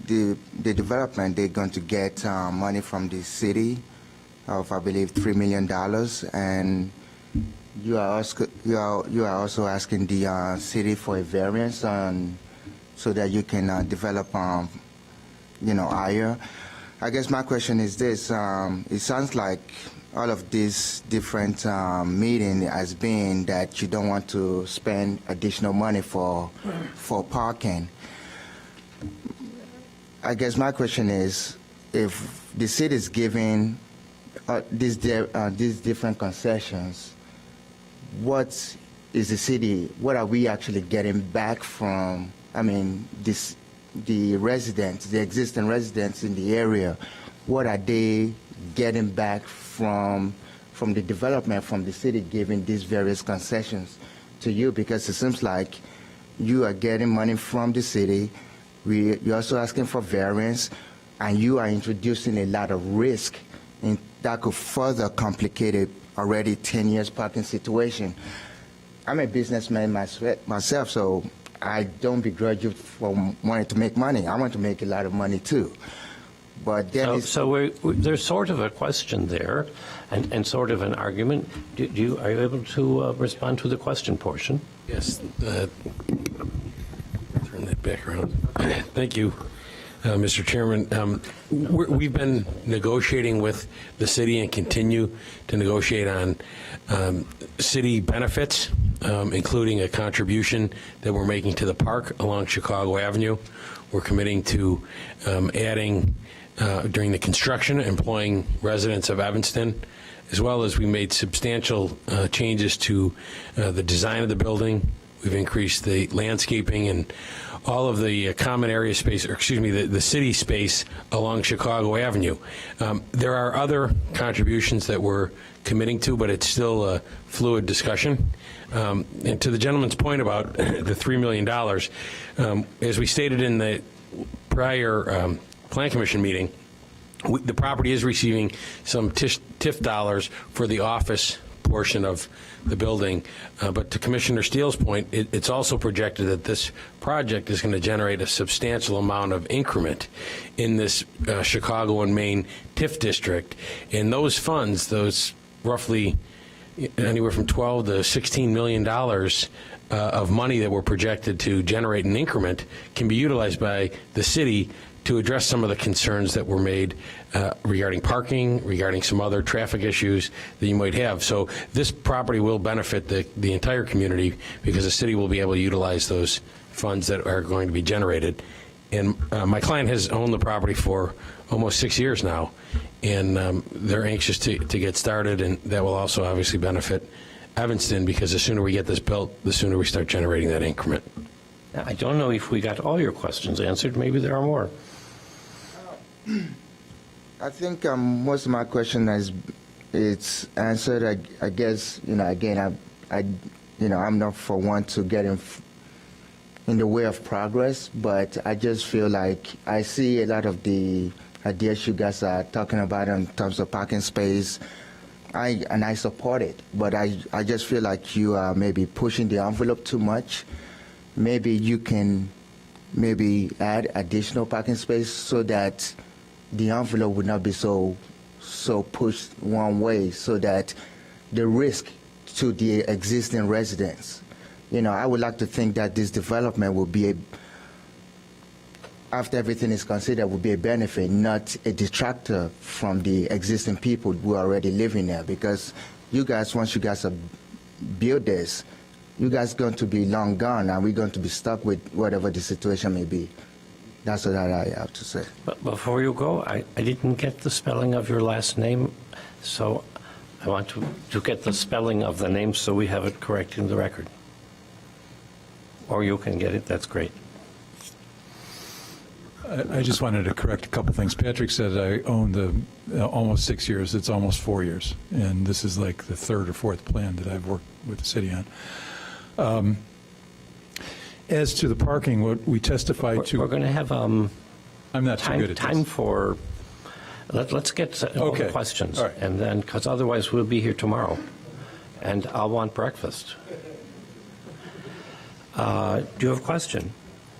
R: the development, they're going to get money from the city of, I believe, $3 million, and you are also asking the city for a variance so that you can develop, higher. I guess my question is this. It sounds like all of this different meeting has been that you don't want to spend additional money for parking. I guess my question is, if the city is giving these different concessions, what is the city, what are we actually getting back from, the residents, the existing residents in the area, what are they getting back from the development, from the city giving these various concessions to you? Because it seems like you are getting money from the city, you're also asking for variance, and you are introducing a lot of risk that could further complicate a already 10 years parking situation. I'm a businessman myself, so I don't begrudge you for wanting to make money. I want to make a lot of money too. But then
A: there's sort of a question there and sort of an argument. Are you able to respond to the question portion?
E: Yes. Turn that back around. Thank you, Mr. Chairman. We've been negotiating with the city and continue to negotiate on city benefits, including a contribution that we're making to the park along Chicago Avenue. We're committing to adding, during the construction, employing residents of Evanston, as well as we made substantial changes to the design of the building. We've increased the landscaping and all of the common area space, or excuse me, the city space along Chicago Avenue. There are other contributions that we're committing to, but it's still a fluid discussion. And to the gentleman's point about the $3 million, as we stated in the prior Plan Commission meeting, the property is receiving some TIF dollars for the office portion of the building. But to Commissioner Steele's point, it's also projected that this project is going to generate a substantial amount of increment in this Chicago and Maine TIF district. And those funds, those roughly anywhere from $12 to $16 million of money that were projected to generate an increment, can be utilized by the city to address some of the concerns that were made regarding parking, regarding some other traffic issues that you might have. So this property will benefit the entire community because the city will be able to utilize those funds that are going to be generated. And my client has owned the property for almost 6 years now, and they're anxious to get started, and that will also obviously benefit Evanston, because the sooner we get this built, the sooner we start generating that increment.
A: Now, I don't know if we got all your questions answered. Maybe there are more.
R: I think most of my question it's answered. I guess, again, I'm not for one to get in the way of progress, but I just feel like I see a lot of the ideas you guys are talking about in terms of parking space, and I support it, but I just feel like you are maybe pushing the envelope too much. Maybe you can add additional parking space so that the envelope would not be so pushed one way, so that the risk to the existing residents. I would like to think that this development will be, after everything is considered, will be a benefit, not a detractor from the existing people who are already living there. Because you guys, once you guys have built this, you guys are going to be long gone, and we're going to be stuck with whatever the situation may be. That's what I have to say.
A: But before you go, I didn't get the spelling of your last name, so I want to get the spelling of the name so we have it correct in the record. Or you can get it, that's great.
I: I just wanted to correct a couple things. Patrick said I owned almost 6 years. It's almost 4 years, and this is like the third or fourth plan that I've worked with the city on. As to the parking, what we testified to...
A: We're going to have
I: I'm not too good at
A: time
I: this.
A: for... Let's get all the questions,
I: All right.
A: and then, because otherwise we'll be here tomorrow, and I'll want breakfast. Do you have a question?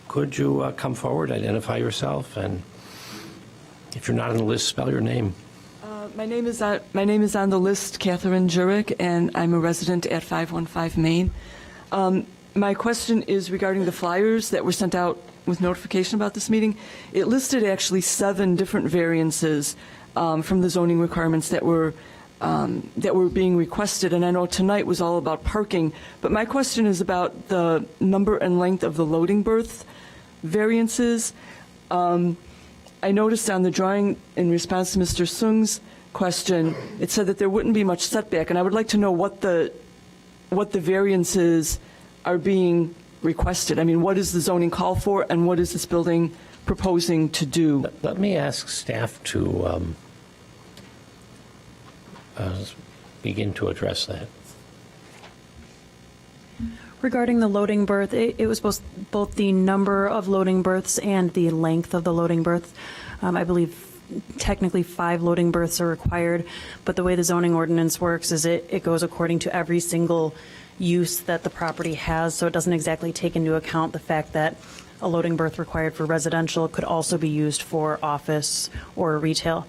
A: Could you come forward, identify yourself, and if you're not on the list, spell your name.
S: My name is on the list, Catherine Jurek, and I'm a resident at 515 Main. My question is regarding the flyers that were sent out with notification about this meeting. It listed actually 7 different variances from the zoning requirements that were being requested, and I know tonight was all about parking, but my question is about the number and length of the loading berth variances. I noticed on the drawing, in response to Mr. Sung's question, it said that there wouldn't be much setback, and I would like to know what the variances are being requested. I mean, what is the zoning call for, and what is this building proposing to do?
A: Let me ask staff to begin to address that.
B: Regarding the loading berth, it was both the number of loading berths and the length of the loading berth. I believe technically 5 loading berths are required, but the way the zoning ordinance works is it goes according to every single use that the property has, so it doesn't exactly take into account the fact that a loading berth required for residential could also be used for office or retail.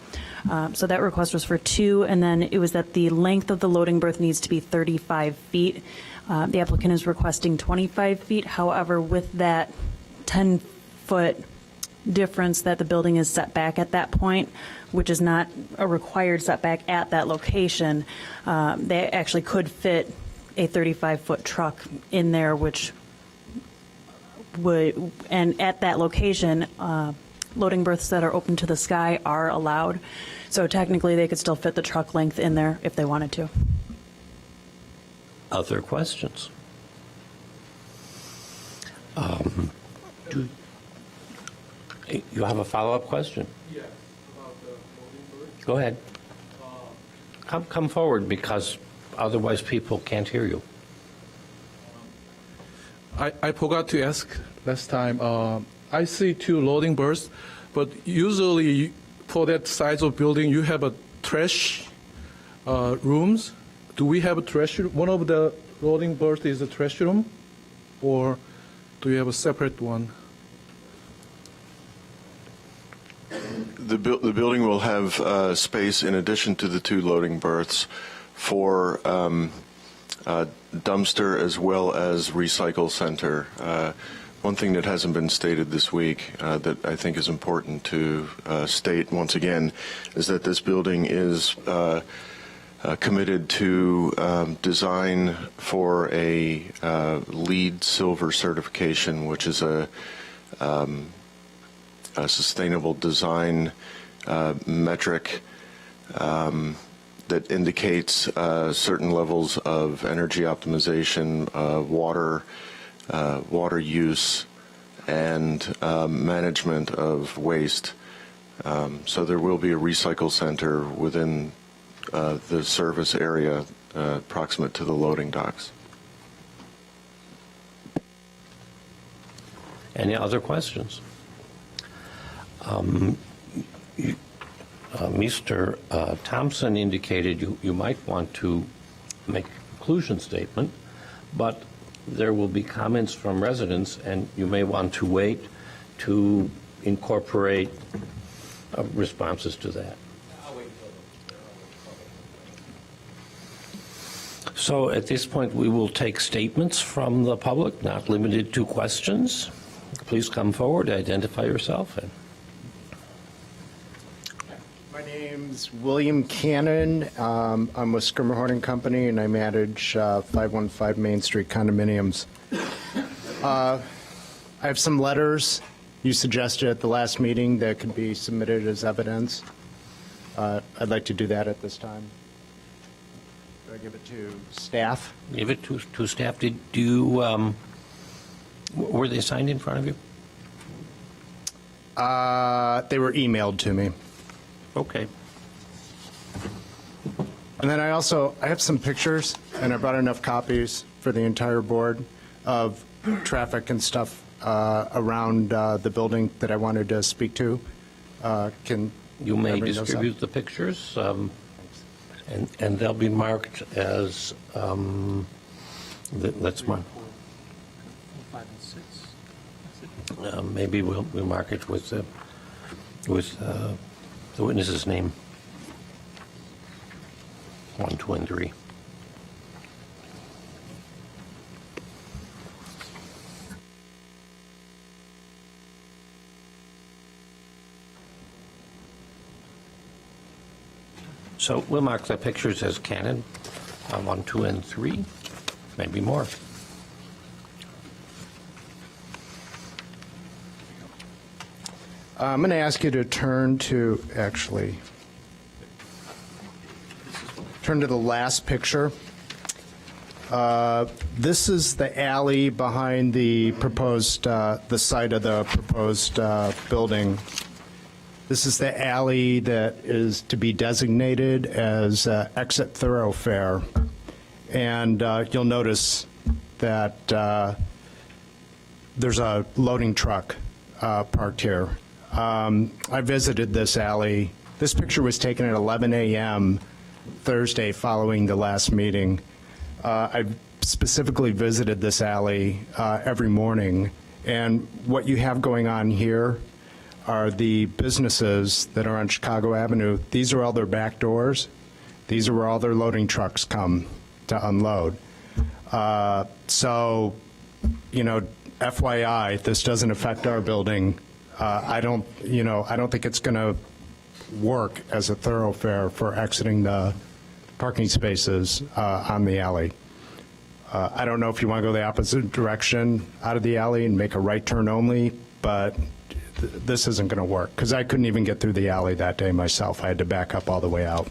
B: So that request was for 2, and then it was that the length of the loading berth needs to be 35 feet. The applicant is requesting 25 feet. However, with that 10-foot difference that the building is set back at that point, which is not a required setback at that location, they actually could fit a 35-foot truck in there, which would, and at that location, loading berths that are open to the sky are allowed. So technically, they could still fit the truck length in there if they wanted to.
A: Other questions? You have a follow-up question?
Q: Yeah, about the loading berth.
A: Go ahead. Come forward, because otherwise people can't hear you.
Q: I forgot to ask last time. I see 2 loading berths, but usually for that size of building, you have a trash rooms. Do we have a trash room? One of the loading berths is a trash room, or do you have a separate one?
G: The building will have space in addition to the 2 loading berths for dumpster as well as recycle center. One thing that hasn't been stated this week that I think is important to state once again is that this building is committed to design for a LEED Silver certification, which is a sustainable design metric that indicates certain levels of energy optimization, water use, and management of waste. So there will be a recycle center within the service area proximate to the loading docks.
A: Any other questions? Mr. Thompson indicated you might want to make a conclusion statement, but there will be comments from residents, and you may want to wait to incorporate responses to that. So at this point, we will take statements from the public, not limited to questions. Please come forward, identify yourself.
T: My name's William Cannon. I'm with Skirmerhorn and Company, and I manage 515 Main Street condominiums. I have some letters you suggested at the last meeting that could be submitted as evidence. I'd like to do that at this time. Do I give it to staff?
A: Give it to staff. Did you, were they signed in front of you?
T: They were emailed to me.
A: Okay.
T: And then I have some pictures, and I brought enough copies for the entire board of traffic and stuff around the building that I wanted to speak to.
A: You may distribute the pictures, and they'll be marked as, let's mark.
F: 5 and 6.
A: Maybe we'll mark it with the witness's name. 1, 2, and 3. So we'll mark the pictures as canon, 1, 2, and 3, maybe more.
T: I'm going to ask you to turn to the last picture. This is the alley behind the proposed, the site of the proposed building. This is the alley that is to be designated as exit thoroughfare. And you'll notice that there's a loading truck parked here. I visited this alley. This picture was taken at 11 a.m. Thursday following the last meeting. I specifically visited this alley every morning, and what you have going on here are the businesses that are on Chicago Avenue. These are all their back doors. These are where all their loading trucks come to unload. So, you know, FYI, this doesn't affect our building. I don't think it's going to work as a thoroughfare for exiting the parking spaces on the alley. I don't know if you want to go the opposite direction out of the alley and make a right turn only, but this isn't going to work because I couldn't even get through the alley that day myself. I had to back up all the way out.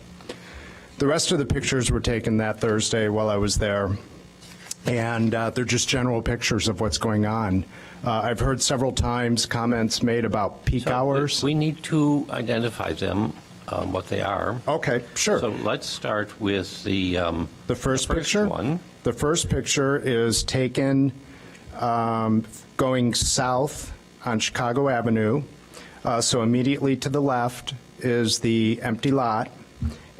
T: The rest of the pictures were taken that Thursday while I was there, and they're just general pictures of what's going on. I've heard several times comments made about peak hours.
A: We need to identify them, what they are.
T: Okay, sure.
A: So let's start with the
T: first picture.
A: One.
T: The first picture is taken going south on Chicago Avenue. So immediately to the left is the empty lot,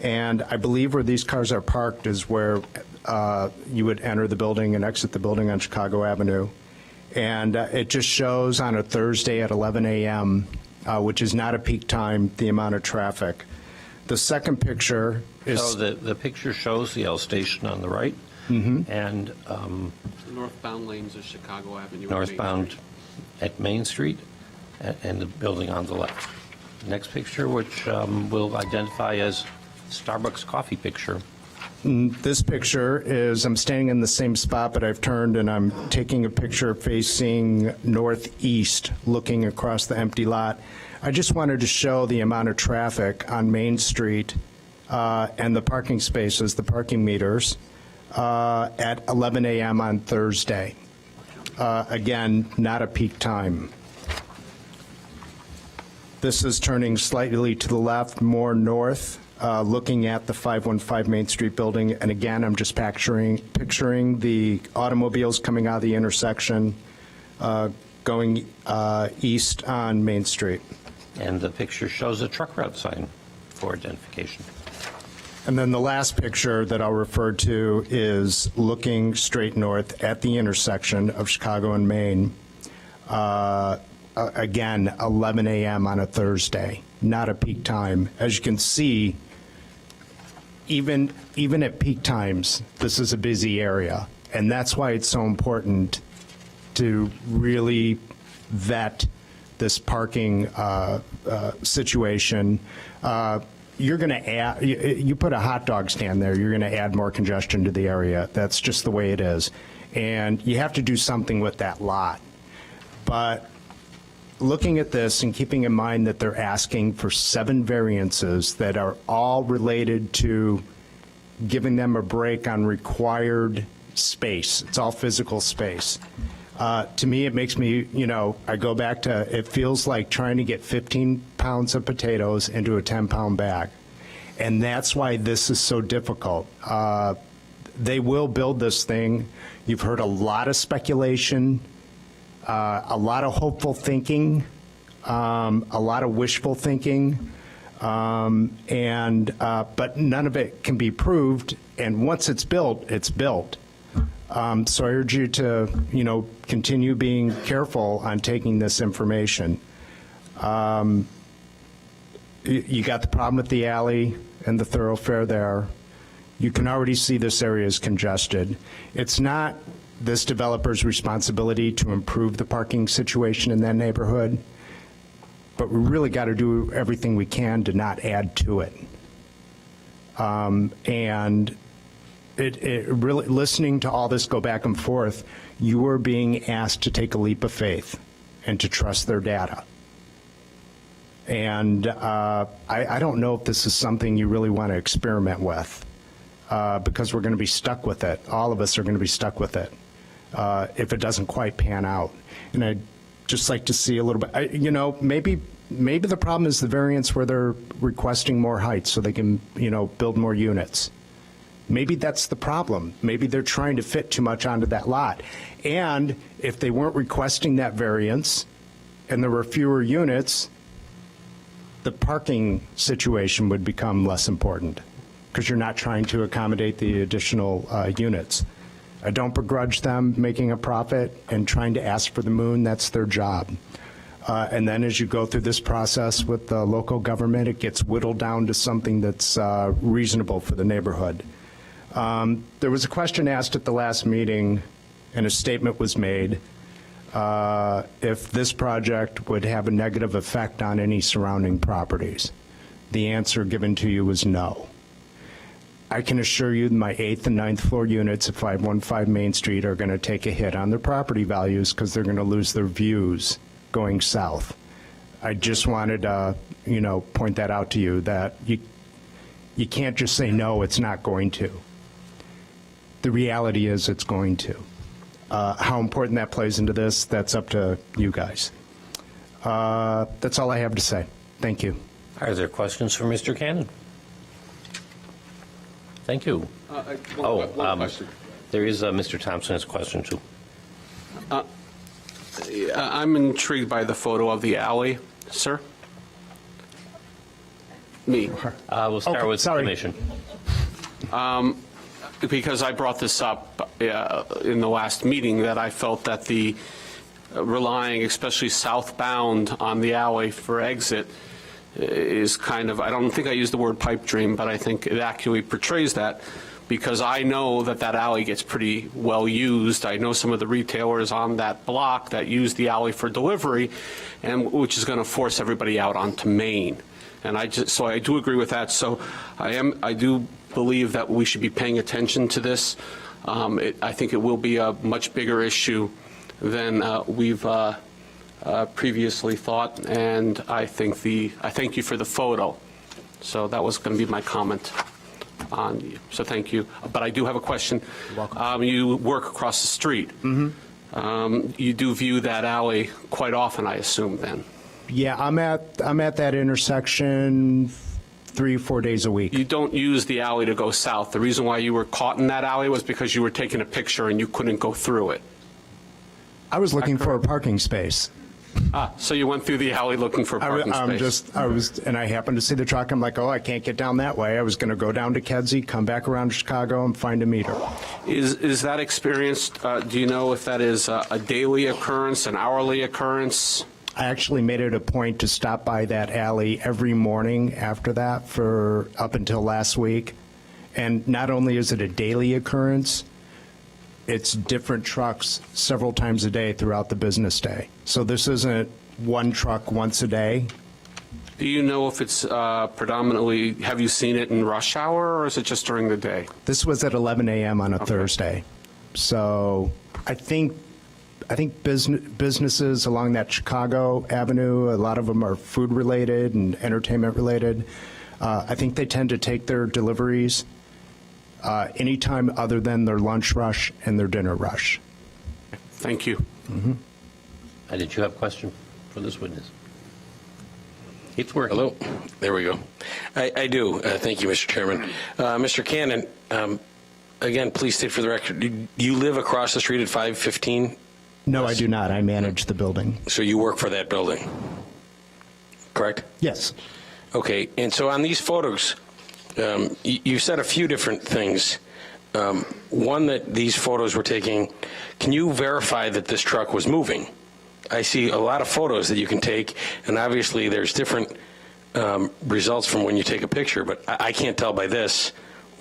T: and I believe where these cars are parked is where you would enter the building and exit the building on Chicago Avenue. And it just shows on a Thursday at 11 a.m., which is not a peak time, the amount of traffic. The second picture is...
A: So the picture shows the L station on the right, and
C: The northbound lanes of Chicago Avenue.
A: northbound at Main Street, and the building on the left. Next picture, which we'll identify as Starbucks coffee picture.
T: This picture is, I'm standing in the same spot, but I've turned and I'm taking a picture facing northeast, looking across the empty lot. I just wanted to show the amount of traffic on Main Street and the parking spaces, the parking meters, at 11 a.m. on Thursday. Again, not a peak time. This is turning slightly to the left, more north, looking at the 515 Main Street building. And again, I'm just picturing the automobiles coming out of the intersection, going east on Main Street.
A: And the picture shows a truck route sign for identification.
T: And then the last picture that I'll refer to is looking straight north at the intersection of Chicago and Main. Again, 11 a.m. on a Thursday, not a peak time. As you can see, even at peak times, this is a busy area. And that's why it's so important to really vet this parking situation. You're going to add, you put a hot dog stand there, you're going to add more congestion to the area. That's just the way it is. And you have to do something with that lot. But looking at this and keeping in mind that they're asking for 7 variances that are all related to giving them a break on required space. It's all physical space. To me, it makes me, I go back to, it feels like trying to get 15 pounds of potatoes into a 10-pound bag. And that's why this is so difficult. They will build this thing. You've heard a lot of speculation, a lot of hopeful thinking, a lot of wishful thinking, but none of it can be proved. And once it's built, it's built. So I urge you to, continue being careful on taking this information. You got the problem with the alley and the thoroughfare there. You can already see this area is congested. It's not this developer's responsibility to improve the parking situation in that neighborhood, but we really got to do everything we can to not add to it. And it really, listening to all this go back and forth, you are being asked to take a leap of faith and to trust their data. And I don't know if this is something you really want to experiment with, because we're going to be stuck with it. All of us are going to be stuck with it if it doesn't quite pan out. And I'd just like to see a little bit, maybe the problem is the variance where they're requesting more height so they can, build more units. Maybe that's the problem. Maybe they're trying to fit too much onto that lot. And if they weren't requesting that variance and there were fewer units, the parking situation would become less important because you're not trying to accommodate the additional units. I don't begrudge them making a profit and trying to ask for the moon. That's their job. And then as you go through this process with the local government, it gets whittled down to something that's reasonable for the neighborhood. There was a question asked at the last meeting, and a statement was made if this project would have a negative effect on any surrounding properties. The answer given to you was no. I can assure you my 8th and 9th floor units at 515 Main Street are going to take a hit on their property values because they're going to lose their views going south. I just wanted to, point that out to you, that you can't just say no, it's not going to. The reality is it's going to. How important that plays into this, that's up to you guys. That's all I have to say. Thank you.
A: Are there questions for Mr. Cannon? Thank you.
C: One question.
A: There is Mr. Thompson's question too.
C: I'm intrigued by the photo of the alley, sir. Me.
A: We'll start with the commission.
C: Because I brought this up in the last meeting, that I felt that the relying, especially southbound, on the alley for exit is kind of, I don't think I used the word pipe dream, but I think it accurately portrays that, because I know that that alley gets pretty well used. I know some of the retailers on that block that use the alley for delivery, and which is going to force everybody out onto Main. And so I do agree with that. So I do believe that we should be paying attention to this. I think it will be a much bigger issue than we've previously thought, and I thank you for the photo. So that was going to be my comment on you. So thank you. But I do have a question. You're welcome. You work across the street. Mm-hmm. You do view that alley quite often, I assume, then?
T: Yeah, I'm at that intersection 3-4 days a week.
C: You don't use the alley to go south. The reason why you were caught in that alley was because you were taking a picture and you couldn't go through it.
T: I was looking for a parking space.
C: So you went through the alley looking for a parking space.
T: And I happened to see the truck. I'm like, oh, I can't get down that way. I was going to go down to Kedzie, come back around to Chicago, and find a meter.
C: Is that experience, do you know if that is a daily occurrence, an hourly occurrence?
T: I actually made it a point to stop by that alley every morning after that for up until last week. And not only is it a daily occurrence, it's different trucks several times a day throughout the business day. So this isn't one truck once a day.
C: Do you know if it's predominantly, have you seen it in rush hour, or is it just during the day?
T: This was at 11 a.m. on a Thursday. So I think businesses along that Chicago Avenue, a lot of them are food related and entertainment related. I think they tend to take their deliveries anytime other than their lunch rush and their dinner rush.
C: Thank you.
T: Mm-hmm.
A: Did you have a question for this witness? It's working.
E: Hello. There we go. I do. Thank you, Mr. Chairman. Mr. Cannon, again, please state for the record, do you live across the street at 515?
T: No, I do not. I manage the building.
E: So you work for that building, correct?
T: Yes.
E: Okay. And so on these photos, you said a few different things. One, that these photos were taking, can you verify that this truck was moving? I see a lot of photos that you can take, and obviously there's different results from when you take a picture, but I can't tell by this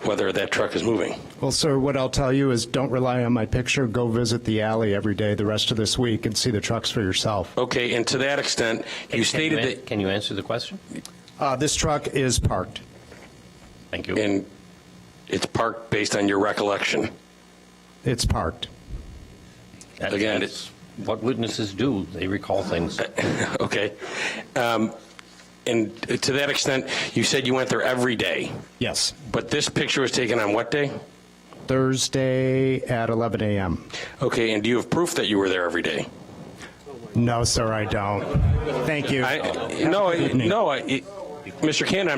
E: whether that truck is moving.
T: Well, sir, what I'll tell you is don't rely on my picture. Go visit the alley every day the rest of this week and see the trucks for yourself.
E: Okay, and to that extent, you stated that...
A: Can you answer the question?
T: This truck is parked.
A: Thank you.
E: And it's parked based on your recollection?
T: It's parked.
E: Again,
A: it's what witnesses do. They recall things.
E: Okay. And to that extent, you said you went there every day?
T: Yes.
E: But this picture was taken on what day?
T: Thursday at 11 a.m.
E: Okay, and do you have proof that you were there every day?
T: No, sir, I don't. Thank you.
E: Mr. Cannon,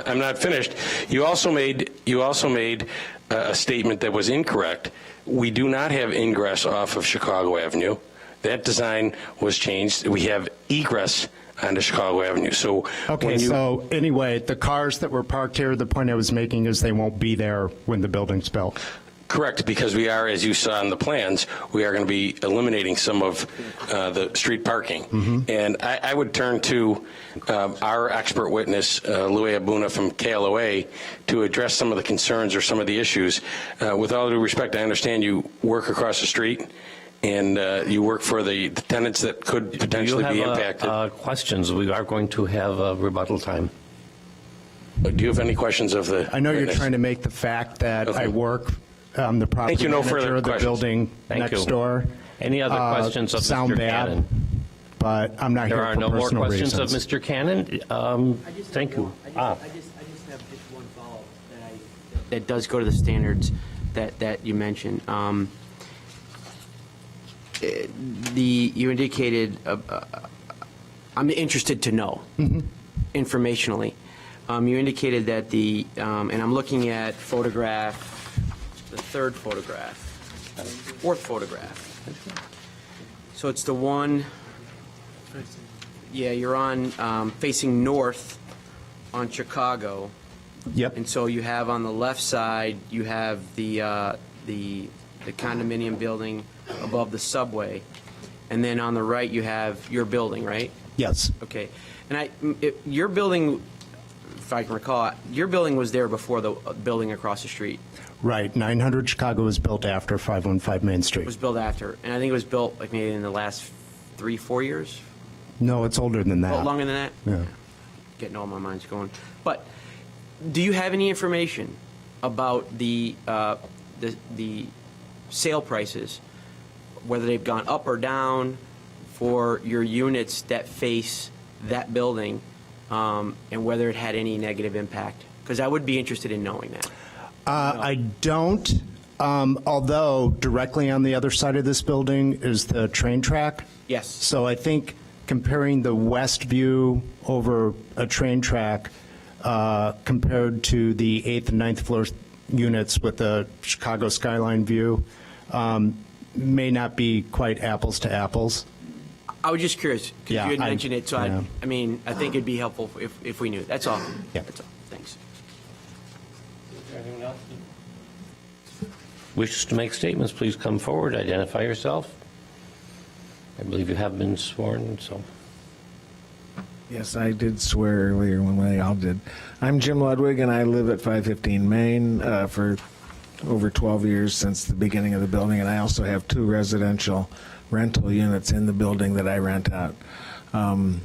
E: I'm not finished. You also made a statement that was incorrect. We do not have ingress off of Chicago Avenue. That design was changed. We have egress onto Chicago Avenue. So
T: okay, so anyway, the cars that were parked here, the point I was making is they won't be there when the building's built.
E: Correct, because we are, as you saw in the plans, we are going to be eliminating some of the street parking.
T: Mm-hmm.
E: And I would turn to our expert witness, Louis Abuna from KLOA, to address some of the concerns or some of the issues. With all due respect, I understand you work across the street, and you work for the tenants that could potentially be impacted.
A: Do you have questions? We are going to have a rebuttal time.
E: Do you have any questions of the
T: I know
E: witness?
T: you're trying to make the fact that I work the property
E: Thank you. No
T: manager
E: further
T: of the
E: questions.
T: building
A: Thank
T: next
A: you.
T: door.
A: Any other questions of
T: sound
A: Mr.
T: bad,
A: Cannon?
T: But I'm not
A: There
T: here
A: are
T: for
A: no more
T: personal
A: questions
T: reasons.
A: of Mr. Cannon. Thank you.
L: I just have just one follow-up that does go to the standards that you mentioned. You indicated, I'm interested to know, informationally. You indicated that and I'm looking at the third photograph, fourth photograph. So it's the one, yeah, you're on facing north on Chicago.
T: Yep.
L: And so you have on the left side, you have the condominium building above the subway, and then on the right you have your building, right?
T: Yes.
L: Okay. And your building, if I can recall, your building was there before the building across the street.
T: Right. 900 Chicago was built after 515 Main Street.
L: It was built after, and I think it was built like maybe in the last 3-4 years.
T: No, it's older than that.
L: Oh, longer than that?
T: Yeah.
L: Getting all my minds going. But do you have any information about the sale prices, whether they've gone up or down for your units that face that building, and whether it had any negative impact? Because I would be interested in knowing that.
T: I don't, although directly on the other side of this building is the train track.
L: Yes.
T: So I think comparing the west view over a train track compared to the 8th and 9th floor units with the Chicago skyline view may not be quite apples to apples.
L: I was just curious, because
T: Yeah,
L: you had
T: I-
L: mentioned it, so
T: yeah.
L: I mean, I think it'd be helpful if we knew. That's all.
T: Yeah.
L: That's all. Thanks.
A: Anyone else? Wishes to make statements, please come forward, identify yourself. I believe you have been sworn, so.
U: Yes, I did swear earlier when they all did. I'm Jim Ludwig, and I live at 515 Main for over 12 years since the beginning of the building, and I also have 2 residential rental units in the building that I rent out. I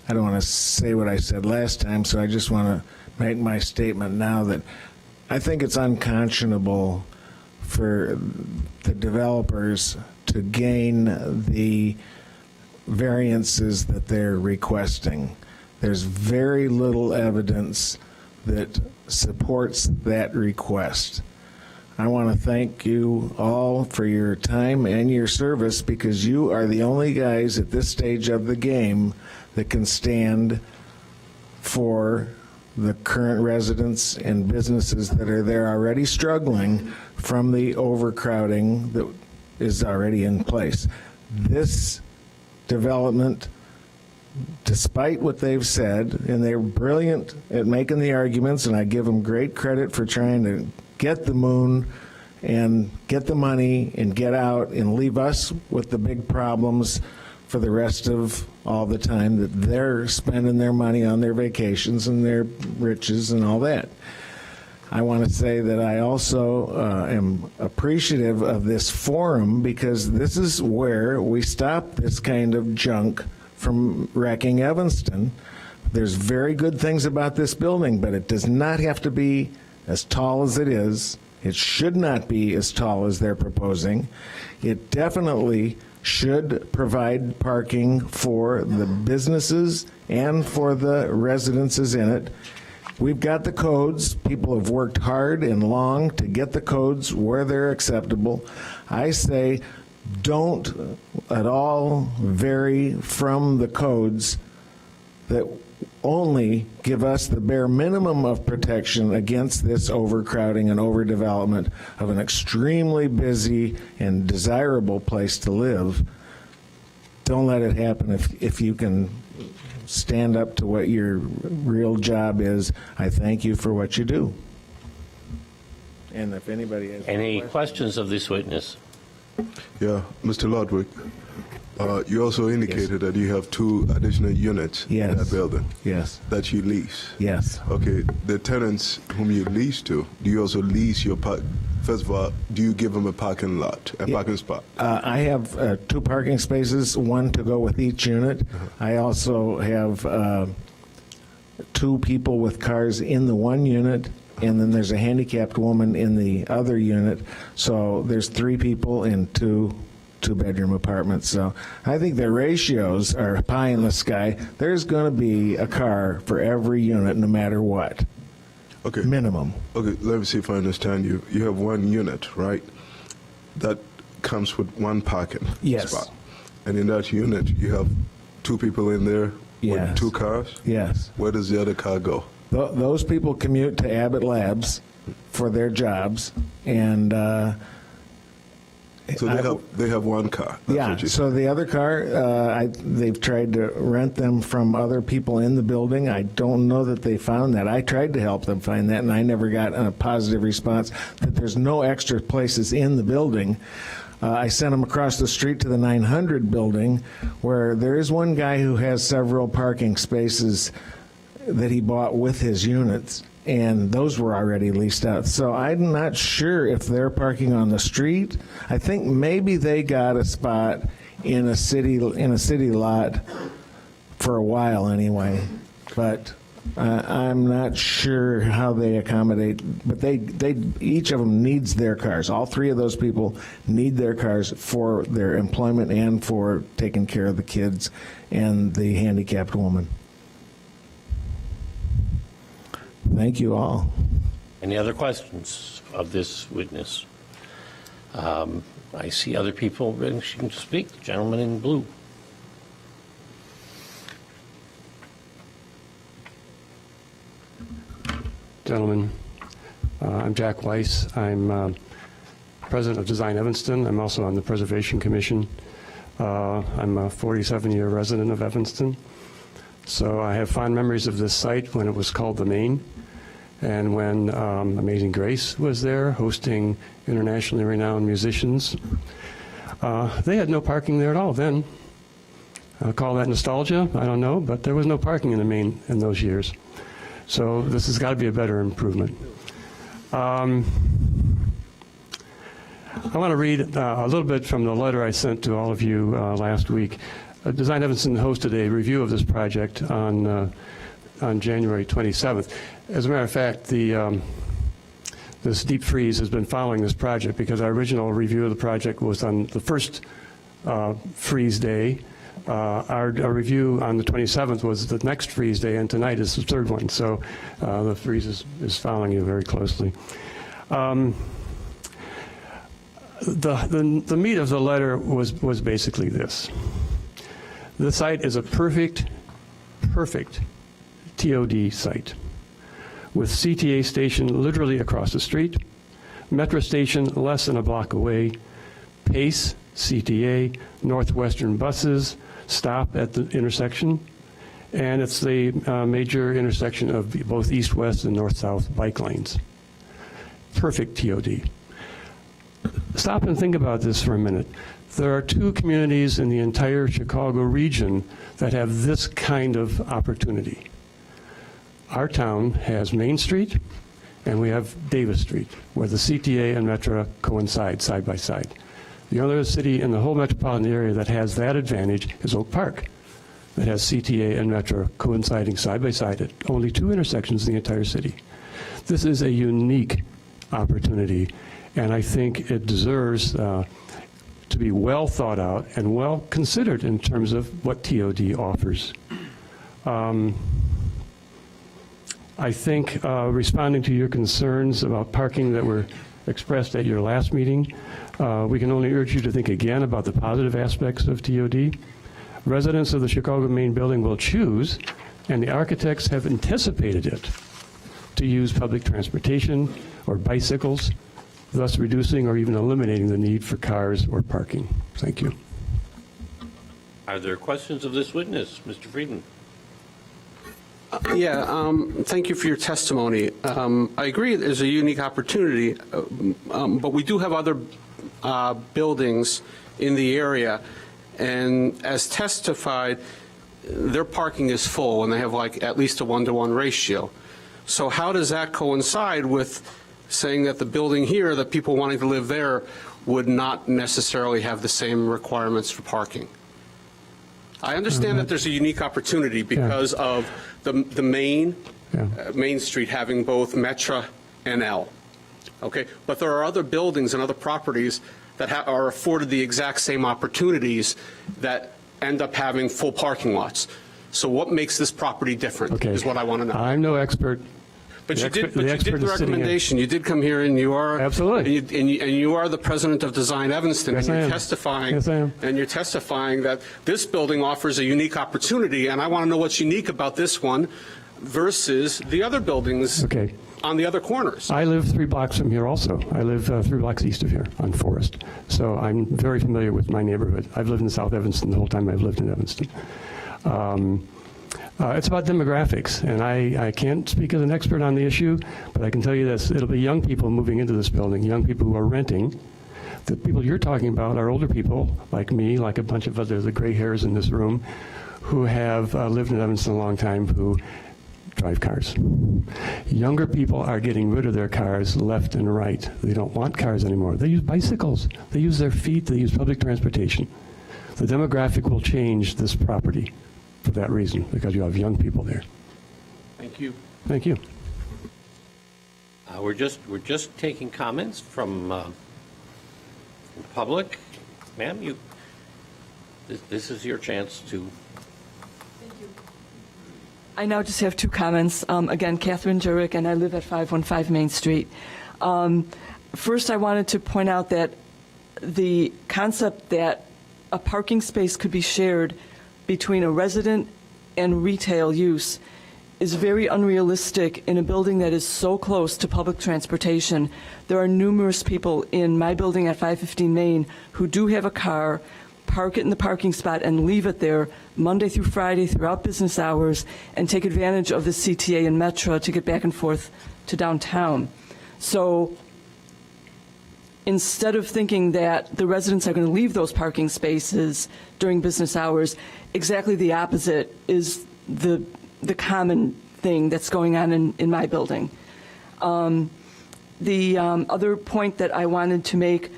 U: don't want to say what I said last time, so I just want to make my statement now that I think it's unconscionable for the developers to gain the variances that they're requesting. There's very little evidence that supports that request. I want to thank you all for your time and your service, because you are the only guys at this stage of the game that can stand for the current residents and businesses that are there already struggling from the overcrowding that is already in place. This development, despite what they've said, and they're brilliant at making the arguments, and I give them great credit for trying to get the moon and get the money and get out and leave us with the big problems for the rest of all the time that they're spending their money on their vacations and their riches and all that. I want to say that I also am appreciative of this forum, because this is where we stop this kind of junk from wrecking Evanston. There's very good things about this building, but it does not have to be as tall as it is. It should not be as tall as they're proposing. It definitely should provide parking for the businesses and for the residences in it. We've got the codes. People have worked hard and long to get the codes where they're acceptable. I say don't at all vary from the codes that only give us the bare minimum of protection against this overcrowding and overdevelopment of an extremely busy and desirable place to live. Don't let it happen. If you can stand up to what your real job is, I thank you for what you do. And if anybody has
A: Any questions of this witness?
N: Yeah, Mr. Ludwig, you also indicated that you have 2 additional units in that building.
U: Yes.
N: That you lease.
U: Yes.
N: Okay, the tenants whom you lease to, do you also lease your park? First of all, do you give them a parking lot, parking spot?
U: I have 2 parking spaces, 1 to go with each unit. I also have 2 people with cars in the 1 unit, and then there's a handicapped woman in the other unit. So there's 3 people in 2 2-bedroom apartments. So I think the ratios are pie in the sky. There's going to be a car for every unit, no matter what.
N: Okay.
U: Minimum.
N: Okay, let me see if I understand you. You have 1 unit, right? That comes with 1 parking spot. And in that unit, you have 2 people in there with 2 cars?
U: Yes.
N: Where does the other car go?
U: Those people commute to Abbott Labs for their jobs, and
N: so they have 1 car. That's
U: yeah.
N: what you
U: So the other car, they've tried to rent them from other people in the building. I don't know that they found that. I tried to help them find that, and I never got a positive response that there's no extra places in the building. I sent them across the street to the 900 building, where there is one guy who has several parking spaces that he bought with his units, and those were already leased out. So I'm not sure if they're parking on the street. I think maybe they got a spot in a city lot for a while anyway. But I'm not sure how they accommodate, but they each of them needs their cars. All three of those people need their cars for their employment and for taking care of the kids and the handicapped woman. Thank you all.
A: Any other questions of this witness? I see other people wishing to speak. The gentleman in blue.
M: Gentlemen, I'm Jack Weiss. I'm president of Design Evanston. I'm also on the Preservation Commission. I'm a 47-year resident of Evanston. So I have fond memories of this site when it was called the Main, and when Amazing Grace was there hosting internationally renowned musicians. They had no parking there at all then. I'll call that nostalgia, I don't know, but there was no parking in the Main in those years. So this has got to be a better improvement. I want to read a little bit from the letter I sent to all of you last week. Design Evanston hosted a review of this project on January 27th. As a matter of fact, this deep freeze has been following this project because our original review of the project was on the first freeze day. Our review on the 27th was the next freeze day, and tonight is the third one. So the freeze is following you very closely. The meat of the letter was basically this. The site is a perfect TOD site with CTA station literally across the street, Metro station less than a block away, PACE, CTA, Northwestern buses stop at the intersection, and it's the major intersection of both east-west and north-south bike lanes. Perfect TOD. Stop and think about this for a minute. There are two communities in the entire Chicago region that have this kind of opportunity. Our town has Main Street, and we have Davis Street, where the CTA and Metro coincide side by side. The only other city in the whole metropolitan area that has that advantage is Oak Park, that has CTA and Metro coinciding side by side at only two intersections in the entire city. This is a unique opportunity, and I think it deserves to be well thought out and well considered in terms of what TOD offers. I think responding to your concerns about parking that were expressed at your last meeting, we can only urge you to think again about the positive aspects of TOD. Residents of the Chicago Main Building will choose, and the architects have anticipated it, to use public transportation or bicycles, thus reducing or even eliminating the need for cars or parking. Thank you.
A: Are there questions of this witness? Mr. Frieden.
C: Thank you for your testimony. I agree there's a unique opportunity, but we do have other buildings in the area, and as testified, their parking is full, and they have like at least a 1-to-1 ratio. So how does that coincide with saying that the building here, that people wanting to live there, would not necessarily have the same requirements for parking? I understand that there's a unique opportunity because of the Main Street having both Metro and L. Okay, but there are other buildings and other properties that are afforded the exact same opportunities that end up having full parking lots. So what makes this property different is what I want to know.
M: I'm no expert.
C: But you did the recommendation. You did come here, and you are
M: absolutely,
C: and you are the president of Design Evanston,
M: yes,
C: and you're testifying.
M: Yes, I am.
C: And you're testifying that this building offers a unique opportunity, and I want to know what's unique about this one versus the other buildings on the other corners.
M: I live 3 blocks from here also. I live 3 blocks east of here on Forest. So I'm very familiar with my neighborhood. I've lived in South Evanston the whole time I've lived in Evanston. It's about demographics, and I can't speak as an expert on the issue, but I can tell you this. It'll be young people moving into this building, young people who are renting. The people you're talking about are older people, like me, like a bunch of the gray hairs in this room, who have lived in Evanston a long time, who drive cars. Younger people are getting rid of their cars left and right. They don't want cars anymore. They use bicycles. They use their feet. They use public transportation. The demographic will change this property for that reason, because you have young people there.
A: Thank you.
M: Thank you.
A: We're just taking comments from the public. Ma'am, this is your chance to.
S: I now just have two comments. Again, Catherine Jurek, and I live at 515 Main Street. First, I wanted to point out that the concept that a parking space could be shared between a resident and retail use is very unrealistic in a building that is so close to public transportation. There are numerous people in my building at 515 Main who do have a car, park it in the parking spot, and leave it there Monday through Friday throughout business hours and take advantage of the CTA and Metro to get back and forth to downtown. So instead of thinking that the residents are going to leave those parking spaces during business hours, exactly the opposite is the common thing that's going on in my building. The other point that I wanted to make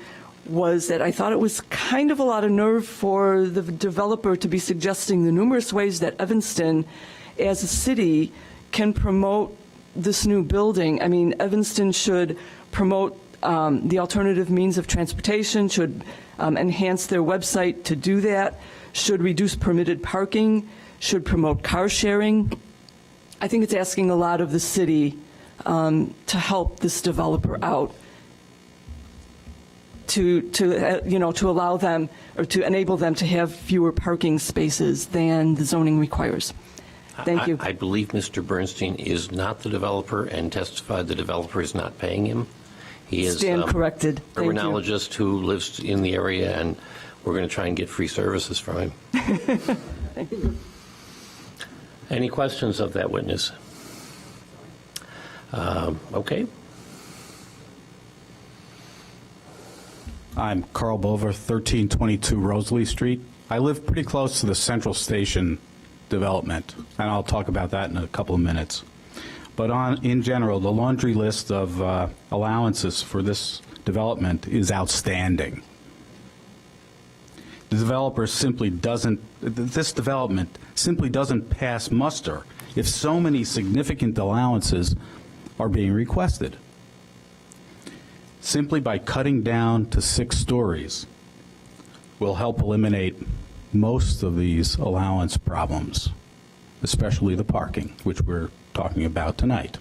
S: was that I thought it was kind of a lot of nerve for the developer to be suggesting the numerous ways that Evanston, as a city, can promote this new building. I mean, Evanston should promote the alternative means of transportation, should enhance their website to do that, should reduce permitted parking, should promote car sharing. I think it's asking a lot of the city to help this developer out, to allow them or to enable them to have fewer parking spaces than the zoning requires. Thank you.
A: I believe Mr. Bernstein is not the developer and testified the developer is not paying him. He is
S: Stand corrected.
A: a rhinologist who lives in the area, and we're going to try and get free services from him.
S: Thank you.
A: Any questions of that witness? Okay.
J: I'm Carl Bover, 1322 Rosalie Street. I live pretty close to the Central Station development, and I'll talk about that in a couple of minutes. But in general, the laundry list of allowances for this development is outstanding. The developer simply doesn't, this development simply doesn't pass muster if so many significant allowances are being requested. Simply by cutting down to 6 stories will help eliminate most of these allowance problems, especially the parking, which we're talking about tonight.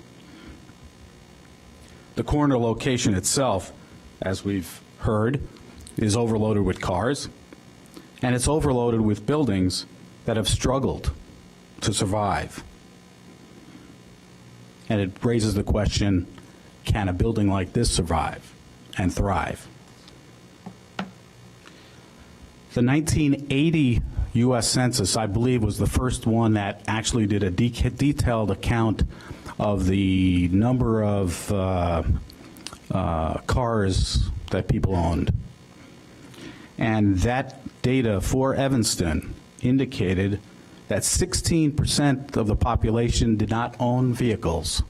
J: The corner location itself, as we've heard, is overloaded with cars, and it's overloaded with buildings that have struggled to survive. And it raises the question, can a building like this survive and thrive? The 1980 U.S. Census, I believe, was the first one that actually did a detailed account of the number of cars that people owned. And that data for Evanston indicated that 16% of the population did not own vehicles.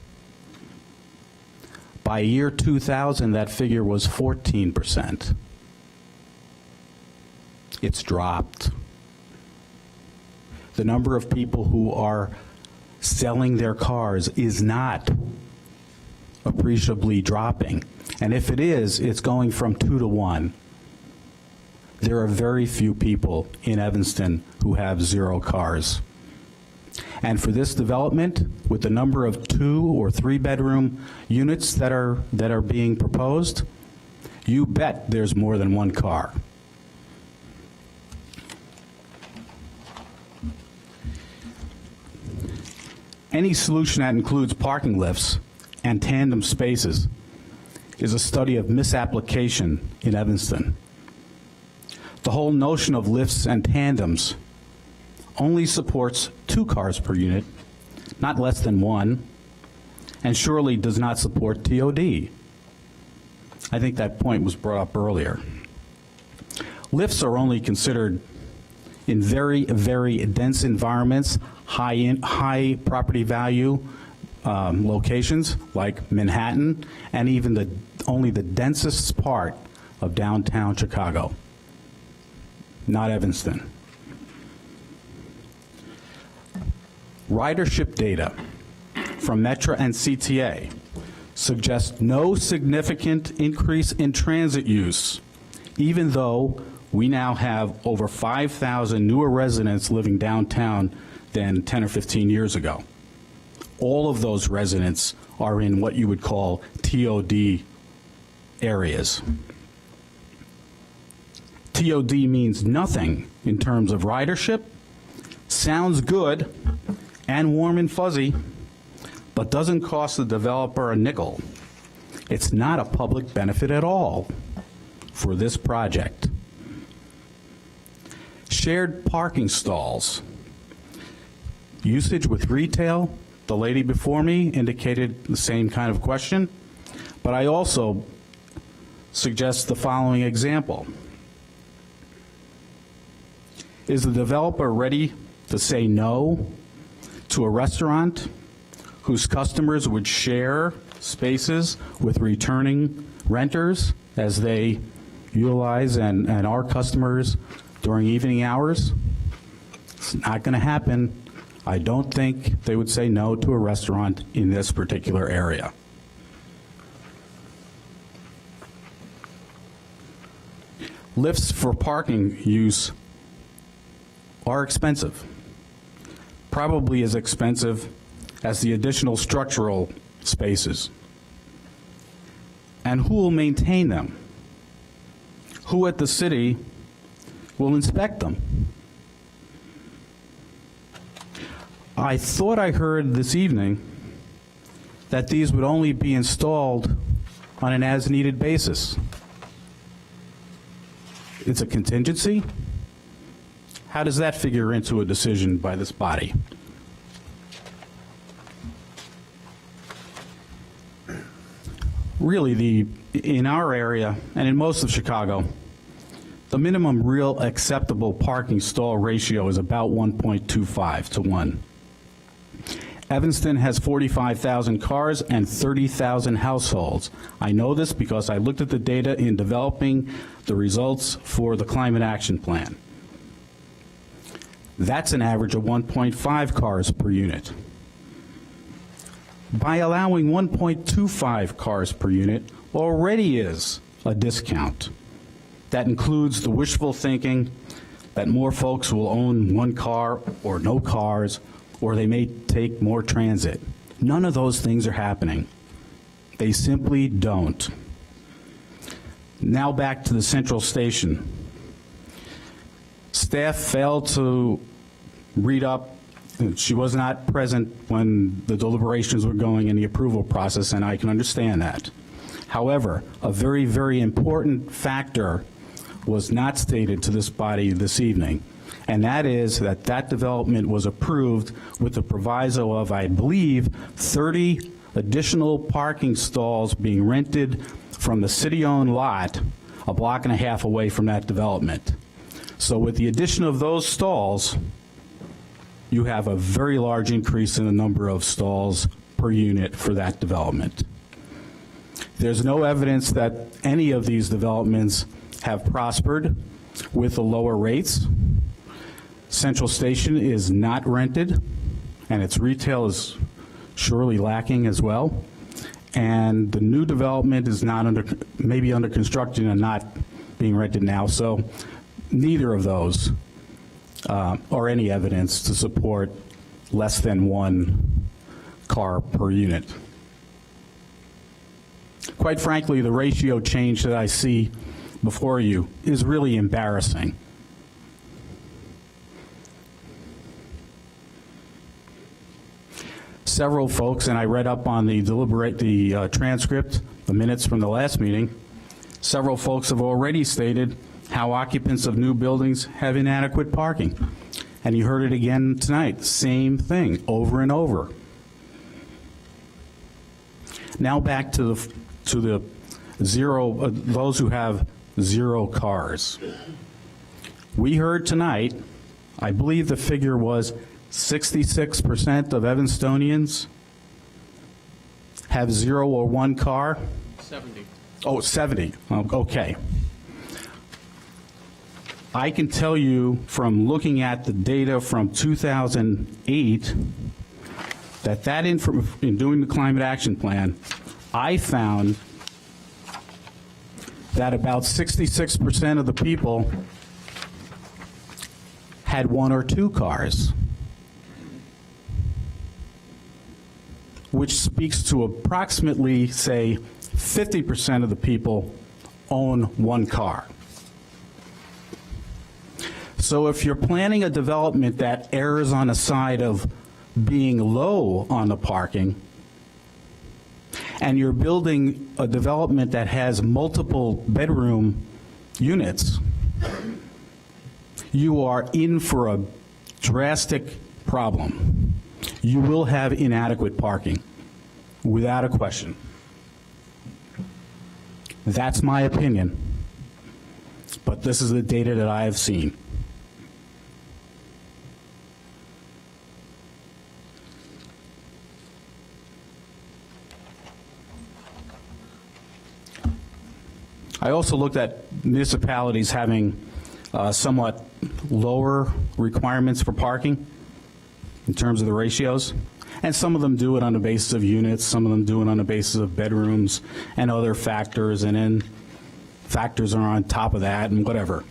J: By year 2000, that figure was 14%. It's dropped. The number of people who are selling their cars is not appreciably dropping. And if it is, it's going from 2 to 1. There are very few people in Evanston who have 0 cars. And for this development, with the number of 2 or 3 bedroom units that are being proposed, you bet there's more than 1 car. Any solution that includes parking lifts and tandem spaces is a study of misapplication in Evanston. The whole notion of lifts and tandems only supports 2 cars per unit, not less than 1, and surely does not support TOD. I think that point was brought up earlier. Lifts are only considered in very, very dense environments, high property value locations like Manhattan, and even only the densest part of downtown Chicago, not Evanston. Ridership data from Metra and CTA suggest no significant increase in transit use, even though we now have over 5,000 newer residents living downtown than 10 or 15 years ago. All of those residents are in what you would call TOD areas. TOD means nothing in terms of ridership, sounds good and warm and fuzzy, but doesn't cost the developer a nickel. It's not a public benefit at all for this project. Shared parking stalls. Usage with retail, the lady before me indicated the same kind of question, but I also suggest the following example. Is the developer ready to say no to a restaurant whose customers would share spaces with returning renters as they utilize and our customers during evening hours? It's not going to happen. I don't think they would say no to a restaurant in this particular area. Lifts for parking use are expensive, probably as expensive as the additional structural spaces. And who will maintain them? Who at the city will inspect them? I thought I heard this evening that these would only be installed on an as-needed basis. It's a contingency? How does that figure into a decision by this body? Really, in our area and in most of Chicago, the minimum real acceptable parking stall ratio is about 1.25 to 1. Evanston has 45,000 cars and 30,000 households. I know this because I looked at the data in developing the results for the Climate Action Plan. That's an average of 1.5 cars per unit. By allowing 1.25 cars per unit already is a discount. That includes the wishful thinking that more folks will own one car or no cars, or they may take more transit. None of those things are happening. They simply don't. Now back to the Central Station. Staff failed to read up. She was not present when the deliberations were going in the approval process, and I can understand that. However, a very, very important factor was not stated to this body this evening, and that is that that development was approved with the proviso of, I believe, 30 additional parking stalls being rented from the city-owned lot a block and a half away from that development. So with the addition of those stalls, you have a very large increase in the number of stalls per unit for that development. There's no evidence that any of these developments have prospered with the lower rates. Central Station is not rented, and its retail is surely lacking as well. And the new development is not maybe under construction and not being rented now. So neither of those or any evidence to support less than one car per unit. Quite frankly, the ratio change that I see before you is really embarrassing. Several folks, and I read up on the transcript, the minutes from the last meeting, several folks have already stated how occupants of new buildings have inadequate parking. And you heard it again tonight, same thing, over and over. Now back to the zero, those who have zero cars. We heard tonight, I believe the figure was 66% of Evanstonians have 0 or 1 car?
C: 70.
J: Oh, 70, okay. I can tell you from looking at the data from 2008 in doing the climate action plan, I found that about 66% of the people had 1 or 2 cars, which speaks to approximately, say, 50% of the people own 1 car. So if you're planning a development that errs on the side of being low on the parking, and you're building a development that has multiple bedroom units, you are in for a drastic problem. You will have inadequate parking, without a question. That's my opinion, but this is the data that I have seen. I also looked at municipalities having somewhat lower requirements for parking in terms of the ratios, and some of them do it on the basis of units, some of them do it on the basis of bedrooms and other factors, and then factors are on top of that and whatever.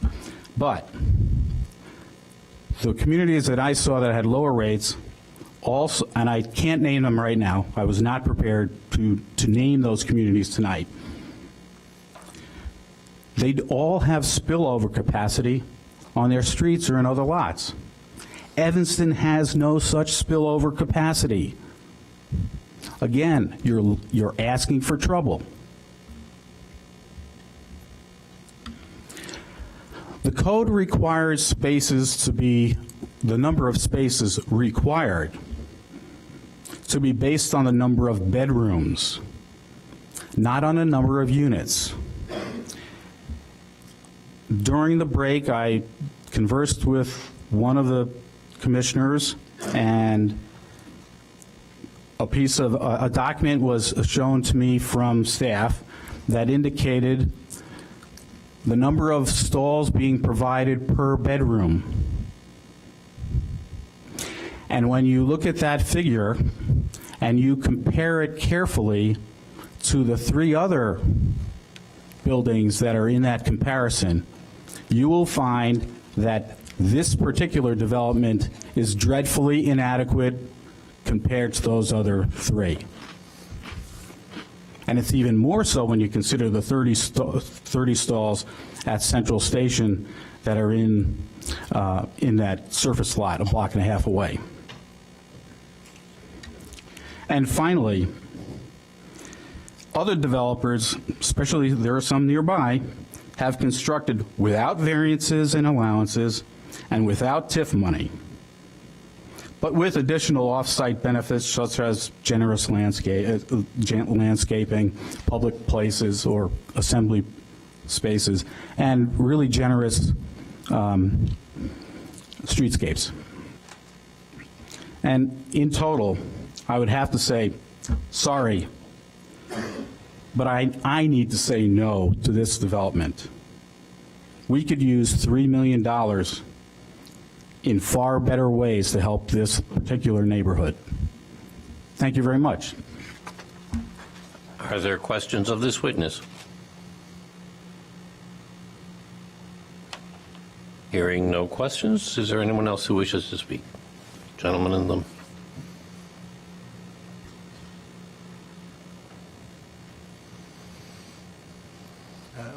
J: But the communities that I saw that had lower rates also, and I can't name them right now, I was not prepared to name those communities tonight. They all have spillover capacity on their streets or in other lots. Evanston has no such spillover capacity. Again, you're asking for trouble. The code requires spaces to be, the number of spaces required to be based on the number of bedrooms, not on the number of units. During the break, I conversed with one of the commissioners, and a document was shown to me from staff that indicated the number of stalls being provided per bedroom. And when you look at that figure and you compare it carefully to the 3 other buildings that are in that comparison, you will find that this particular development is dreadfully inadequate compared to those other 3. And it's even more so when you consider the 30 stalls at Central Station that are in that surface lot, a block and a half away. And finally, other developers, especially there are some nearby, have constructed without variances and allowances and without TIF money, but with additional off-site benefits such as generous landscaping, public places or assembly spaces, and really generous streetscapes. And in total, I would have to say, sorry, but I need to say no to this development. We could use $3 million in far better ways to help this particular neighborhood. Thank you very much.
A: Are there questions of this witness? Hearing no questions, is there anyone else who wishes to speak? Gentleman in the...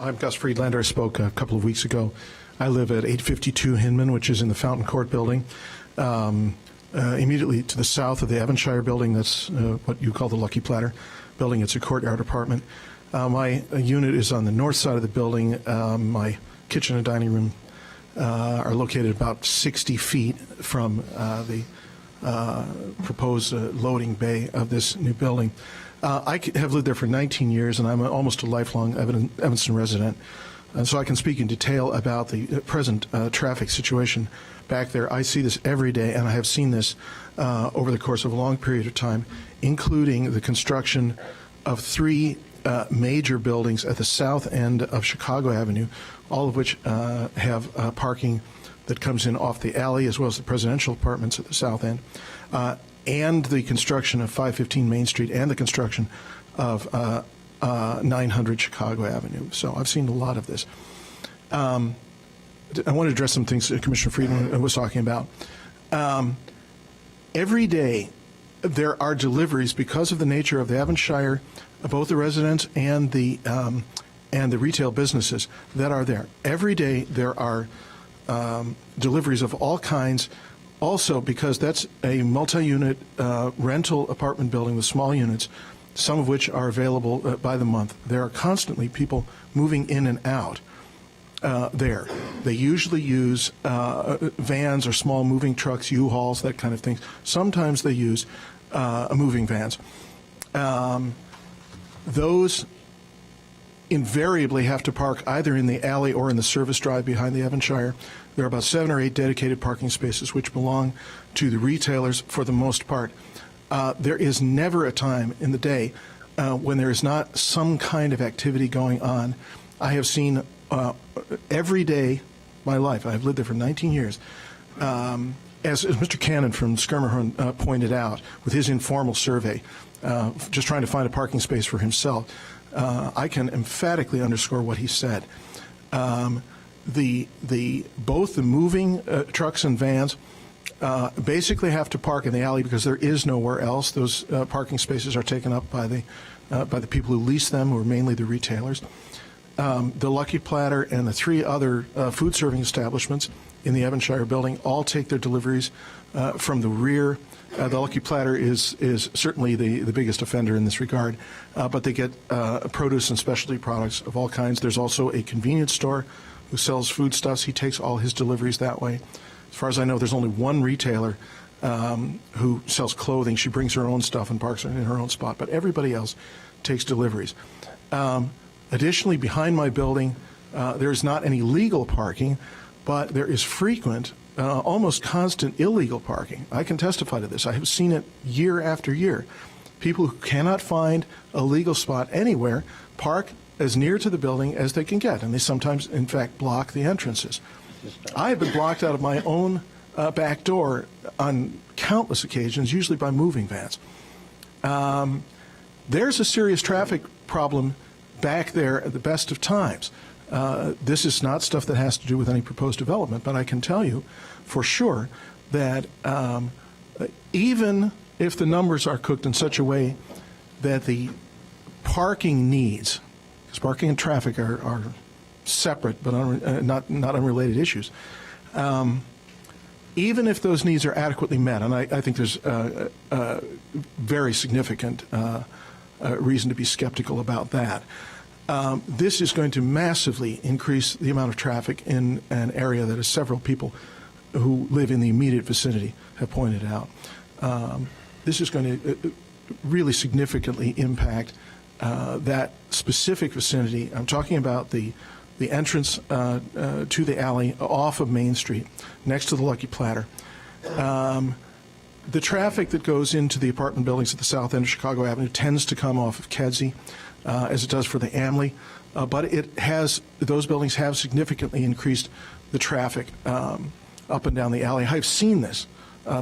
K: I'm Gus Friedlander. I spoke a couple of weeks ago. I live at 852 Hinman, which is in the Fountain Court building, immediately to the south of the Evanshire building. That's what you call the Lucky Platter building. It's a courtyard apartment. My unit is on the north side of the building. My kitchen and dining room are located about 60 feet from the proposed loading bay of this new building. I have lived there for 19 years, and I'm almost a lifelong Evanston resident, and so I can speak in detail about the present traffic situation back there. I see this every day, and I have seen this over the course of a long period of time, including the construction of 3 major buildings at the south end of Chicago Avenue, all of which have parking that comes in off the alley, as well as the presidential apartments at the south end. and the construction of 515 Main Street and the construction of 900 Chicago Avenue. So I've seen a lot of this. I want to address some things that Commissioner Friedman was talking about. Every day there are deliveries because of the nature of the Avonshire, both the residents and the retail businesses that are there. Every day there are deliveries of all kinds. Also, because that's a multi-unit rental apartment building with small units, some of which are available by the month. There are constantly people moving in and out there. They usually use vans or small moving trucks, U-Hauls, that kind of thing. Sometimes they use moving vans. Those invariably have to park either in the alley or in the service drive behind the Avonshire. There are about 7 or 8 dedicated parking spaces which belong to the retailers for the most part. There is never a time in the day when there is not some kind of activity going on. I have seen every day my life, I've lived there for 19 years, as Mr. Cannon from Skirmerhorn pointed out with his informal survey, just trying to find a parking space for himself, I can emphatically underscore what he said. Both the moving trucks and vans basically have to park in the alley because there is nowhere else. Those parking spaces are taken up by the people who lease them, who are mainly the retailers. The Lucky Platter and the 3 other food serving establishments in the Avonshire building all take their deliveries from the rear. The Lucky Platter is certainly the biggest offender in this regard, but they get produce and specialty products of all kinds. There's also a convenience store who sells foodstuffs. He takes all his deliveries that way. As far as I know, there's only one retailer who sells clothing. She brings her own stuff and parks it in her own spot, but everybody else takes deliveries. Additionally, behind my building, there's not any legal parking, but there is frequent, almost constant illegal parking. I can testify to this. I have seen it year after year. People who cannot find a legal spot anywhere park as near to the building as they can get, and they sometimes, in fact, block the entrances. I have been blocked out of my own back door on countless occasions, usually by moving vans. There's a serious traffic problem back there at the best of times. This is not stuff that has to do with any proposed development, but I can tell you for sure that even if the numbers are cooked in such a way that the parking needs, because parking and traffic are separate but not unrelated issues, even if those needs are adequately met, and I think there's very significant reason to be skeptical about that, this is going to massively increase the amount of traffic in an area that, as several people who live in the immediate vicinity have pointed out. This is going to really significantly impact that specific vicinity. I'm talking about the entrance to the alley off of Main Street, next to the Lucky Platter. The traffic that goes into the apartment buildings at the south end of Chicago Avenue tends to come off of Kedzie, as it does for the Amley, but those buildings have significantly increased the traffic up and down the alley. I've seen this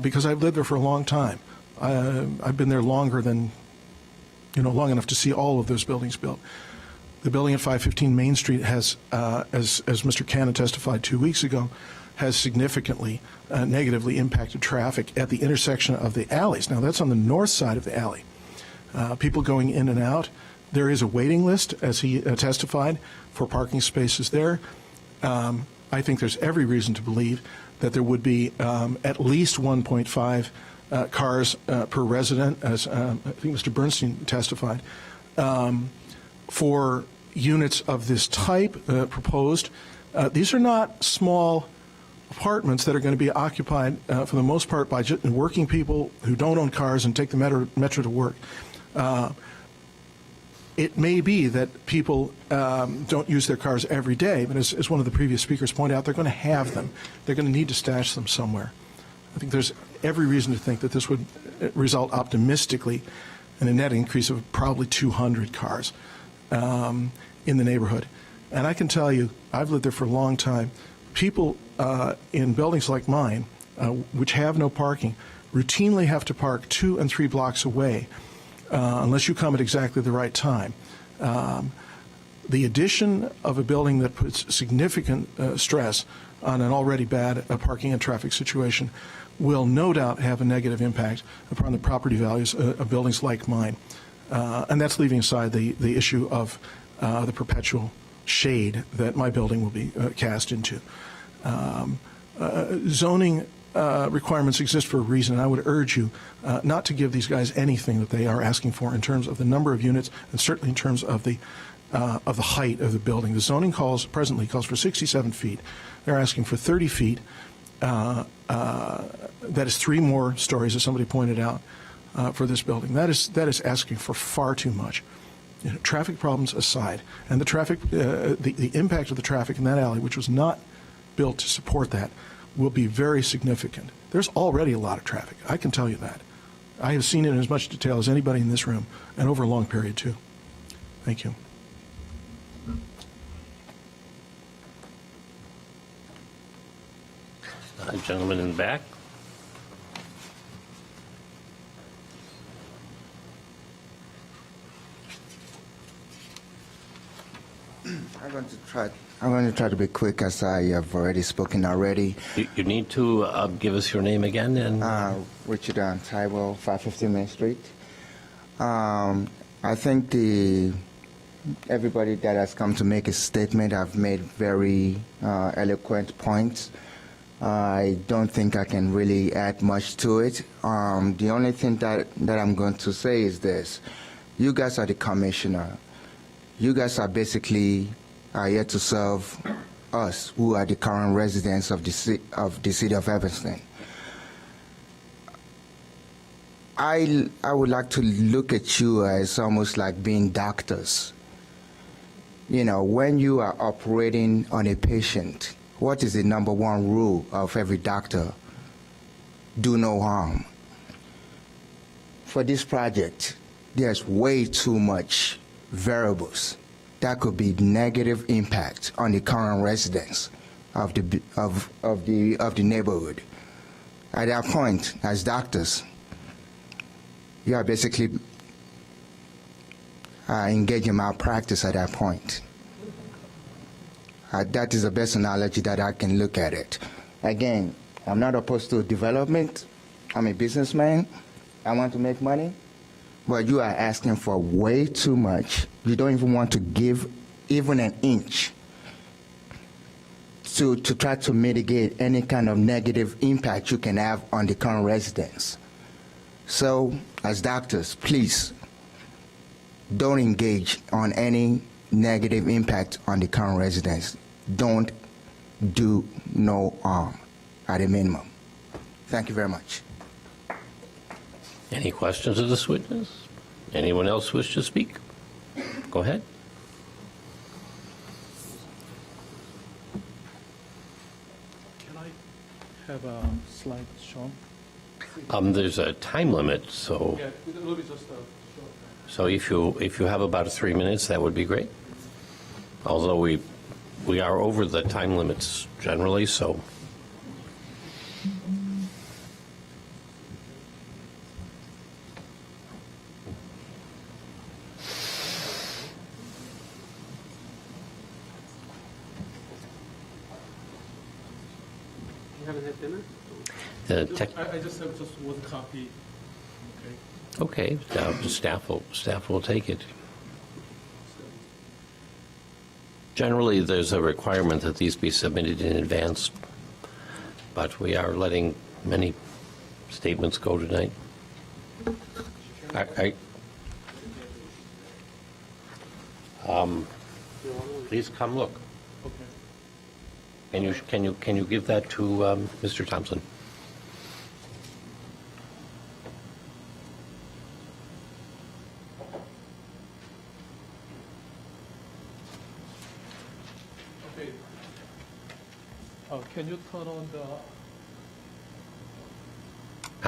K: because I've lived there for a long time. I've been there longer than, long enough to see all of those buildings built. The building at 515 Main Street has, as Mr. Cannon testified 2 weeks ago, has significantly negatively impacted traffic at the intersection of the alleys. Now, that's on the north side of the alley. People going in and out. There is a waiting list, as he testified, for parking spaces there. I think there's every reason to believe that there would be at least 1.5 cars per resident, as I think Mr. Bernstein testified, for units of this type proposed. These are not small apartments that are going to be occupied for the most part by working people who don't own cars and take the metro to work. It may be that people don't use their cars every day, but as one of the previous speakers pointed out, they're going to have them. They're going to need to stash them somewhere. I think there's every reason to think that this would result optimistically in a net increase of probably 200 cars in the neighborhood. And I can tell you, I've lived there for a long time. People in buildings like mine, which have no parking, routinely have to park 2 and 3 blocks away unless you come at exactly the right time. The addition of a building that puts significant stress on an already bad parking and traffic situation will no doubt have a negative impact upon the property values of buildings like mine. And that's leaving aside the issue of the perpetual shade that my building will be cast into. Zoning requirements exist for a reason, and I would urge you not to give these guys anything that they are asking for in terms of the number of units and certainly in terms of the height of the building. The zoning presently calls for 67 feet. They're asking for 30 feet. That is 3 more stories, as somebody pointed out, for this building. That is asking for far too much. You know, traffic problems aside, and the impact of the traffic in that alley, which was not built to support that, will be very significant. There's already a lot of traffic. I can tell you that. I have seen it in as much detail as anybody in this room, and over a long period too. Thank you.
A: Gentleman in the back.
R: I'm going to try to be quick, as I have already spoken already.
A: You need to give us your name again. And
R: Richard Tywell, 550 Main Street. I think everybody that has come to make a statement have made very eloquent points. I don't think I can really add much to it. The only thing that I'm going to say is this. You guys are the commissioner. You guys are basically here to serve us, who are the current residents of the city of Evanston. I would like to look at you as almost like being doctors. You know, when you are operating on a patient, what is the number 1 rule of every doctor? Do no harm. For this project, there's way too much variables that could be negative impact on the current residents of the neighborhood. At that point, as doctors, you are basically engaging malpractice at that point. That is the best analogy that I can look at it. Again, I'm not opposed to development. I'm a businessman. I want to make money. But you are asking for way too much. You don't even want to give even an inch to try to mitigate any kind of negative impact you can have on the current residents. So, as doctors, please don't engage on any negative impact on the current residents. Don't do no harm at a minimum. Thank you very much.
A: Any questions of this witness? Anyone else wish to speak? Go ahead.
Q: Can I have a slide shown?
A: There's a time limit, so
Q: it will be just a short time.
A: if you have about 3 minutes, that would be great. Although we are over the time limits generally, so.
Q: You haven't had dinner?
A: I
Q: just have just 1 copy.
A: Okay, the staff will take it. Generally, there's a requirement that these be submitted in advance, but we are letting many statements go tonight. Please come look.
Q: Okay.
A: Can you give that to Mr. Thompson?
Q: Okay. Can you turn on the...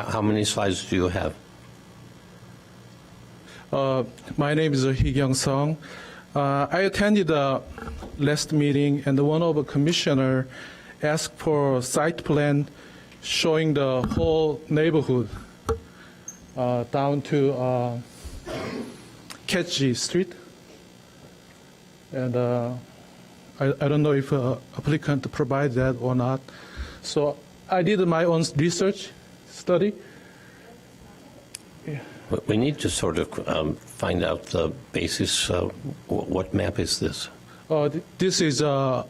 A: How many slides do you have?
Q: My name is Hee-Kyung Song. I attended the last meeting, and one of the commissioner asked for site plan showing the whole neighborhood down to Ketchy Street. And I don't know if applicant provide that or not. So I did my own research study.
A: We need to sort of find out the basis. What map is this?
Q: This is, I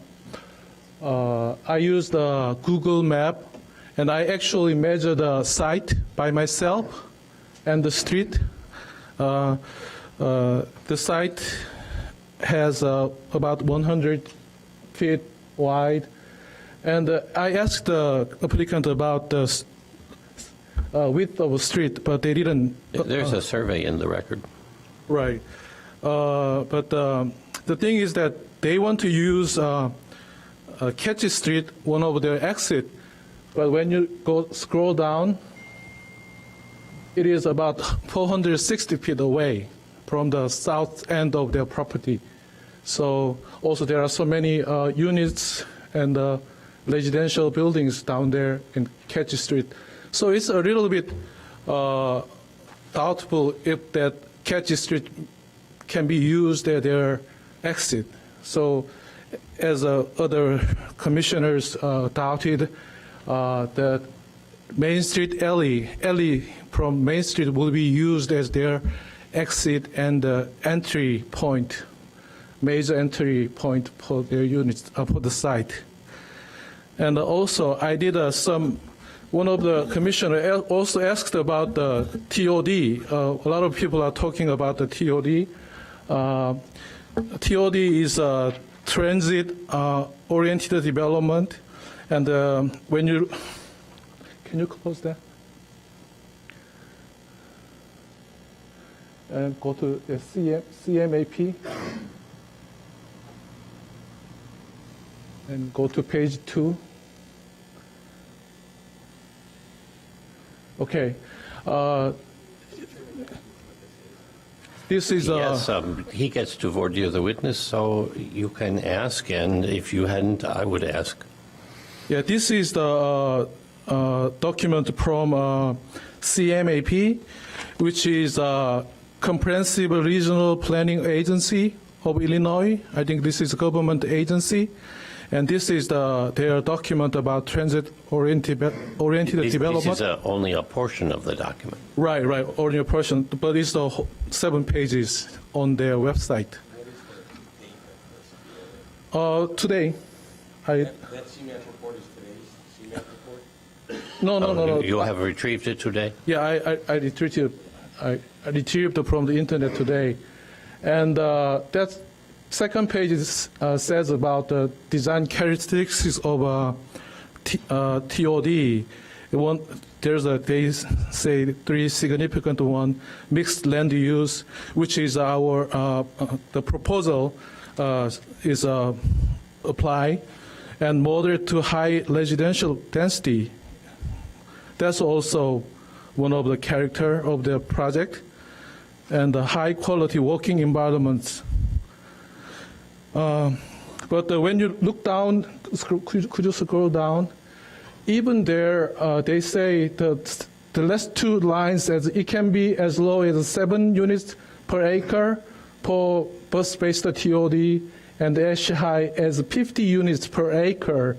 Q: used Google Map, and I actually measured the site by myself and the street. The site has about 100 feet wide, and I asked the applicant about the width of the street, but they didn't.
A: There's a survey in the record.
Q: Right. But the thing is that they want to use Ketchy Street, one of their exit, but when you scroll down, it is about 460 feet away from the south end of their property. So also there are so many units and residential buildings down there in Ketchy Street. So it's a little bit doubtful if that Ketchy Street can be used as their exit. So as other commissioners doubted, that Main Street alley from Main Street will be used as their exit and entry point, major entry point for their units, for the site. And also I did one of the commissioners also asked about the TOD. A lot of people are talking about the TOD. TOD is a transit-oriented development. And when you, can you close that? And go to the CMAP. And go to page 2. Okay. This is
A: yes, he gets to voir dire the witness, so you can ask, and if you hadn't, I would ask.
Q: Yeah, this is the document from CMAP, which is Comprehensive Regional Planning Agency of Illinois. I think this is a government agency. And this is their document about transit-oriented development.
A: This is only a portion of the document.
Q: Right, only a portion, but it's the 7 pages on their website. Today,
E: That CMAP report is today's CMAP report?
Q: No.
A: You have retrieved it today?
Q: Yeah, I retrieved from the internet today, and that second page says about the design characteristics of TOD. They say 3 significant one: mixed land use, which is our the proposal is apply, and moderate to high residential density. That's also one of the character of the project, and the high quality working environments. But when you look down, could you scroll down? Even there, they say that the last 2 lines, as it can be as low as 7 units per acre for bus-based TOD, and as high as 50 units per acre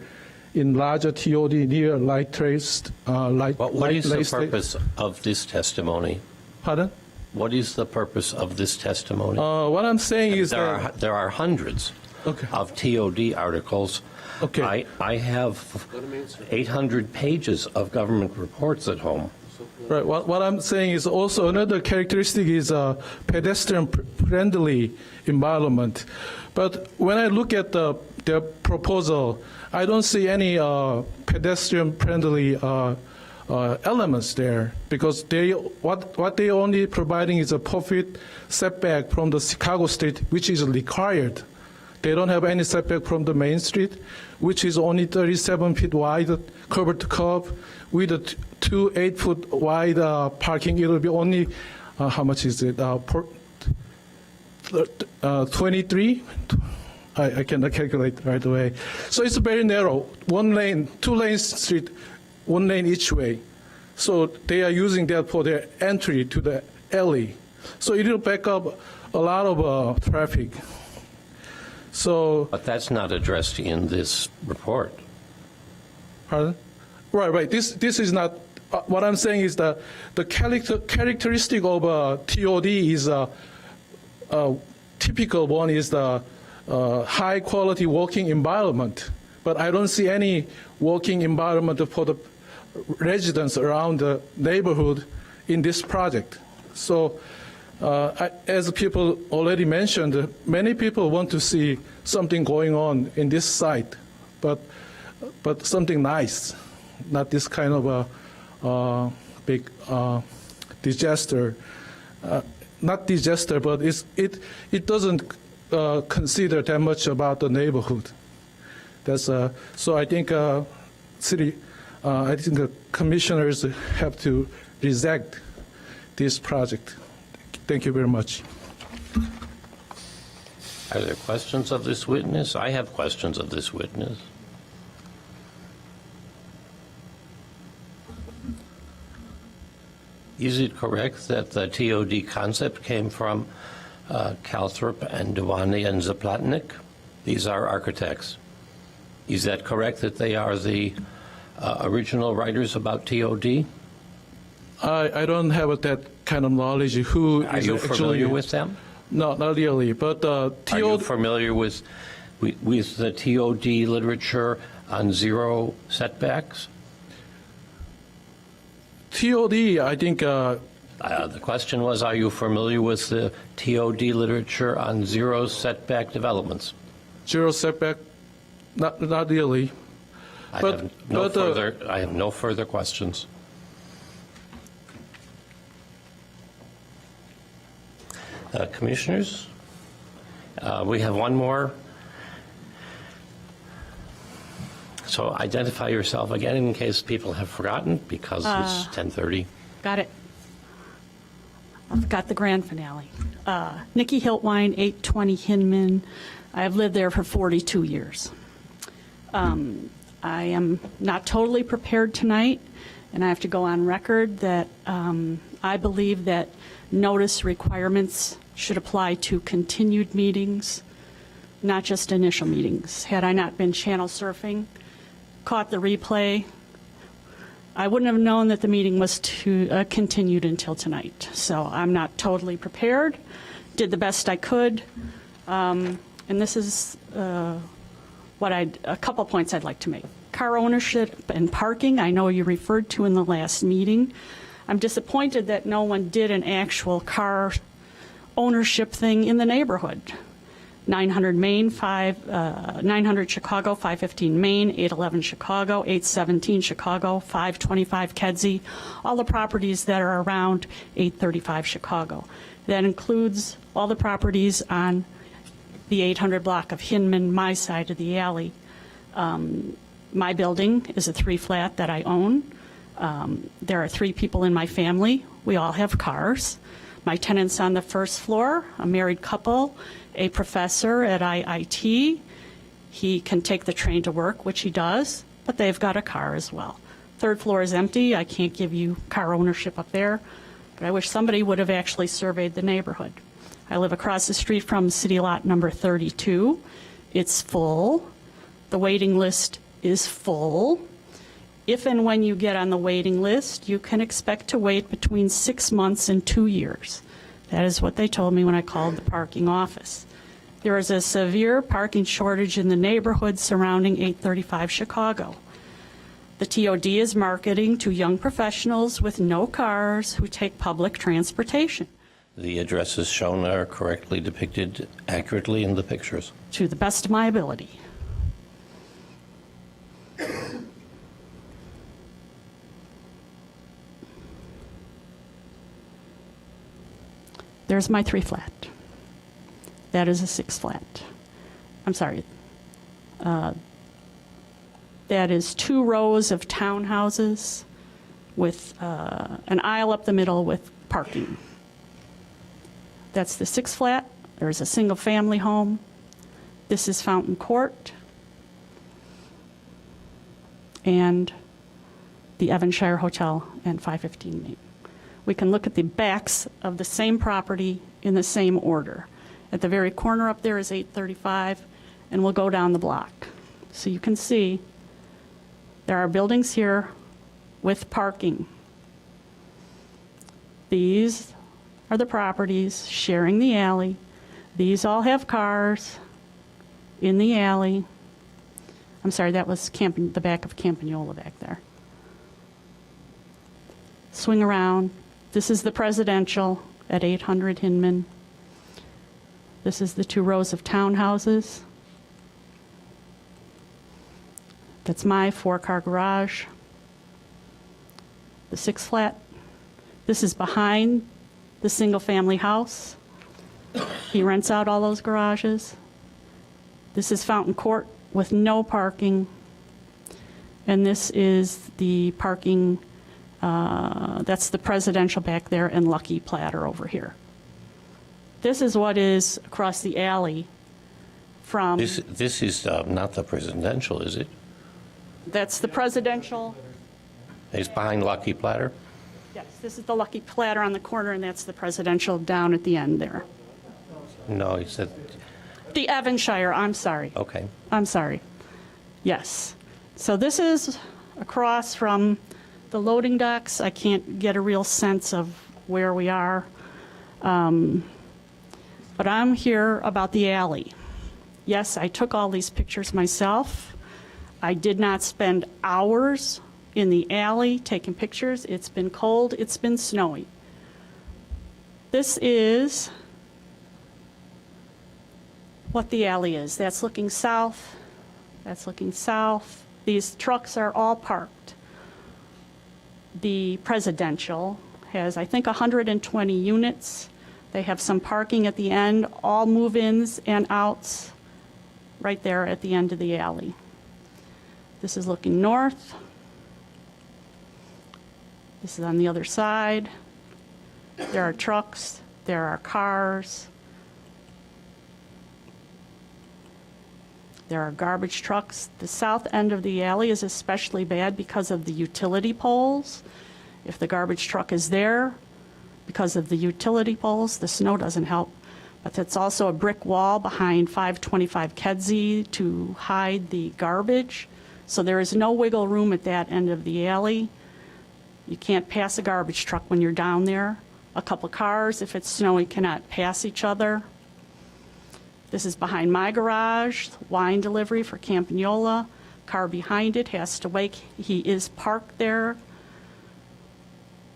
Q: in larger TOD near light traced.
A: What is the purpose of this testimony?
Q: Pardon?
A: What is the purpose of this testimony?
Q: What I'm saying is
A: there are hundreds of TOD articles.
Q: Okay.
A: I have 800 pages of government reports at home.
Q: Right. What I'm saying is also another characteristic is a pedestrian-friendly environment. But when I look at their proposal, I don't see any pedestrian-friendly elements there, because what they only providing is a profit setback from the Chicago Street, which is required. They don't have any setback from the Main Street, which is only 37 feet wide, curb to curb, with a 2 8-foot wide parking. It will be only how much is it? 23. I cannot calculate right away. So it's very narrow. 1 lane, 2 lane street one lane each way. So they are using that for their entry to the alley. So it will back up a lot of traffic. So.
A: But that's not addressed in this report.
Q: Pardon? Right. This is not. What I'm saying is that the characteristic of TOD is typical one is the high quality working environment. But I don't see any working environment for the residents around the neighborhood in this project. So, as people already mentioned, many people want to see something going on in this site, but something nice, not this kind of a big disaster. Not disaster, but it doesn't consider that much about the neighborhood. That's so I think I think the commissioners have to reject this project. Thank you very much.
A: Are there questions of this witness? I have questions of this witness. Is it correct that the TOD concept came from Calthrop and Dewaney and Zaplatnik? These are architects. Is that correct that they are the original writers about TOD?
Q: I don't have that kind of knowledge. Who
A: are
Q: is
A: you
Q: actually
A: familiar with them?
Q: No, not really. But
A: are you familiar with the TOD literature on zero setbacks?
Q: TOD, I think.
A: The question was, are you familiar with the TOD literature on zero setback developments?
Q: Zero setback, not really.
A: I have no further questions. Commissioners, we have one more. So identify yourself again in case people have forgotten, because it's 10:30.
P: Got it. I've got the grand finale. Nikki Hiltwine, 820 Hinman. I have lived there for 42 years. I am not totally prepared tonight, and I have to go on record that I believe that notice requirements should apply to continued meetings, not just initial meetings. Had I not been channel surfing, caught the replay, I wouldn't have known that the meeting was continued until tonight. So I'm not totally prepared, did the best I could, and this is a couple points I'd like to make. Car ownership and parking, I know you referred to in the last meeting. I'm disappointed that no one did an actual car ownership thing in the neighborhood. 900 Main, 900 Chicago, 515 Main, 811 Chicago, 817 Chicago, 525 Kedzie, all the properties that are around 835 Chicago. That includes all the properties on the 800 block of Hinman, my side of the alley. My building is a 3-flat that I own. There are 3 people in my family. We all have cars. My tenants on the first floor, a married couple, a professor at IIT. He can take the train to work, which he does, but they've got a car as well. 3rd floor is empty. I can't give you car ownership up there, but I wish somebody would have actually surveyed the neighborhood. I live across the street from city lot number 32. It's full. The waiting list is full. If and when you get on the waiting list, you can expect to wait between 6 months and 2 years. That is what they told me when I called the parking office. There is a severe parking shortage in the neighborhood surrounding 835 Chicago. The TOD is marketing to young professionals with no cars who take public transportation.
A: The addresses shown are correctly depicted accurately in the pictures.
P: To the best of my ability. There's my 3-flat. That is a 6-flat. I'm sorry. That is 2 rows of townhouses with an aisle up the middle with parking. That's the 6-flat. There's a single-family home. This is Fountain Court. And the Evanshire Hotel and 515 Main. We can look at the backs of the same property in the same order. At the very corner up there is 835, and we'll go down the block. So you can see there are buildings here with parking. These are the properties sharing the alley. These all have cars in the alley. I'm sorry, that was the back of Campagnola back there. Swing around. This is the presidential at 800 Hinman. This is the 2 rows of townhouses. That's my 4-car garage. The 6-flat. This is behind the single-family house. He rents out all those garages. This is Fountain Court with no parking. And this is the parking, that's the presidential back there, and Lucky Platter over here. This is what is across the alley from...
A: This is not the presidential, is it?
P: That's the presidential.
A: It's behind Lucky Platter?
P: Yes, this is the Lucky Platter on the corner, and that's the presidential down at the end there.
A: No, he said...
P: The Evanshire, I'm sorry.
A: Okay.
P: I'm sorry. Yes. So this is across from the loading docks. I can't get a real sense of where we are. But I'm here about the alley. Yes, I took all these pictures myself. I did not spend hours in the alley taking pictures. It's been cold. It's been snowy. This is what the alley is. That's looking south. That's looking south. These trucks are all parked. The presidential has, I think, 120 units. They have some parking at the end, all move-ins and outs right there at the end of the alley. This is looking north. This is on the other side. There are trucks. There are cars. There are garbage trucks. The south end of the alley is especially bad because of the utility poles. If the garbage truck is there, because of the utility poles, the snow doesn't help. But it's also a brick wall behind 525 Kedzie to hide the garbage. So there is no wiggle room at that end of the alley. You can't pass a garbage truck when you're down there. A couple cars, if it's snowy, cannot pass each other. This is behind my garage, wine delivery for Campagnola. Car behind it has to wait. He is parked there.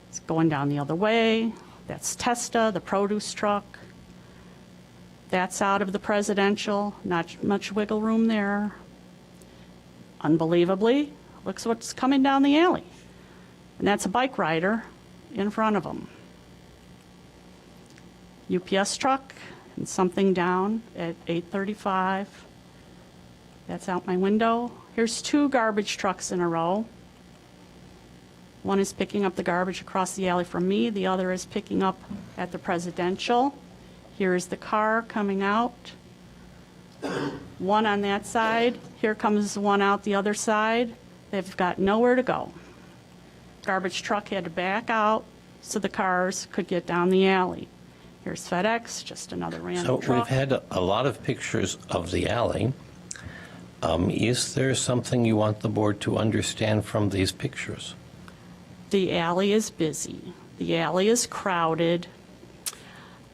P: It's going down the other way. That's Testa, the produce truck. That's out of the presidential. Not much wiggle room there. Unbelievably, looks what's coming down the alley. And that's a bike rider in front of him. UPS truck and something down at 835. That's out my window. Here's 2 garbage trucks in a row. One is picking up the garbage across the alley from me. The other is picking up at the presidential. Here's the car coming out. One on that side. Here comes one out the other side. They've got nowhere to go. Garbage truck had to back out so the cars could get down the alley. Here's FedEx, just another random
A: So
P: truck.
A: we've had a lot of pictures of the alley. Is there something you want the board to understand from these pictures?
P: The alley is busy. The alley is crowded.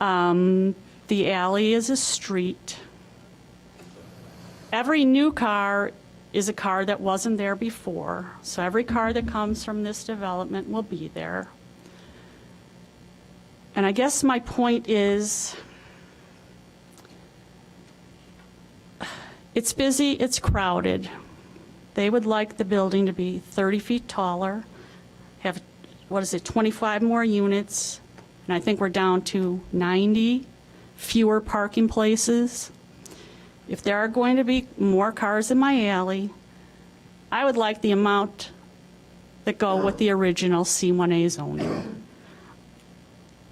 P: The alley is a street. Every new car is a car that wasn't there before. So every car that comes from this development will be there. And I guess my point is, it's busy, it's crowded. They would like the building to be 30 feet taller, have, 25 more units, and I think we're down to 90 fewer parking places. If there are going to be more cars in my alley, I would like the amount that go with the original C1A zoning.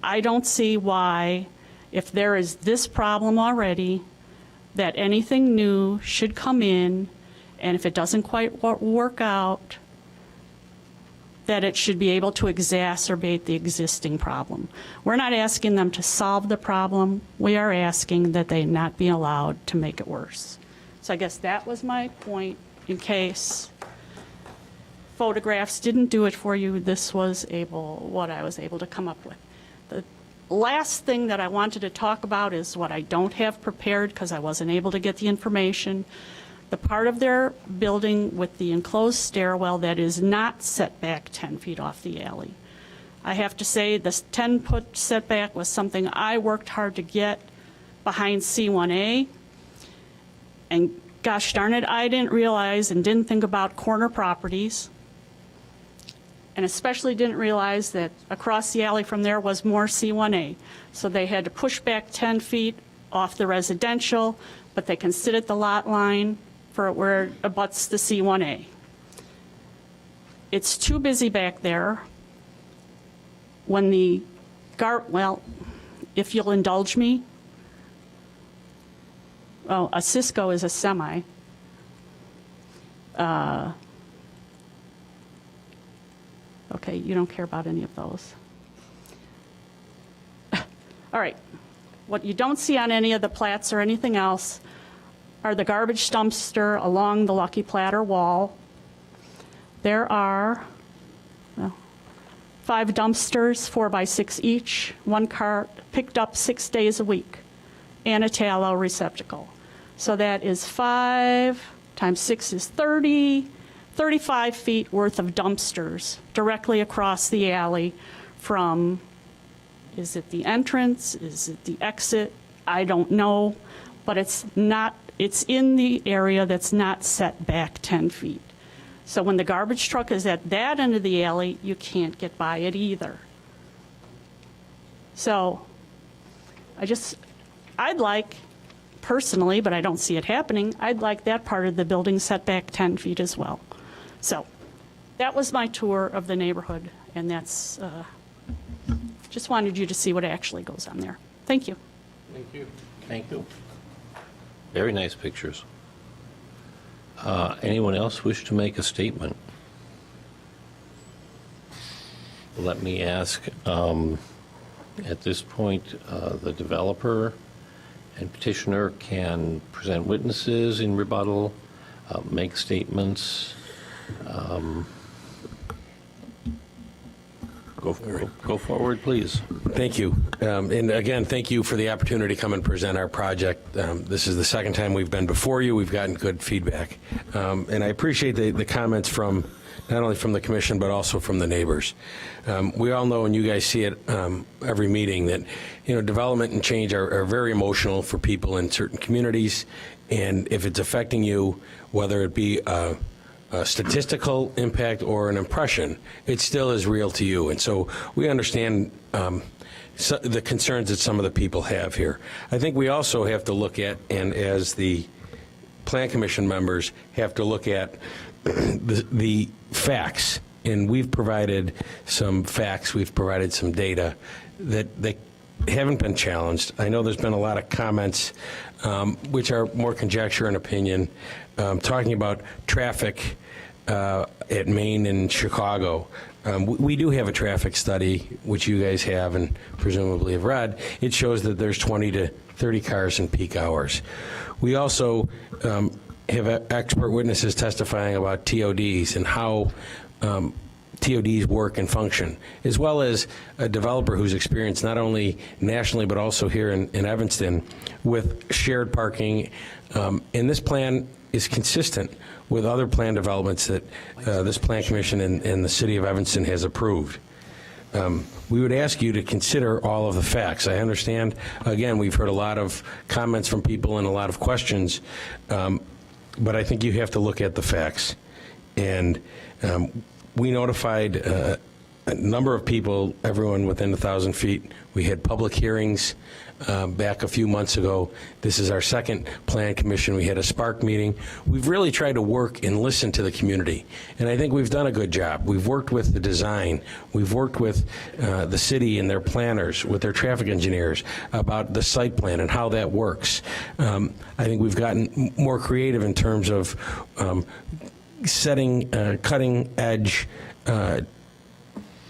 P: I don't see why, if there is this problem already, that anything new should come in, and if it doesn't quite work out, that it should be able to exacerbate the existing problem. We're not asking them to solve the problem. We are asking that they not be allowed to make it worse. So I guess that was my point. In case photographs didn't do it for you, this was what I was able to come up with. The last thing that I wanted to talk about is what I don't have prepared because I wasn't able to get the information. The part of their building with the enclosed stairwell that is not set back 10 feet off the alley. I have to say this 10-foot setback was something I worked hard to get behind C1A. And gosh darn it, I didn't realize and didn't think about corner properties, and especially didn't realize that across the alley from there was more C1A. So they had to push back 10 feet off the residential, but they can sit at the lot line for where it abuts the C1A. It's too busy back there. When well, if you'll indulge me, a Cisco is a semi. Okay, you don't care about any of those. All right. What you don't see on any of the plats or anything else are the garbage dumpster along the Lucky Platter wall. There are 5 dumpsters, 4 by 6 each, 1 cart picked up 6 days a week, and a tallow receptacle. So that is 5 times 6 is 30, 35 feet worth of dumpsters directly across the alley from, is it the entrance? Is it the exit? I don't know, but it's in the area that's not set back 10 feet. So when the garbage truck is at that end of the alley, you can't get by it either. So I'd like, personally, but I don't see it happening, I'd like that part of the building set back 10 feet as well. So that was my tour of the neighborhood, and that's, just wanted you to see what actually goes on there. Thank you.
A: Thank you. Thank you. Very nice pictures. Anyone else wish to make a statement? Let me ask, at this point, the developer and petitioner can present witnesses in rebuttal, make statements. Go forward, please.
E: Thank you. And again, thank you for the opportunity to come and present our project. This is the second time we've been before you. We've gotten good feedback. And I appreciate the comments from not only from the commission, but also from the neighbors. We all know, and you guys see it every meeting, that development and change are very emotional for people in certain communities. And if it's affecting you, whether it be a statistical impact or an impression, it still is real to you. And so we understand the concerns that some of the people have here. I think we also have to look at, and as the Plan Commission members have to look at, the facts. And we've provided some facts, we've provided some data that haven't been challenged. I know there's been a lot of comments which are more conjecture and opinion, talking about traffic at Main and Chicago. We do have a traffic study, which you guys have and presumably have read. It shows that there's 20 to 30 cars in peak hours. We also have expert witnesses testifying about TODs and how TODs work and function, as well as a developer who's experienced not only nationally but also here in Evanston with shared parking. And this plan is consistent with other plan developments that this Plan Commission and the City of Evanston has approved. We would ask you to consider all of the facts. I understand, again, we've heard a lot of comments from people and a lot of questions, but I think you have to look at the facts. And we notified a number of people, everyone within 1,000 feet. We had public hearings back a few months ago. This is our second Plan Commission. We had a Spark meeting. We've really tried to work and listen to the community, and I think we've done a good job. We've worked with the design. We've worked with the city and their planners, with their traffic engineers about the site plan and how that works. I think we've gotten more creative in terms of setting cutting-edge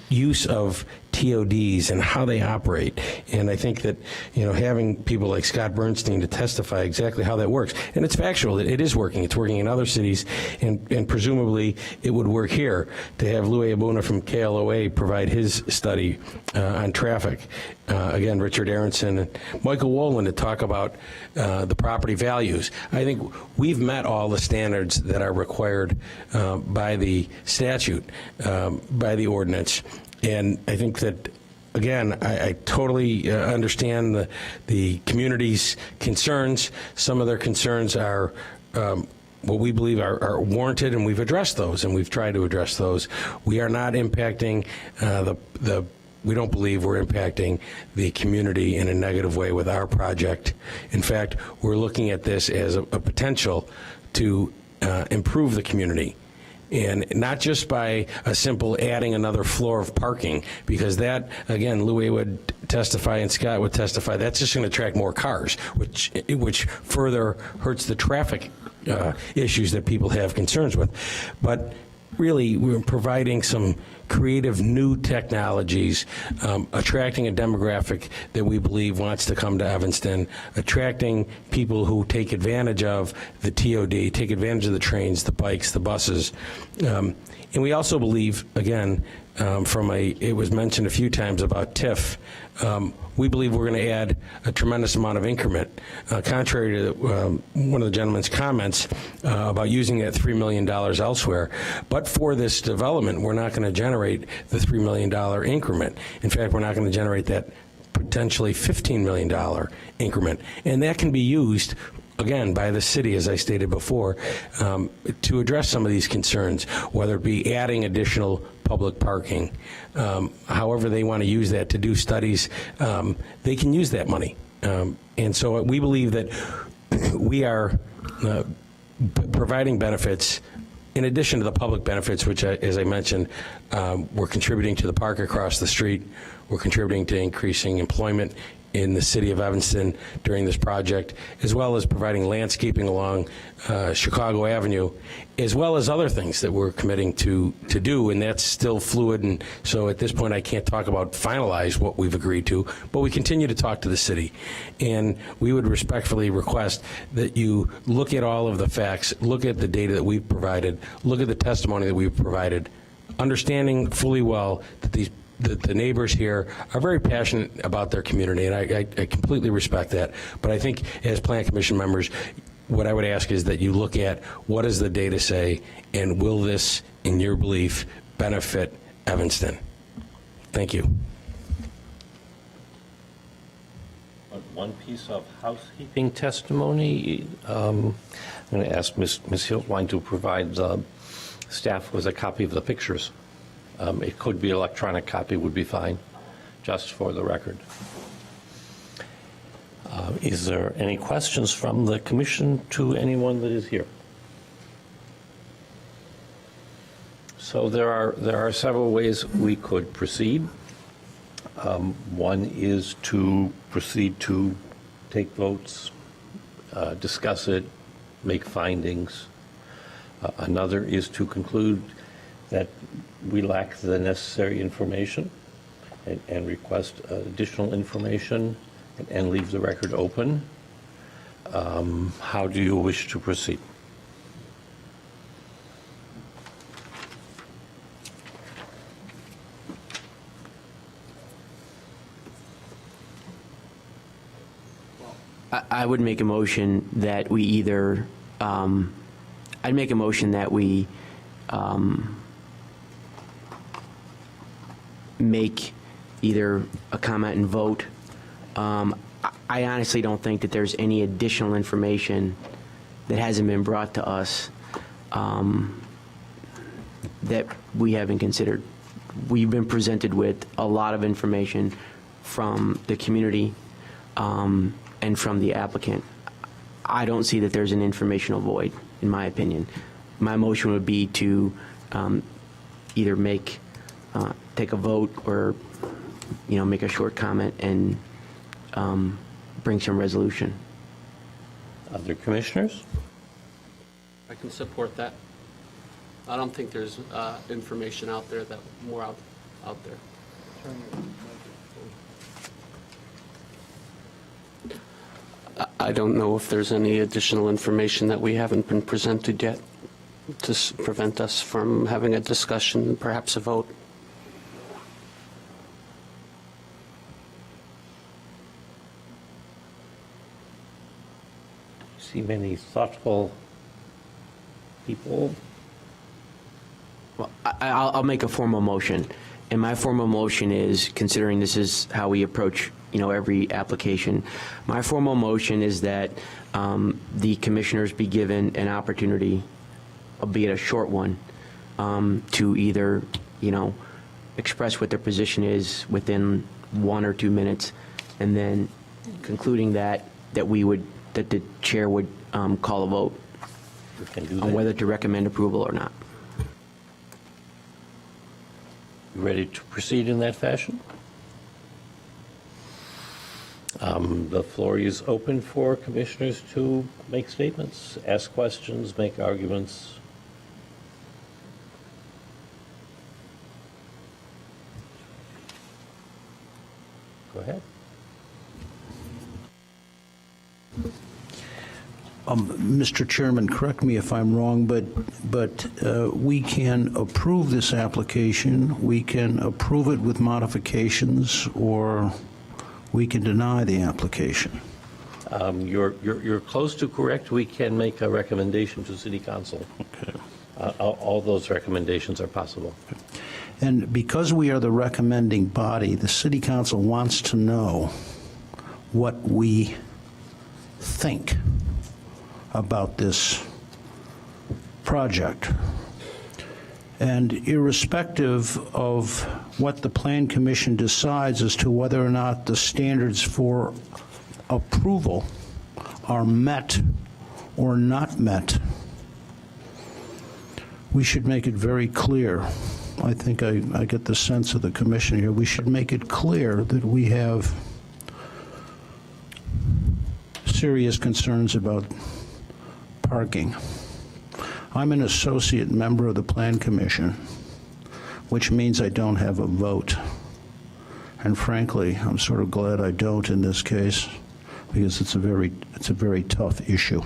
E: use of TODs and how they operate. And I think that, having people like Scott Bernstein to testify exactly how that works, and it's factual, it is working. It's working in other cities, and presumably it would work here. To have Louis Abuna from KLOA provide his study on traffic. Again, Richard Aronson and Michael Wolin to talk about the property values. I think we've met all the standards that are required by the statute, by the ordinance. And I think that, again, I totally understand the community's concerns. Some of their concerns are what we believe are warranted, and we've addressed those, and we've tried to address those. We are not impacting we don't believe we're impacting the community in a negative way with our project. In fact, we're looking at this as a potential to improve the community. And not just by a simple adding another floor of parking, because that, again, Louis would testify and Scott would testify, that's just going to attract more cars, which further hurts the traffic issues that people have concerns with. But really, we're providing some creative new technologies, attracting a demographic that we believe wants to come to Evanston, attracting people who take advantage of the TOD, take advantage of the trains, the bikes, the buses. And we also believe, again, it was mentioned a few times about TIF, we believe we're going to add a tremendous amount of increment, contrary to one of the gentleman's comments about using that $3 million elsewhere. But for this development, we're not going to generate the $3 million increment. In fact, we're not going to generate that potentially $15 million increment. And that can be used, again, by the city, as I stated before, to address some of these concerns, whether it be adding additional public parking, however they want to use that to do studies, they can use that money. And so we believe that we are providing benefits in addition to the public benefits, which, as I mentioned, we're contributing to the park across the street, we're contributing to increasing employment in the city of Evanston during this project, as well as providing landscaping along Chicago Avenue, as well as other things that we're committing to do, and that's still fluid. And so at this point, I can't talk about finalize what we've agreed to, but we continue to talk to the city. And we would respectfully request that you look at all of the facts, look at the data that we've provided, look at the testimony that we've provided, understanding fully well that the neighbors here are very passionate about their community, and I completely respect that. But I think as Plan Commission members, what I would ask is that you look at what does the data say, and will this, in your belief, benefit Evanston? Thank you.
A: One piece of housekeeping testimony. I'm going to ask Ms. Hiltwein to provide the staff with a copy of the pictures. It could be electronic copy would be fine, just for the record. Is there any questions from the commission to anyone that is here? So there are several ways we could proceed. One is to proceed to take votes, discuss it, make findings. Another is to conclude that we lack the necessary information and request additional information and leave the record open. How do you wish to proceed?
L: I would make a motion that we either, I'd make a motion that we make either a comment and vote. I honestly don't think that there's any additional information that hasn't been brought to us that we haven't considered. We've been presented with a lot of information from the community and from the applicant. I don't see that there's an informational void, in my opinion. My motion would be to either take a vote or, make a short comment and bring some resolution.
A: Other commissioners?
C: I can support that. I don't think there's information out there that more out out there. I don't know if there's any additional information that we haven't been presented yet to prevent us from having a discussion and perhaps a vote.
A: See many thoughtful people.
L: Well, I'll make a formal motion, and my formal motion is, considering this is how we approach, every application, my formal motion is that the commissioners be given an opportunity, albeit a short one, to either, express what their position is within 1 or 2 minutes, and then concluding that the chair would call a vote
A: We can do
L: on
A: that.
L: whether to recommend approval or not.
A: You ready to proceed in that fashion? The floor is open for commissioners to make statements, ask questions, make arguments. Go ahead.
O: Mr. Chairman, correct me if I'm wrong, but we can approve this application, we can approve it with modifications, or we can deny the application.
A: You're close to correct. We can make a recommendation to City Council.
O: Okay.
A: All those recommendations are possible.
O: And because we are the recommending body, the City Council wants to know what we think about this project. And irrespective of what the Plan Commission decides as to whether or not the standards for approval are met or not met, we should make it very clear. I think I get the sense of the commission here. We should make it clear that we have serious concerns about parking. I'm an associate member of the Plan Commission, which means I don't have a vote. And frankly, I'm sort of glad I don't in this case, because it's a very tough issue.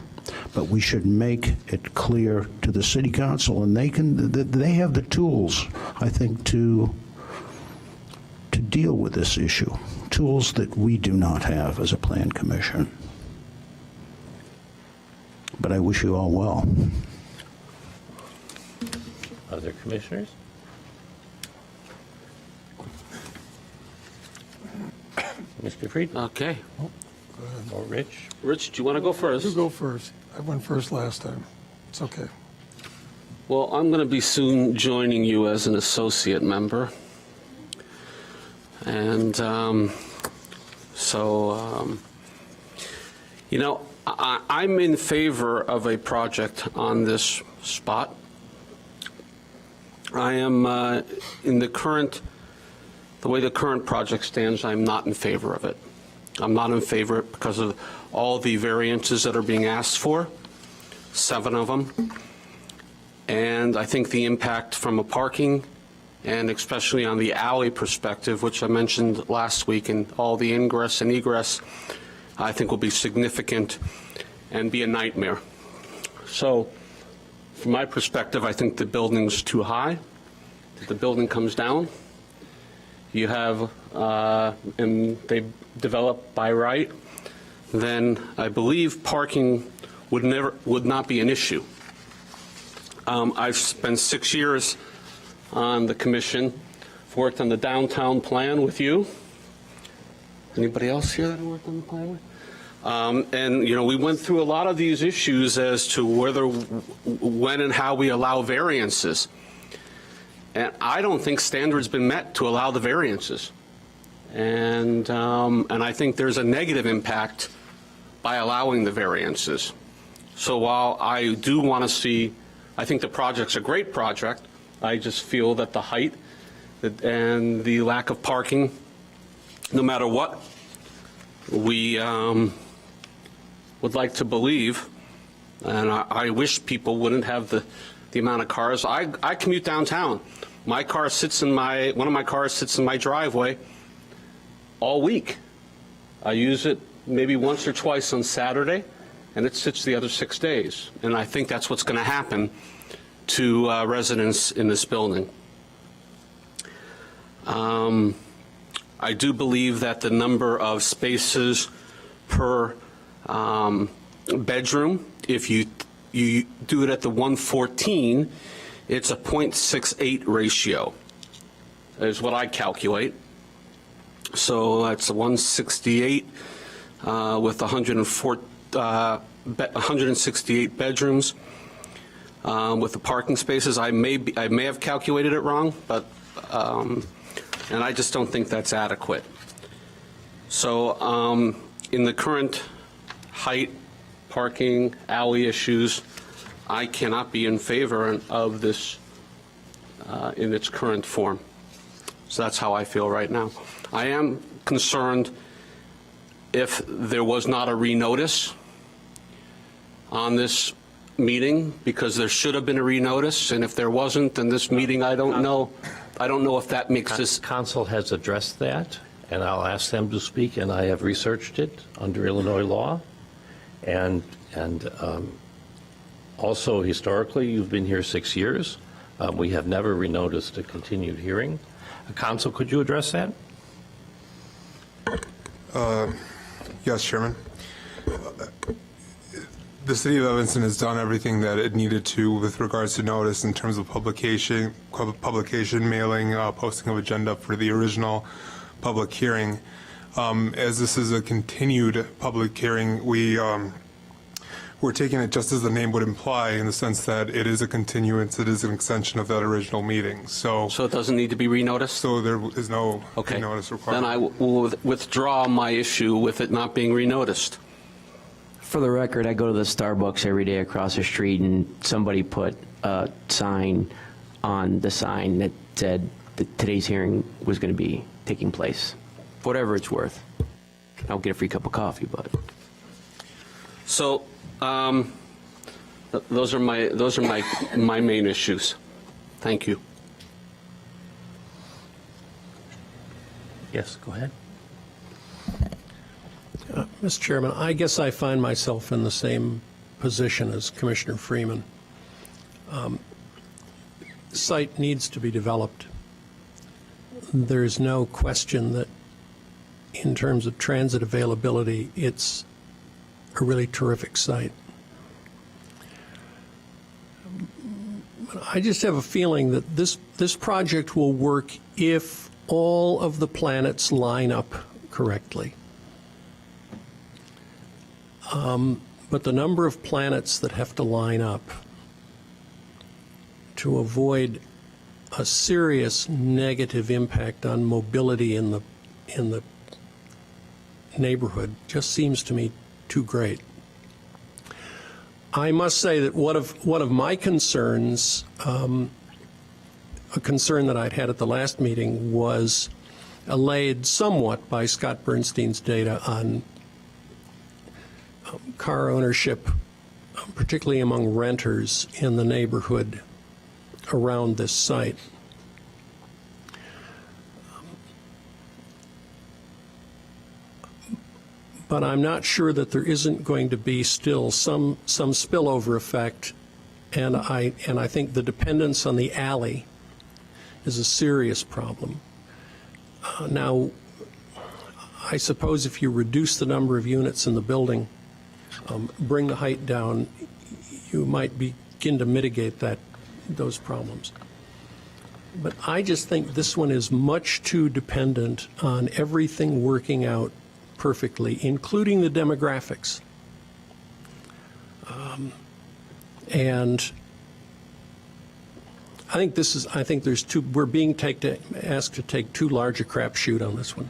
O: But we should make it clear to the City Council, and they have the tools, I think, to deal with this issue, tools that we do not have as a Plan Commission. But I wish you all well.
A: Other commissioners? Mr. Friedman?
C: Okay.
A: Or Rich?
C: Rich, do you want to go first?
I: You go first. I went first last time. It's okay.
C: Well, I'm going to be soon joining you as an associate member. And I'm in favor of a project on this spot. I am, the way the current project stands, I'm not in favor of it. I'm not in favor of it because of all the variances that are being asked for, 7 of them. And I think the impact from a parking and especially on the alley perspective, which I mentioned last week, and all the ingress and egress, I think will be significant and be a nightmare. So from my perspective, I think the building's too high. If the building comes down, you have, and they develop by right, then I believe parking would not be an issue. I've spent 6 years on the commission, worked on the downtown plan with you. Anybody else here that I worked on the plan with? And we went through a lot of these issues as to whether, when and how we allow variances. And I don't think standards been met to allow the variances. And I think there's a negative impact by allowing the variances. So while I do want to see, I think the project's a great project, I just feel that the height and the lack of parking, no matter what we would like to believe, and I wish people wouldn't have the amount of cars. I commute downtown. one of my cars sits in my driveway all week. I use it maybe once or twice on Saturday, and it sits the other 6 days. And I think that's what's going to happen to residents in this building. I do believe that the number of spaces per bedroom, if you do it at the 114, it's a 0.68 ratio, is what I calculate. So that's a 168 with 168 bedrooms with the parking spaces. I may have calculated it wrong, but and I just don't think that's adequate. So in the current height, parking, alley issues, I cannot be in favor of this in its current form. So that's how I feel right now. I am concerned if there was not a renotice on this meeting, because there should have been a renotice, and if there wasn't, then this meeting, I don't know if that makes this.
A: Council has addressed that, and I'll ask them to speak, and I have researched it under Illinois law. And also historically, you've been here 6 years. We have never renoticed a continued hearing. Council, could you address that?
D: Yes, Chairman. The City of Evanston has done everything that it needed to with regards to notice in terms of publication, mailing, posting of agenda for the original public hearing. As this is a continued public hearing, we're taking it just as the name would imply, in the sense that it is a continuance, it is an extension of that original meeting. So
C: it doesn't need to be renoticed?
D: So there is no renotice required.
C: Then I will withdraw my issue with it not being renoticed.
L: For the record, I go to the Starbucks every day across the street, and somebody put a sign on the sign that said that today's hearing was going to be taking place. Whatever it's worth. I'll get a free cup of coffee, but.
C: So those are my main issues. Thank you.
A: Yes, go ahead.
F: Mr. Chairman, I guess I find myself in the same position as Commissioner Freeman. The site needs to be developed. There's no question that in terms of transit availability, it's a really terrific site. I just have a feeling that this project will work if all of the planets line up correctly. But the number of planets that have to line up to avoid a serious negative impact on mobility in the neighborhood just seems to me too great. I must say that one of my concerns, a concern that I'd had at the last meeting, was allayed somewhat by Scott Bernstein's data on car ownership, particularly among renters in the neighborhood around this site. But I'm not sure that there isn't going to be still some spillover effect, and I think the dependence on the alley is a serious problem. Now, I suppose if you reduce the number of units in the building, bring the height down, you might begin to mitigate those problems. But I just think this one is much too dependent on everything working out perfectly, including the demographics. And I think we're being asked to take too large a crapshoot on this one.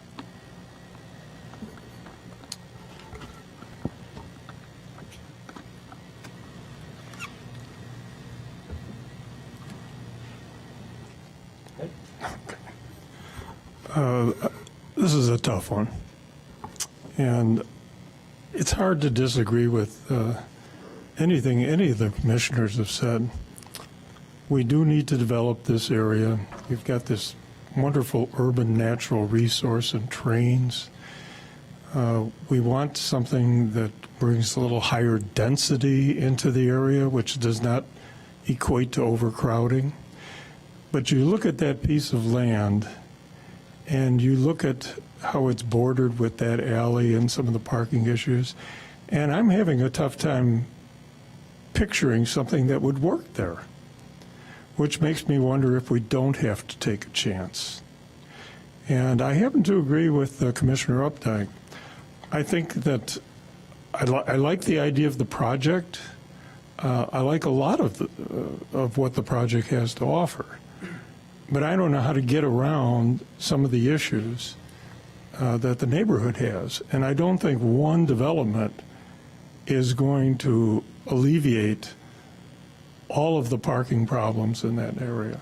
I: This is a tough one. And it's hard to disagree with anything any of the commissioners have said. We do need to develop this area. We've got this wonderful urban natural resource and trains. We want something that brings a little higher density into the area, which does not equate to overcrowding. But you look at that piece of land, and you look at how it's bordered with that alley and some of the parking issues, and I'm having a tough time picturing something that would work there, which makes me wonder if we don't have to take a chance. And I happen to agree with Commissioner Updike. I think that I like the idea of the project. I like a lot of what the project has to offer. But I don't know how to get around some of the issues that the neighborhood has. And I don't think one development is going to alleviate all of the parking problems in that area.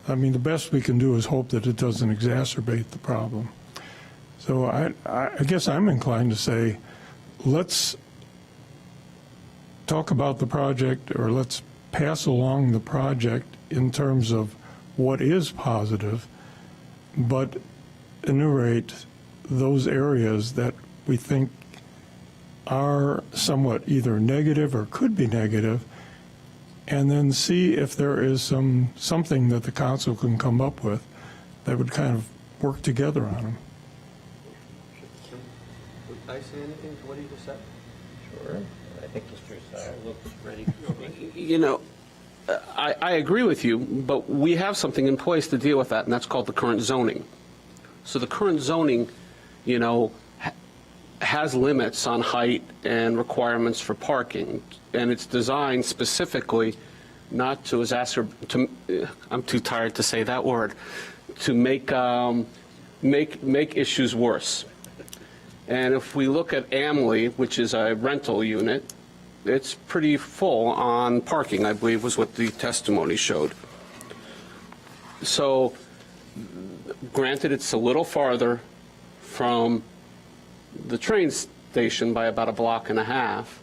I: I mean, the best we can do is hope that it doesn't exacerbate the problem. So I guess I'm inclined to say, let's talk about the project, or let's pass along the project in terms of what is positive, but enumerate those areas that we think are somewhat either negative or could be negative, and then see if there is something that the council can come up with that would kind of work together on them.
A: Would I say anything to what he just said? Sure. I think Mr. Steyer looks ready to speak.
C: You know, I agree with you, but we have something in place to deal with that, and that's called the current zoning. So the current zoning, you know, has limits on height and requirements for parking, and it's designed specifically not to I'm too tired to say that word, to make issues worse. And if we look at Amley, which is a rental unit, it's pretty full on parking, I believe was what the testimony showed. So granted, it's a little farther from the train station by about a block and a half,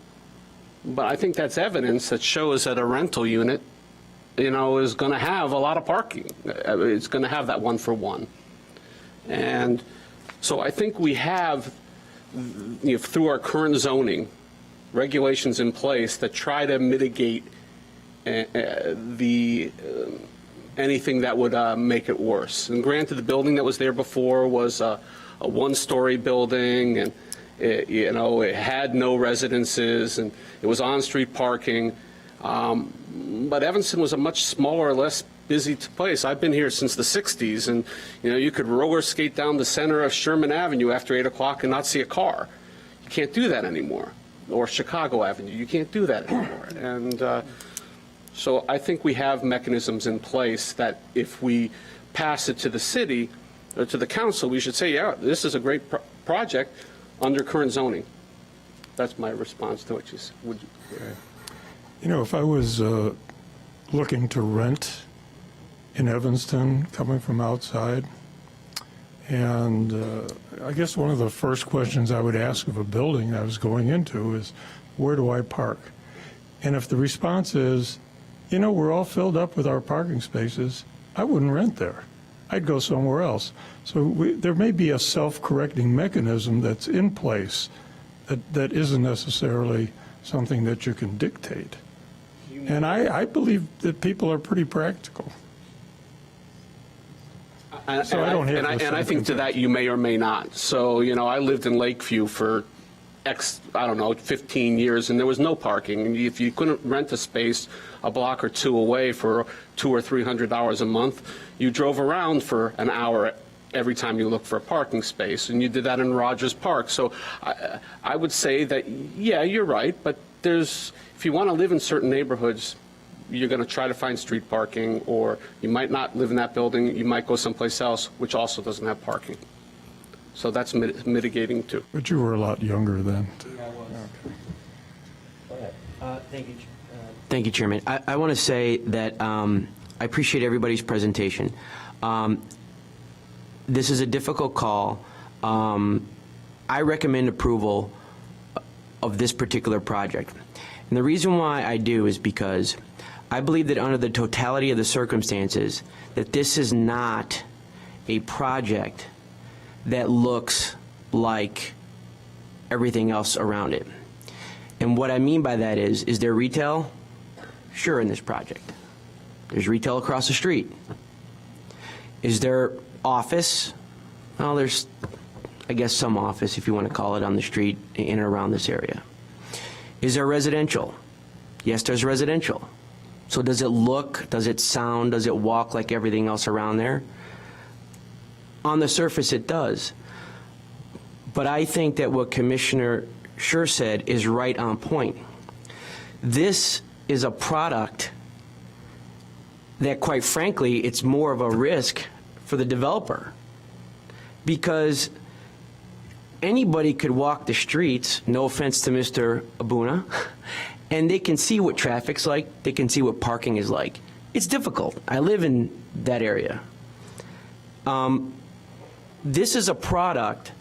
C: but I think that's evidence that shows that a rental unit, you know, is going to have a lot of parking. It's going to have that 1-for-1. And so I think we have, you know, through our current zoning, regulations in place that try to mitigate anything that would make it worse. And granted, the building that was there before was a one-story building, and it had no residences, and it was on-street parking. But Evanston was a much smaller, less busy place. I've been here since the 60s, and you could roller skate down the center of Sherman Avenue after 8 o'clock and not see a car. You can't do that anymore. Or Chicago Avenue, you can't do that anymore. And so I think we have mechanisms in place that if we pass it to the city or to the council, we should say, yeah, this is a great project under current zoning. That's my response to what you said.
I: If I was looking to rent in Evanston, coming from outside, and I guess one of the first questions I would ask of a building I was going into is, where do I park? And if the response is, we're all filled up with our parking spaces, I wouldn't rent there. I'd go somewhere else. So there may be a self-correcting mechanism that's in place that isn't necessarily something that you can dictate. And I believe that people are pretty practical.
C: And I think to that you may or may not. So, I lived in Lakeview for 15 years, and there was no parking. And if you couldn't rent a space a block or two away for $200 or $300 a month, you drove around for an hour every time you looked for a parking space, and you did that in Rogers Park. So I would say that, yeah, you're right, but if you want to live in certain neighborhoods, you're going to try to find street parking, or you might not live in that building, you might go someplace else, which also doesn't have parking. So that's mitigating too.
I: But you were a lot younger then.
L: Yeah, I was. Go ahead. Thank you, Chairman. I want to say that I appreciate everybody's presentation. This is a difficult call. I recommend approval of this particular project. And the reason why I do is because I believe that under the totality of the circumstances, that this is not a project that looks like everything else around it. And what I mean by that is there retail? Sure, in this project. There's retail across the street. Is there office? Well, there's, I guess, some office, if you want to call it, on the street in and around this area. Is there residential? Yes, there's residential. So does it look, does it sound, does it walk like everything else around there? On the surface, it does. But I think that what Commissioner Schur said is right on point. This is a product that, quite frankly, it's more of a risk for the developer, because anybody could walk the streets, no offense to Mr. Abuna, and they can see what traffic's like, they can see what parking is like. It's difficult. I live in that area. This is a product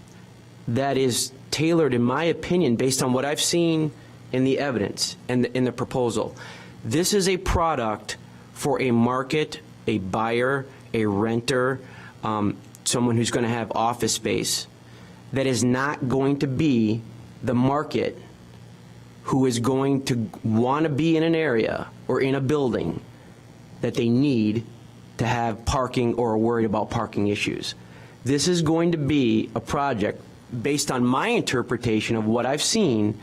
L: that is tailored, in my opinion, based on what I've seen in the evidence and in the proposal. This is a product for a market, a buyer, a renter, someone who's going to have office space, that is not going to be the market who is going to want to be in an area or in a building that they need to have parking or are worried about parking issues. This is going to be a project, based on my interpretation of what I've seen,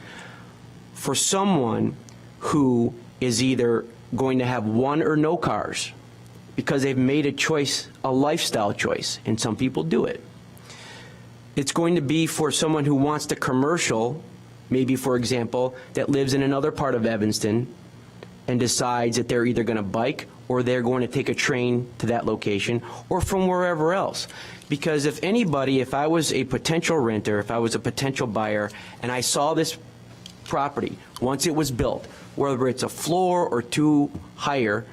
L: for someone who is either going to have one or no cars because they've made a choice, a lifestyle choice, and some people do it. It's going to be for someone who wants the commercial, maybe, for example, that lives in another part of Evanston and decides that they're either going to bike or they're going to take a train to that location or from wherever else. Because if anybody, if I was a potential renter, if I was a potential buyer, and I saw this property, once it was built, whether it's a floor or two higher,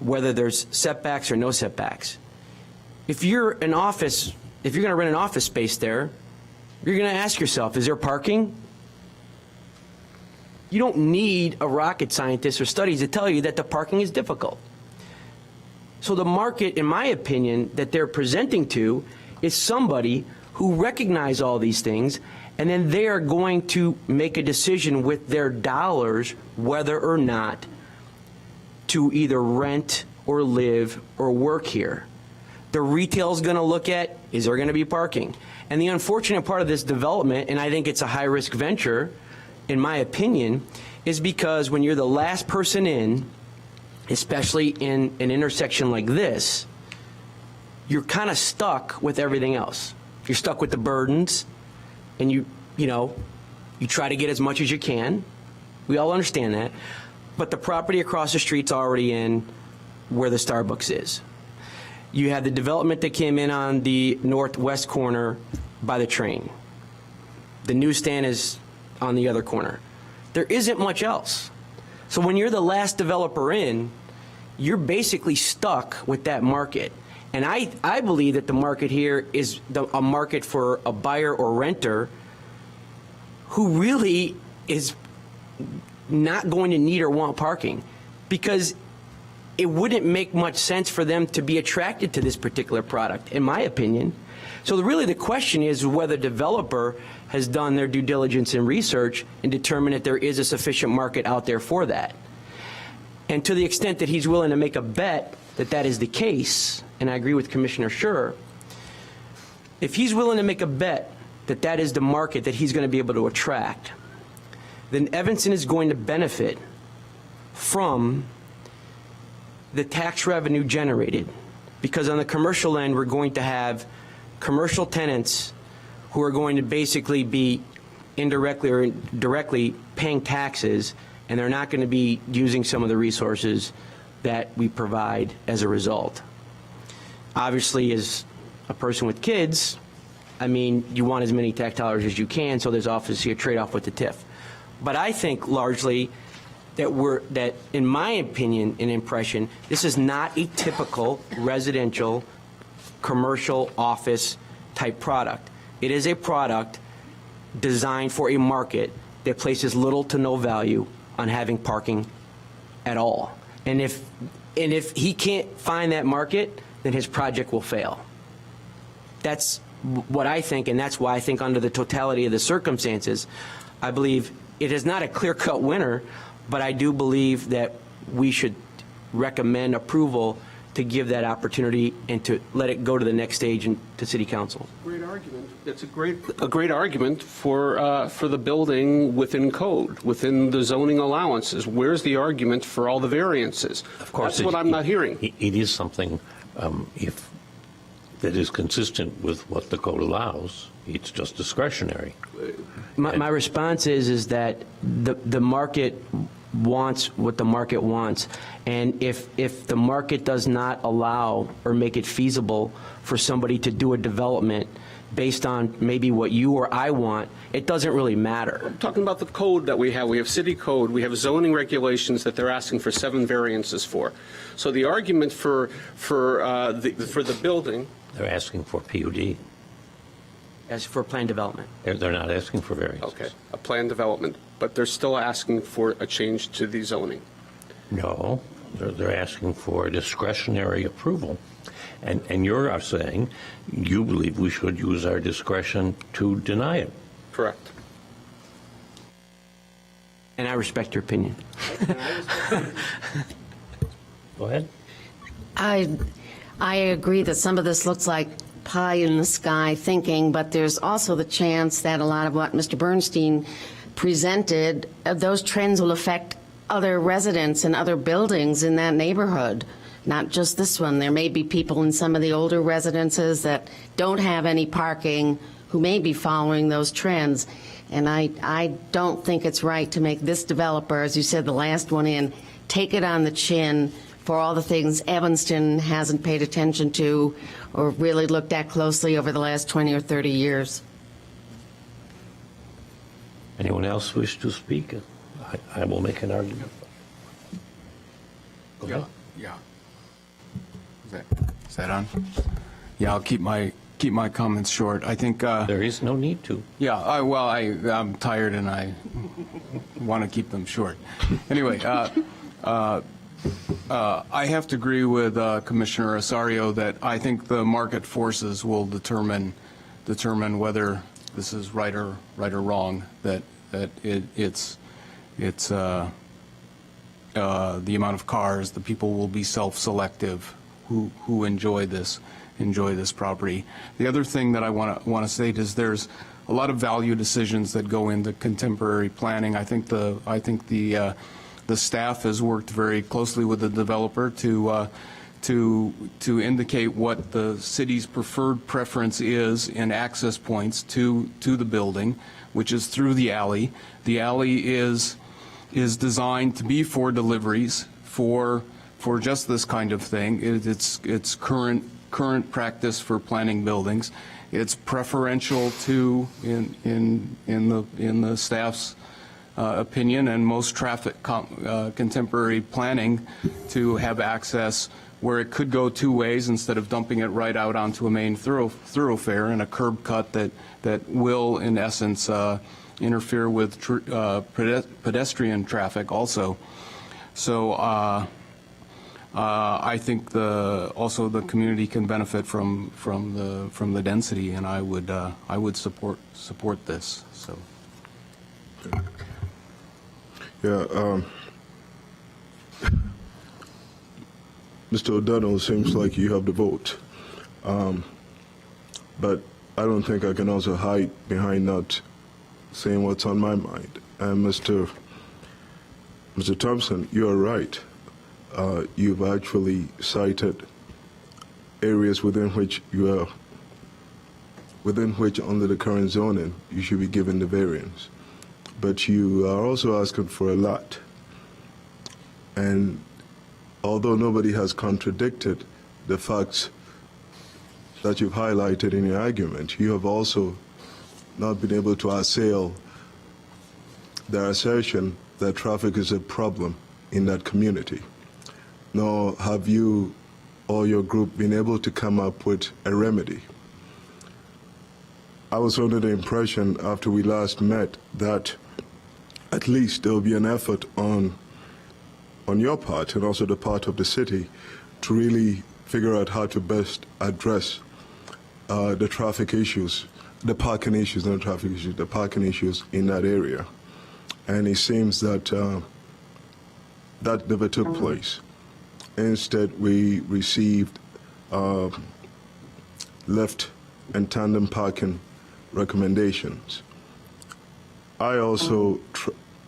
L: whether there's setbacks or no setbacks, if you're an office, if you're going to rent an office space there, you're going to ask yourself, is there parking? You don't need a rocket scientist or studies to tell you that the parking is difficult. So the market, in my opinion, that they're presenting to is somebody who recognize all these things, and then they are going to make a decision with their dollars whether or not to either rent or live or work here. The retail is going to look at, is there going to be parking? And the unfortunate part of this development, and I think it's a high-risk venture, in my opinion, is because when you're the last person in, especially in an intersection like this, you're kind of stuck with everything else. You're stuck with the burdens, and you try to get as much as you can. We all understand that. But the property across the street's already in where the Starbucks is. You have the development that came in on the northwest corner by the train. The newsstand is on the other corner. There isn't much else. So when you're the last developer in, you're basically stuck with that market. And I believe that the market here is a market for a buyer or renter who really is not going to need or want parking, because it wouldn't make much sense for them to be attracted to this particular product, in my opinion. So really the question is whether the developer has done their due diligence and research and determined that there is a sufficient market out there for that. And to the extent that he's willing to make a bet that that is the case, and I agree with Commissioner Schur, if he's willing to make a bet that that is the market that he's going to be able to attract, then Evanston is going to benefit from the tax revenue generated. Because on the commercial end, we're going to have commercial tenants who are going to basically be indirectly or directly paying taxes, and they're not going to be using some of the resources that we provide as a result. Obviously, as a person with kids, I mean, you want as many tax dollars as you can, so there's obviously a trade-off with the TIF. But I think largely that in my opinion and impression, this is not a typical residential, commercial, office type product. It is a product designed for a market that places little to no value on having parking at all. And if he can't find that market, then his project will fail. That's what I think, and that's why I think under the totality of the circumstances, I believe it is not a clear-cut winner, but I do believe that we should recommend approval to give that opportunity and to let it go to the next stage to City Council.
C: Great argument. It's a great argument for the building within code, within the zoning allowances. Where's the argument for all the variances?
A: Of course,
C: that's what I'm not hearing.
A: It is something, if that is consistent with what the code allows. It's just discretionary.
L: My response is that the market wants what the market wants, and if the market does not allow or make it feasible for somebody to do a development based on maybe what you or I want, it doesn't really matter.
C: I'm talking about the code that we have. We have city code. We have zoning regulations that they're asking for 7 variances for. So the argument for the building,
A: They're asking for PUD.
L: As for planned development.
A: They're not asking for variance.
C: okay, a planned development, but they're still asking for a change to the zoning.
A: No, they're asking for discretionary approval. And you're saying you believe we should use our discretion to deny it.
C: Correct.
L: And I respect your opinion.
A: Go ahead.
H: I agree that some of this looks like pie in the sky thinking, but there's also the chance that a lot of what Mr. Bernstein presented, those trends will affect other residents and other buildings in that neighborhood, not just this one. There may be people in some of the older residences that don't have any parking who may be following those trends. And I don't think it's right to make this developer, as you said, the last one in, take it on the chin for all the things Evanston hasn't paid attention to or really looked at closely over the last 20 or 30 years.
A: Anyone else wish to speak? I will make an argument. Go ahead.
V: Yeah. Is that on? Yeah, I'll keep my comments short. I think
A: there is no need to.
V: Yeah. I'm tired and I want to keep them short. Anyway, I have to agree with Commissioner Osorio that I think the market forces will determine whether this is right or wrong. That it's the amount of cars, the people will be self-selective who enjoy this property. The other thing that I want to state is there's a lot of value decisions that go into contemporary planning. I think the staff has worked very closely with the developer to indicate what the city's preferred preference is in access points to the building, which is through the alley. The alley is designed to be for deliveries, for just this kind of thing. It's current practice for planning buildings. It's preferential to in the staff's opinion and most traffic contemporary planning to have access where it could go 2 ways instead of dumping it right out onto a main thoroughfare and a curb cut that will in essence interfere with pedestrian traffic also. So I think also the community can benefit from the density, and I would support this. So.
N: Yeah, Mr. O'Donnell, seems like you have the vote, but I don't think I can also hide behind not saying what's on my mind. And Mr. Thompson, you are right. You've actually cited areas within which under the current zoning you should be given the variance. But you are also asking for a lot. And although nobody has contradicted the facts that you've highlighted in your argument, you have also not been able to assail their assertion that traffic is a problem in that community. Nor have you or your group been able to come up with a remedy. I was under the impression after we last met that at least there will be an effort on on your part and also the part of the city to really figure out how to best address the traffic issues, the parking issues, not traffic issues, the parking issues in that area. And it seems that that never took place. Instead, we received lift and tandem parking recommendations. I also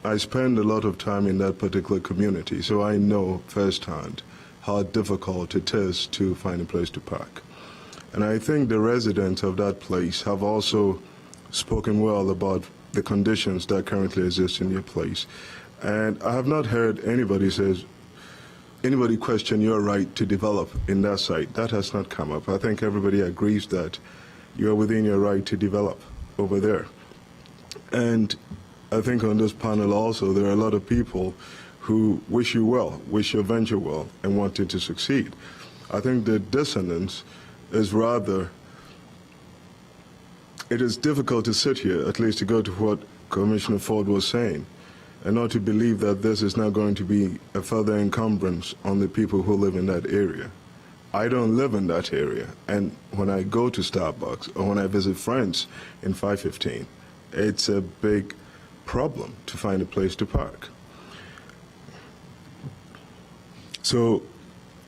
N: I spend a lot of time in that particular community, so I know firsthand how difficult it is to find a place to park. And I think the residents of that place have also spoken well about the conditions that currently exist in your place. And I have not heard anybody question your right to develop in that site. That has not come up. I think everybody agrees that you are within your right to develop over there. And I think on this panel also, there are a lot of people who wish you well, wish your venture well, and want it to succeed. I think the dissonance is rather, it is difficult to sit here, at least to go to what Commissioner Ford was saying, and not to believe that this is not going to be a further encumbrance on the people who live in that area. I don't live in that area, and when I go to Starbucks or when I visit friends in 515, it's a big problem to find a place to park. So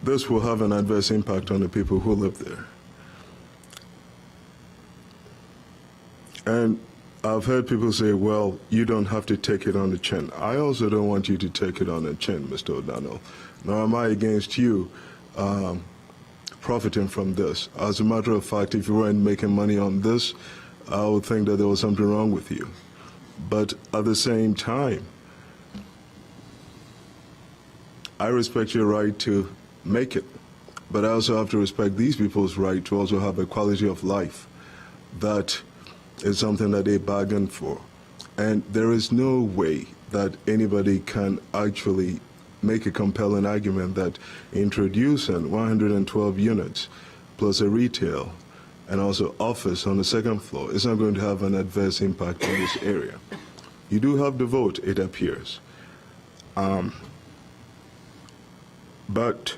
N: this will have an adverse impact on the people who live there. And I've heard people say, well, you don't have to take it on the chin. I also don't want you to take it on the chin, Mr. O'Donnell. Nor am I against you profiting from this. As a matter of fact, if you weren't making money on this, I would think that there was something wrong with you. But at the same time, I respect your right to make it, but I also have to respect these people's right to also have a quality of life that is something that they bargained for. And there is no way that anybody can actually make a compelling argument that introducing 112 units plus a retail and also office on the second floor is not going to have an adverse impact on this area. You do have the vote, it appears. But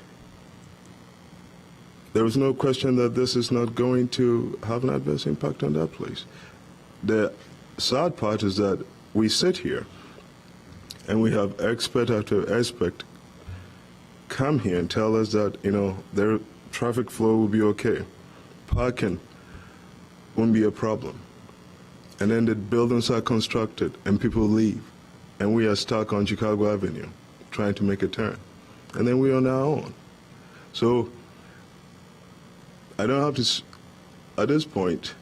N: there is no question that this is not going to have an adverse impact on that place. The sad part is that we sit here and we have expert after expert come here and tell us that, their traffic flow will be okay. Parking won't be a problem. And then the buildings are constructed and people leave. And we are stuck on Chicago Avenue trying to make a turn. And then we're on our own. So I don't have to, at this point,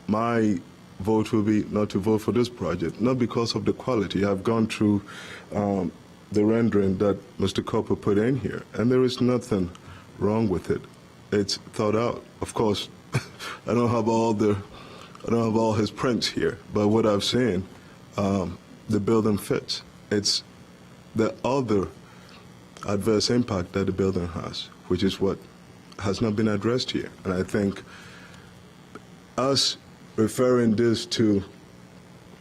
N: my vote will be not to vote for this project, not because of the quality. I've gone through the rendering that Mr. Copper put in here, and there is nothing wrong with it. It's thought out. Of course, I don't have all his prints here, but what I've seen, the building fits. It's the other adverse impact that the building has, which is what has not been addressed here. And I think us referring this to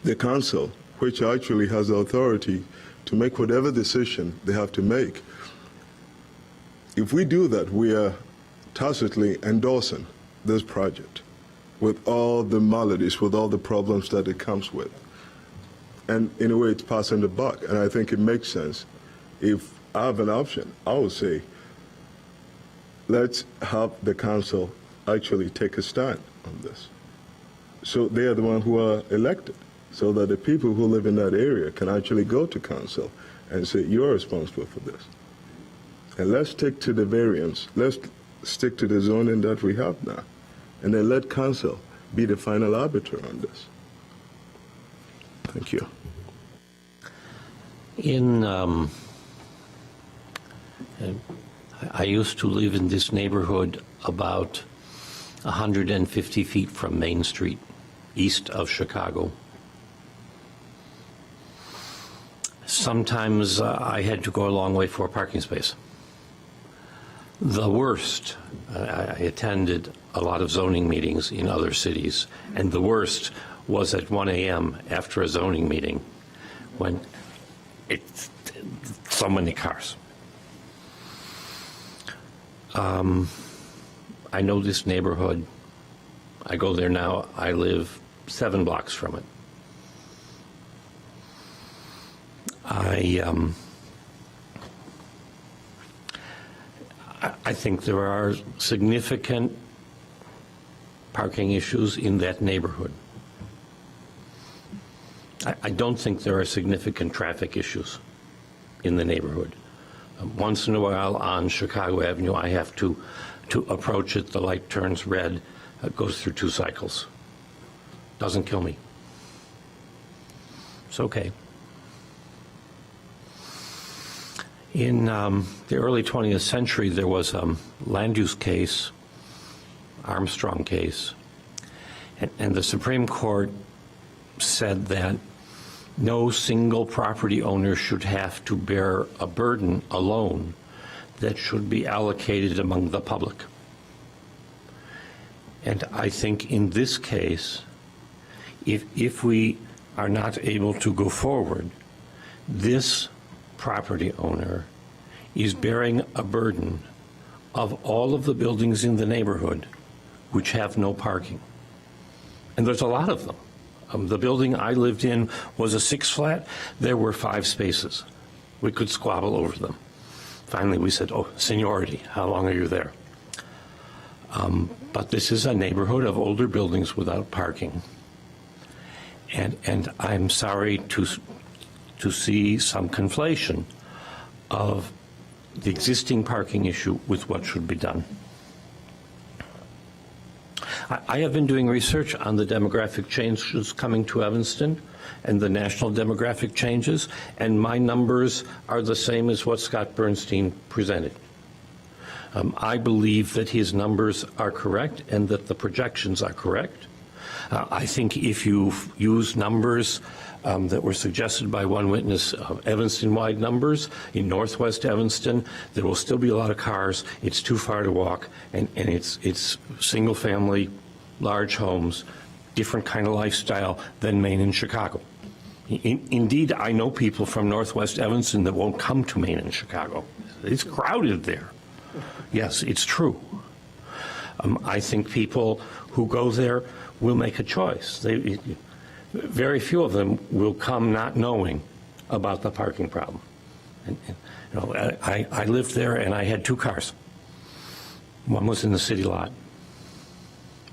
N: the council, which actually has the authority to make whatever decision they have to make, if we do that, we are tacitly endorsing this project with all the maladies, with all the problems that it comes with. And in a way, it's passing the buck. And I think it makes sense. If I have an option, I would say, let's have the council actually take a stand on this. So they are the ones who are elected, so that the people who live in that area can actually go to council and say, you're responsible for this. And let's stick to the variance. Let's stick to the zoning that we have now. And then let council be the final arbiter on this. Thank you.
A: I used to live in this neighborhood about 150 feet from Main Street, east of Chicago. Sometimes I had to go a long way for a parking space. The worst, I attended a lot of zoning meetings in other cities, and the worst was at 1 a.m. after a zoning meeting when it's so many cars. I know this neighborhood. I go there now. I live 7 blocks from it. I think there are significant parking issues in that neighborhood. I don't think there are significant traffic issues in the neighborhood. Once in a while on Chicago Avenue, I have to approach it. The light turns red, goes through 2 cycles. Doesn't kill me. It's okay. In the early 20th century, there was a land use case, Armstrong case, and the Supreme Court said that no single property owner should have to bear a burden alone that should be allocated among the public. And I think in this case, if we are not able to go forward, this property owner is bearing a burden of all of the buildings in the neighborhood which have no parking. And there's a lot of them. The building I lived in was a 6-flat. There were 5 spaces. We could squabble over them. Finally, we said, oh, seniority, how long are you there? But this is a neighborhood of older buildings without parking. And I'm sorry to see some conflation of the existing parking issue with what should be done. I have been doing research on the demographic changes coming to Evanston and the national demographic changes, and my numbers are the same as what Scott Bernstein presented. I believe that his numbers are correct and that the projections are correct. I think if you use numbers that were suggested by one witness, Evanston-wide numbers in Northwest Evanston, there will still be a lot of cars. It's too far to walk, and it's single-family, large homes, different kind of lifestyle than Maine and Chicago. Indeed, I know people from Northwest Evanston that won't come to Maine and Chicago. It's crowded there. Yes, it's true. I think people who go there will make a choice. Very few of them will come not knowing about the parking problem. And, you know, I lived there and I had 2 cars. One was in the city lot.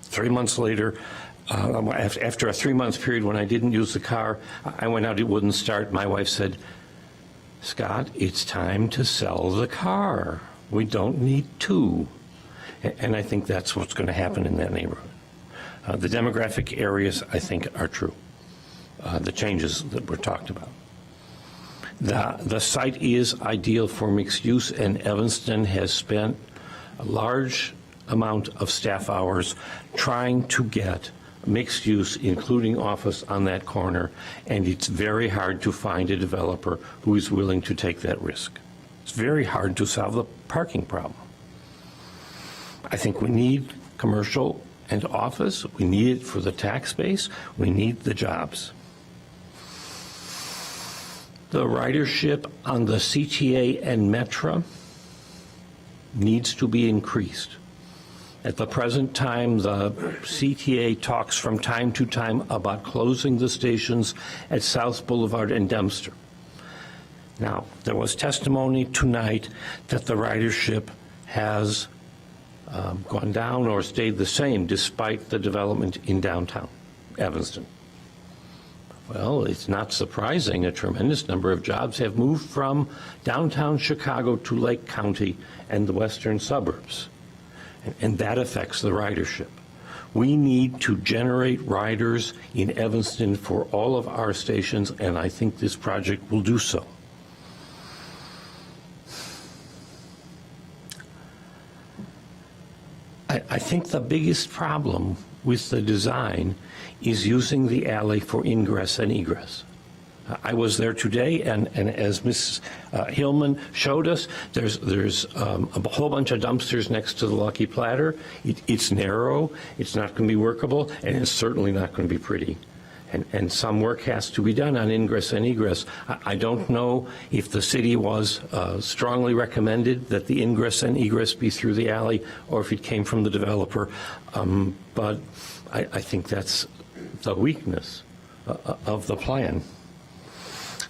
A: 3 months later, after a 3-month period when I didn't use the car, I went out, it wouldn't start. My wife said, Scott, it's time to sell the car. We don't need 2. And I think that's what's going to happen in that neighborhood. The demographic areas, I think, are true. The changes that were talked about. The site is ideal for mixed use, and Evanston has spent a large amount of staff hours trying to get mixed use, including office, on that corner, and it's very hard to find a developer who is willing to take that risk. It's very hard to solve the parking problem. I think we need commercial and office. We need it for the tax base. We need the jobs. The ridership on the CTA and Metra needs to be increased. At the present time, the CTA talks from time to time about closing the stations at South Boulevard and Dempster. Now, there was testimony tonight that the ridership has gone down or stayed the same despite the development in downtown Evanston. Well, it's not surprising. A tremendous number of jobs have moved from downtown Chicago to Lake County and the western suburbs, and that affects the ridership. We need to generate riders in Evanston for all of our stations, and I think this project will do so. I think the biggest problem with the design is using the alley for ingress and egress. I was there today, and as Ms. Hillman showed us, there's a whole bunch of dumpsters next to the Lucky Platter. It's narrow, it's not going to be workable, and it's certainly not going to be pretty. and some work has to be done on ingress and egress. I don't know if the city was strongly recommended that the ingress and egress be through the alley, or if it came from the developer, but I think that's the weakness of the plan.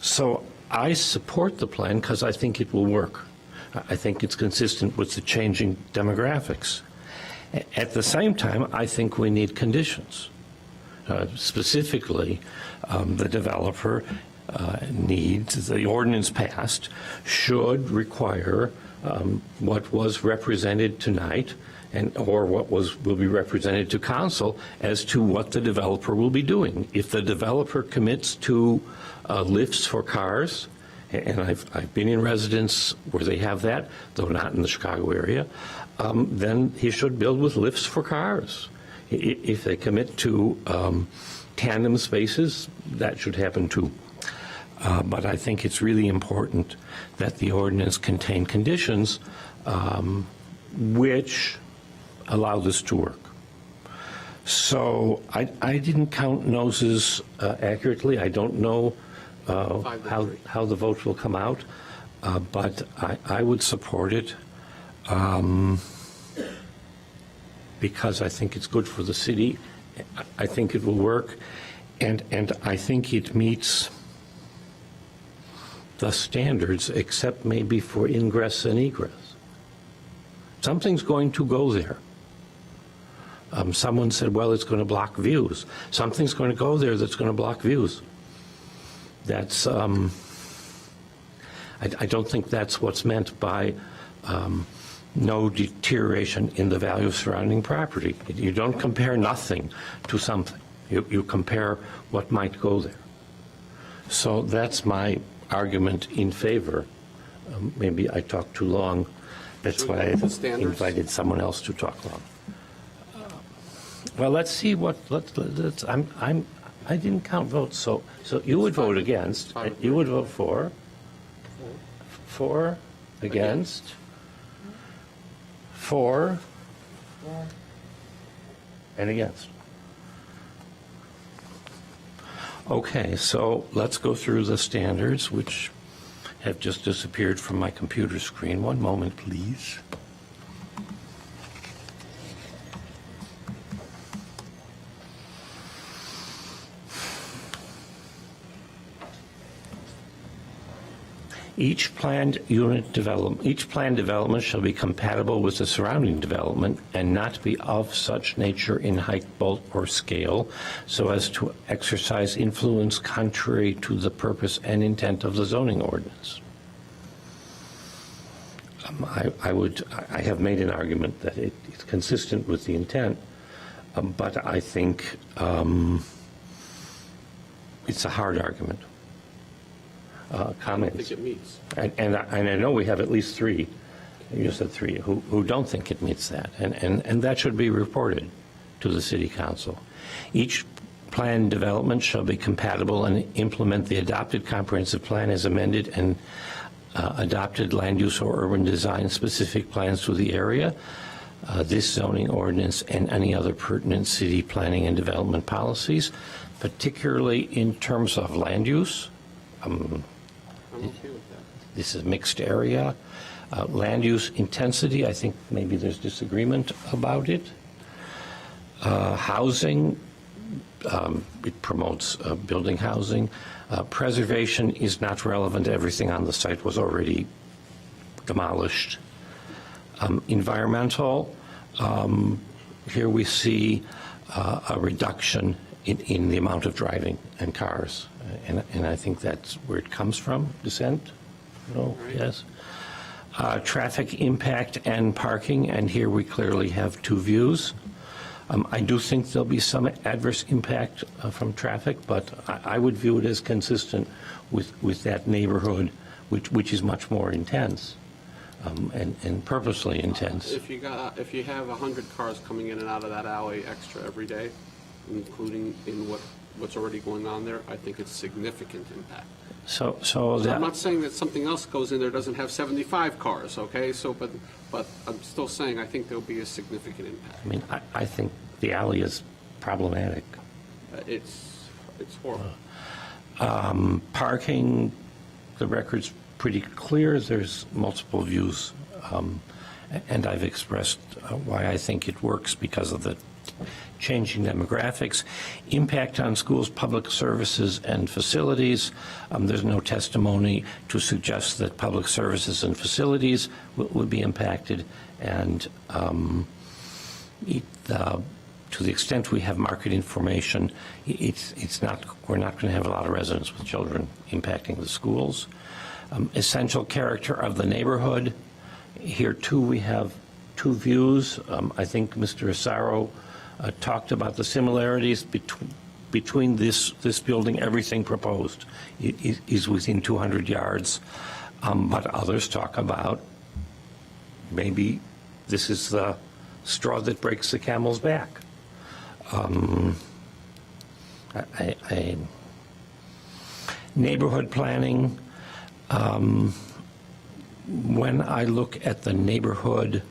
A: So I support the plan because I think it will work. I think it's consistent with the changing demographics. At the same time, I think we need conditions. Specifically, the developer needs, the ordinance passed should require what was represented tonight or what will be represented to council as to what the developer will be doing. If the developer commits to lifts for cars, and I've been in residents where they have that, though not in the Chicago area, then he should build with lifts for cars. If they commit to tandem spaces, that should happen too. But I think it's really important that the ordinance contain conditions which allow this to work. So I didn't count noses accurately. I don't know how the vote will come out, but I would support it because I think it's good for the city. I think it will work, and I think it meets the standards, except maybe for ingress and egress. Something's going to go there. Someone said, well, it's going to block views. Something's going to go there that's going to block views. That's, I don't think that's what's meant by no deterioration in the value of surrounding property. You don't compare nothing to something. You compare what might go there. So that's my argument in favor. Maybe I talked too long. That's why I invited someone else to talk long. Well, let's see what. I didn't count votes, so you would vote against. You would vote for, against, for, and against. Okay, so let's go through the standards, which have just disappeared from my computer screen. One moment, please. Each planned development shall be compatible with the surrounding development and not be of such nature in height, bulk, or scale so as to exercise influence contrary to the purpose and intent of the zoning ordinance. I have made an argument that it's consistent with the intent, but I think it's a hard argument. Comments?
C: I don't think it meets.
A: And I know we have at least three, you said three, who don't think it meets that. And that should be reported to the City Council. Each planned development shall be compatible and implement the adopted comprehensive plan as amended and adopted land use or urban design specific plans to the area, this zoning ordinance, and any other pertinent city planning and development policies, particularly in terms of land use.
C: I'm okay with that.
A: This is mixed area. Land use intensity, I think maybe there's disagreement about it. Housing, it promotes building housing. Preservation is not relevant. Everything on the site was already demolished. Environmental, here we see a reduction in the amount of driving and cars. And I think that's where it comes from. Dissent? No? Yes? Traffic impact and parking, and here we clearly have two views. I do think there'll be some adverse impact from traffic, but I would view it as consistent with that neighborhood, which is much more intense and purposely intense.
C: If you have 100 cars coming in and out of that alley extra every day, including in what's already going on there, I think it's significant impact.
A: So
C: I'm not saying that something else goes in there doesn't have 75 cars, okay? So, but I'm still saying I think there'll be a significant impact.
A: I mean, I think the alley is problematic.
C: It's horrible.
A: Parking, the record's pretty clear. There's multiple views, and I've expressed why I think it works because of the changing demographics. Impact on schools, public services, and facilities. There's no testimony to suggest that public services and facilities would be impacted, and to the extent we have market information, we're not going to have a lot of residents with children impacting the schools. Essential character of the neighborhood. Here too we have two views. I think Mr. Asaro talked about the similarities between this building. Everything proposed is within 200 yards, but others talk about maybe this is the straw that breaks the camel's back. Neighborhood planning. When I look at the neighborhood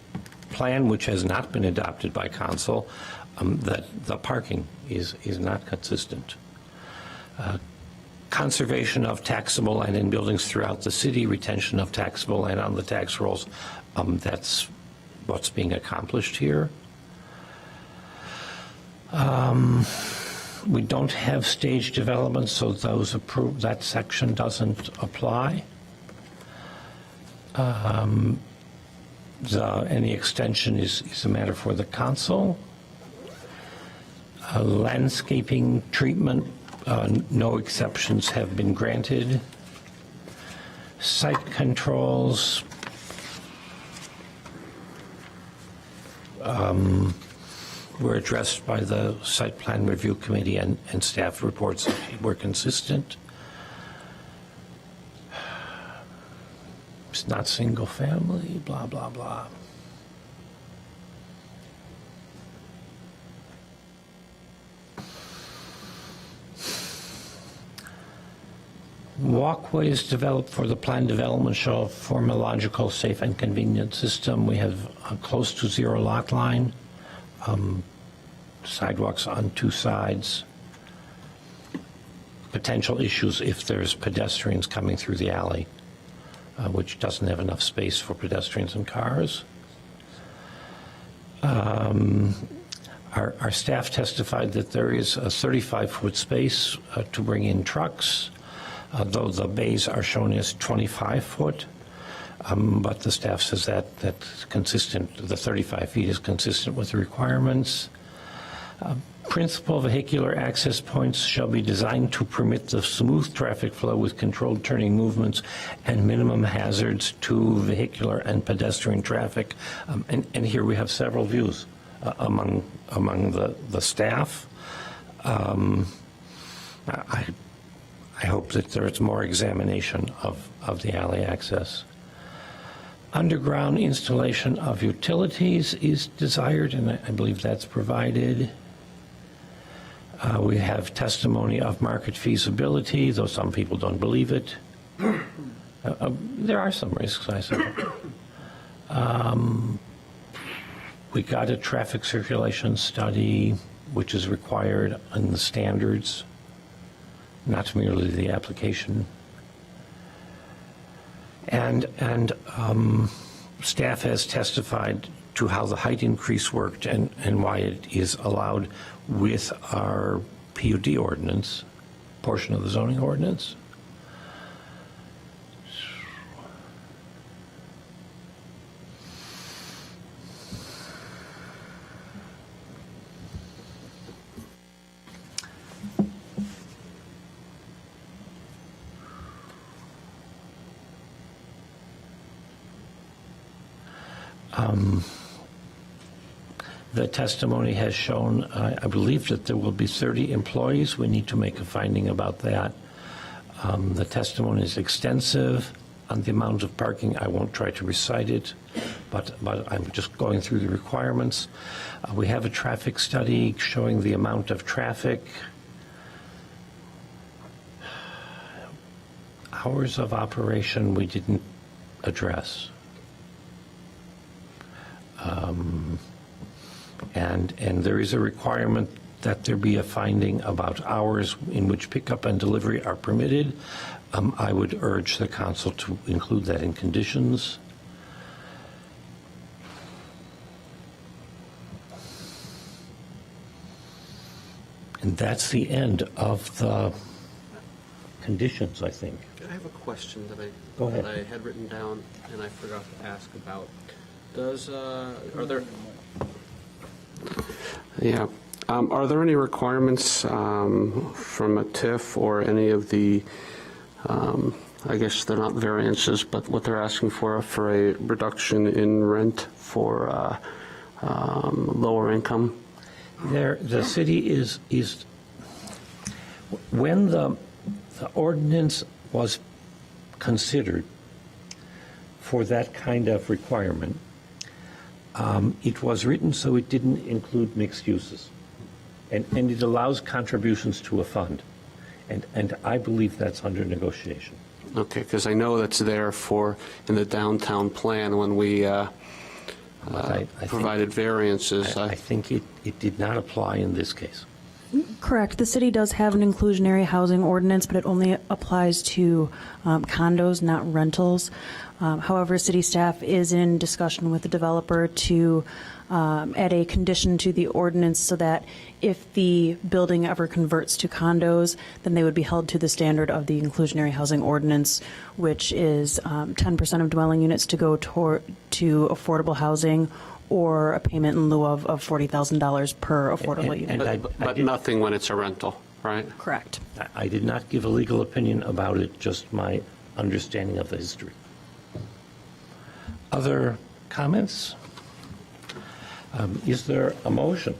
A: plan, which has not been adopted by council, that the parking is not consistent. Conservation of taxable land in buildings throughout the city, retention of taxable land on the tax rolls, that's what's being accomplished here. We don't have stage development, so those approved, that section doesn't apply. Any extension is a matter for the council. Landscaping treatment, no exceptions have been granted. Site controls, were addressed by the Site Plan Review Committee, and staff reports were consistent. It's not single family, blah, blah, blah. Walkways developed for the planned development shall form a logical, safe, and convenient system. We have close to zero lot line, sidewalks on two sides, potential issues if there's pedestrians coming through the alley, which doesn't have enough space for pedestrians and cars. Our staff testified that there is a 35-foot space to bring in trucks, though the bays are shown as 25-foot. But the staff says that's consistent, the 35 feet is consistent with the requirements. Principal vehicular access points shall be designed to permit the smooth traffic flow with controlled turning movements and minimum hazards to vehicular and pedestrian traffic. And here we have several views among the staff. I hope that there's more examination of the alley access. Underground installation of utilities is desired, and I believe that's provided. We have testimony of market feasibility, though some people don't believe it. There are some risks, I suppose. We got a traffic circulation study, which is required in the standards, not merely the application. And staff has testified to how the height increase worked and why it is allowed with our PUD ordinance, portion of the zoning ordinance. The testimony has shown, I believe, that there will be 30 employees. We need to make a finding about that. The testimony is extensive on the amount of parking. I won't try to recite it, but I'm just going through the requirements. We have a traffic study showing the amount of traffic. Hours of operation we didn't address. And there is a requirement that there be a finding about hours in which pickup and delivery are permitted. I would urge the council to include that in conditions. And that's the end of the conditions, I think.
C: I have a question that
A: Go ahead.
C: I had written down and I forgot to ask about. Are there any requirements from a TIF or any of the, I guess they're not variances, but what they're asking for a reduction in rent for lower income?
A: The city is when the ordinance was considered for that kind of requirement, it was written so it didn't include mixed uses. And it allows contributions to a fund. And I believe that's under negotiation.
C: Okay, because I know that's there in the downtown plan when we provided variances.
A: I think it did not apply in this case.
B: Correct. The city does have an inclusionary housing ordinance, but it only applies to condos, not rentals. However, city staff is in discussion with the developer to add a condition to the ordinance so that if the building ever converts to condos, then they would be held to the standard of the inclusionary housing ordinance, which is 10% of dwelling units to go to affordable housing, or a payment in lieu of $40,000 per affordable unit.
C: But nothing when it's a rental, right?
B: Correct.
A: I did not give a legal opinion about it, just my understanding of the history. Other comments? Is there a motion?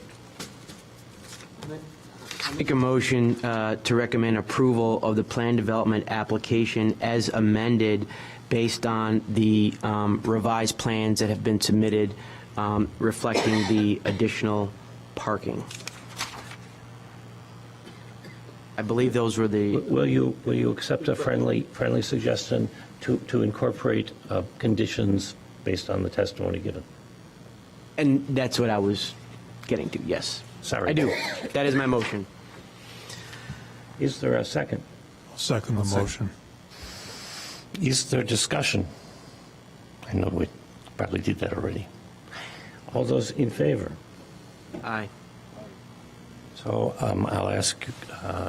L: Make a motion to recommend approval of the plan development application as amended based on the revised plans that have been submitted reflecting the additional parking. I believe those were the...
A: Will you accept a friendly suggestion to incorporate conditions based on the testimony given?
L: And that's what I was getting to, yes.
A: Sorry.
L: I do. That is my motion.
A: Is there a second?
I: I'll second the motion.
A: Is there discussion? I know we probably did that already. All those in favor?
L: Aye.
A: So I'll ask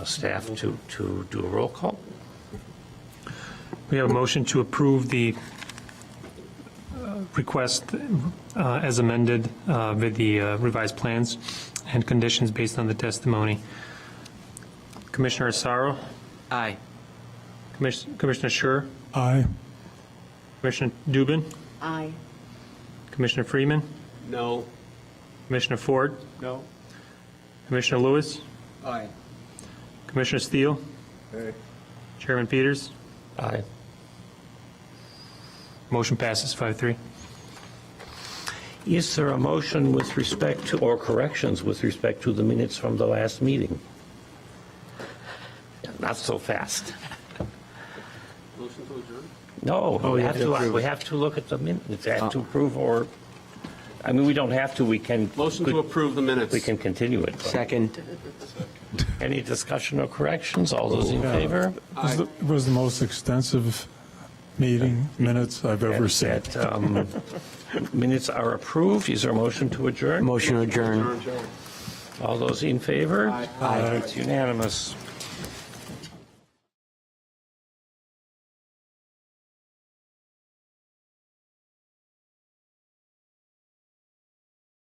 A: staff to do a roll call.
G: We have a motion to approve the request as amended with the revised plans and conditions based on the testimony. Commissioner Asaro?
L: Aye.
G: Commissioner Schur?
I: Aye.
G: Commissioner Dubin?
H: Aye.
G: Commissioner Freeman?
C: No.
G: Commissioner Ford?
C: No.
G: Commissioner Lewis?
V: Aye.
G: Commissioner Steele?
V: Aye.
G: Chairman Peters?
A: Aye.
G: Motion passes 5-3.
A: Is there a motion with respect to, or corrections with respect to the minutes from the last meeting? Not so fast.
C: Motion to adjourn?
A: No, we have to look at the minutes, have to approve, or, I mean, we don't have to, we can.
C: Motion to approve the minutes.
A: We can continue it.
L: Second.
A: Any discussion or corrections? All those in favor?
I: It was the most extensive meeting minutes I've ever seen.
A: Minutes are approved. Is there a motion to adjourn?
L: Motion to adjourn.
A: All those in favor?
I: Aye.
A: It's unanimous.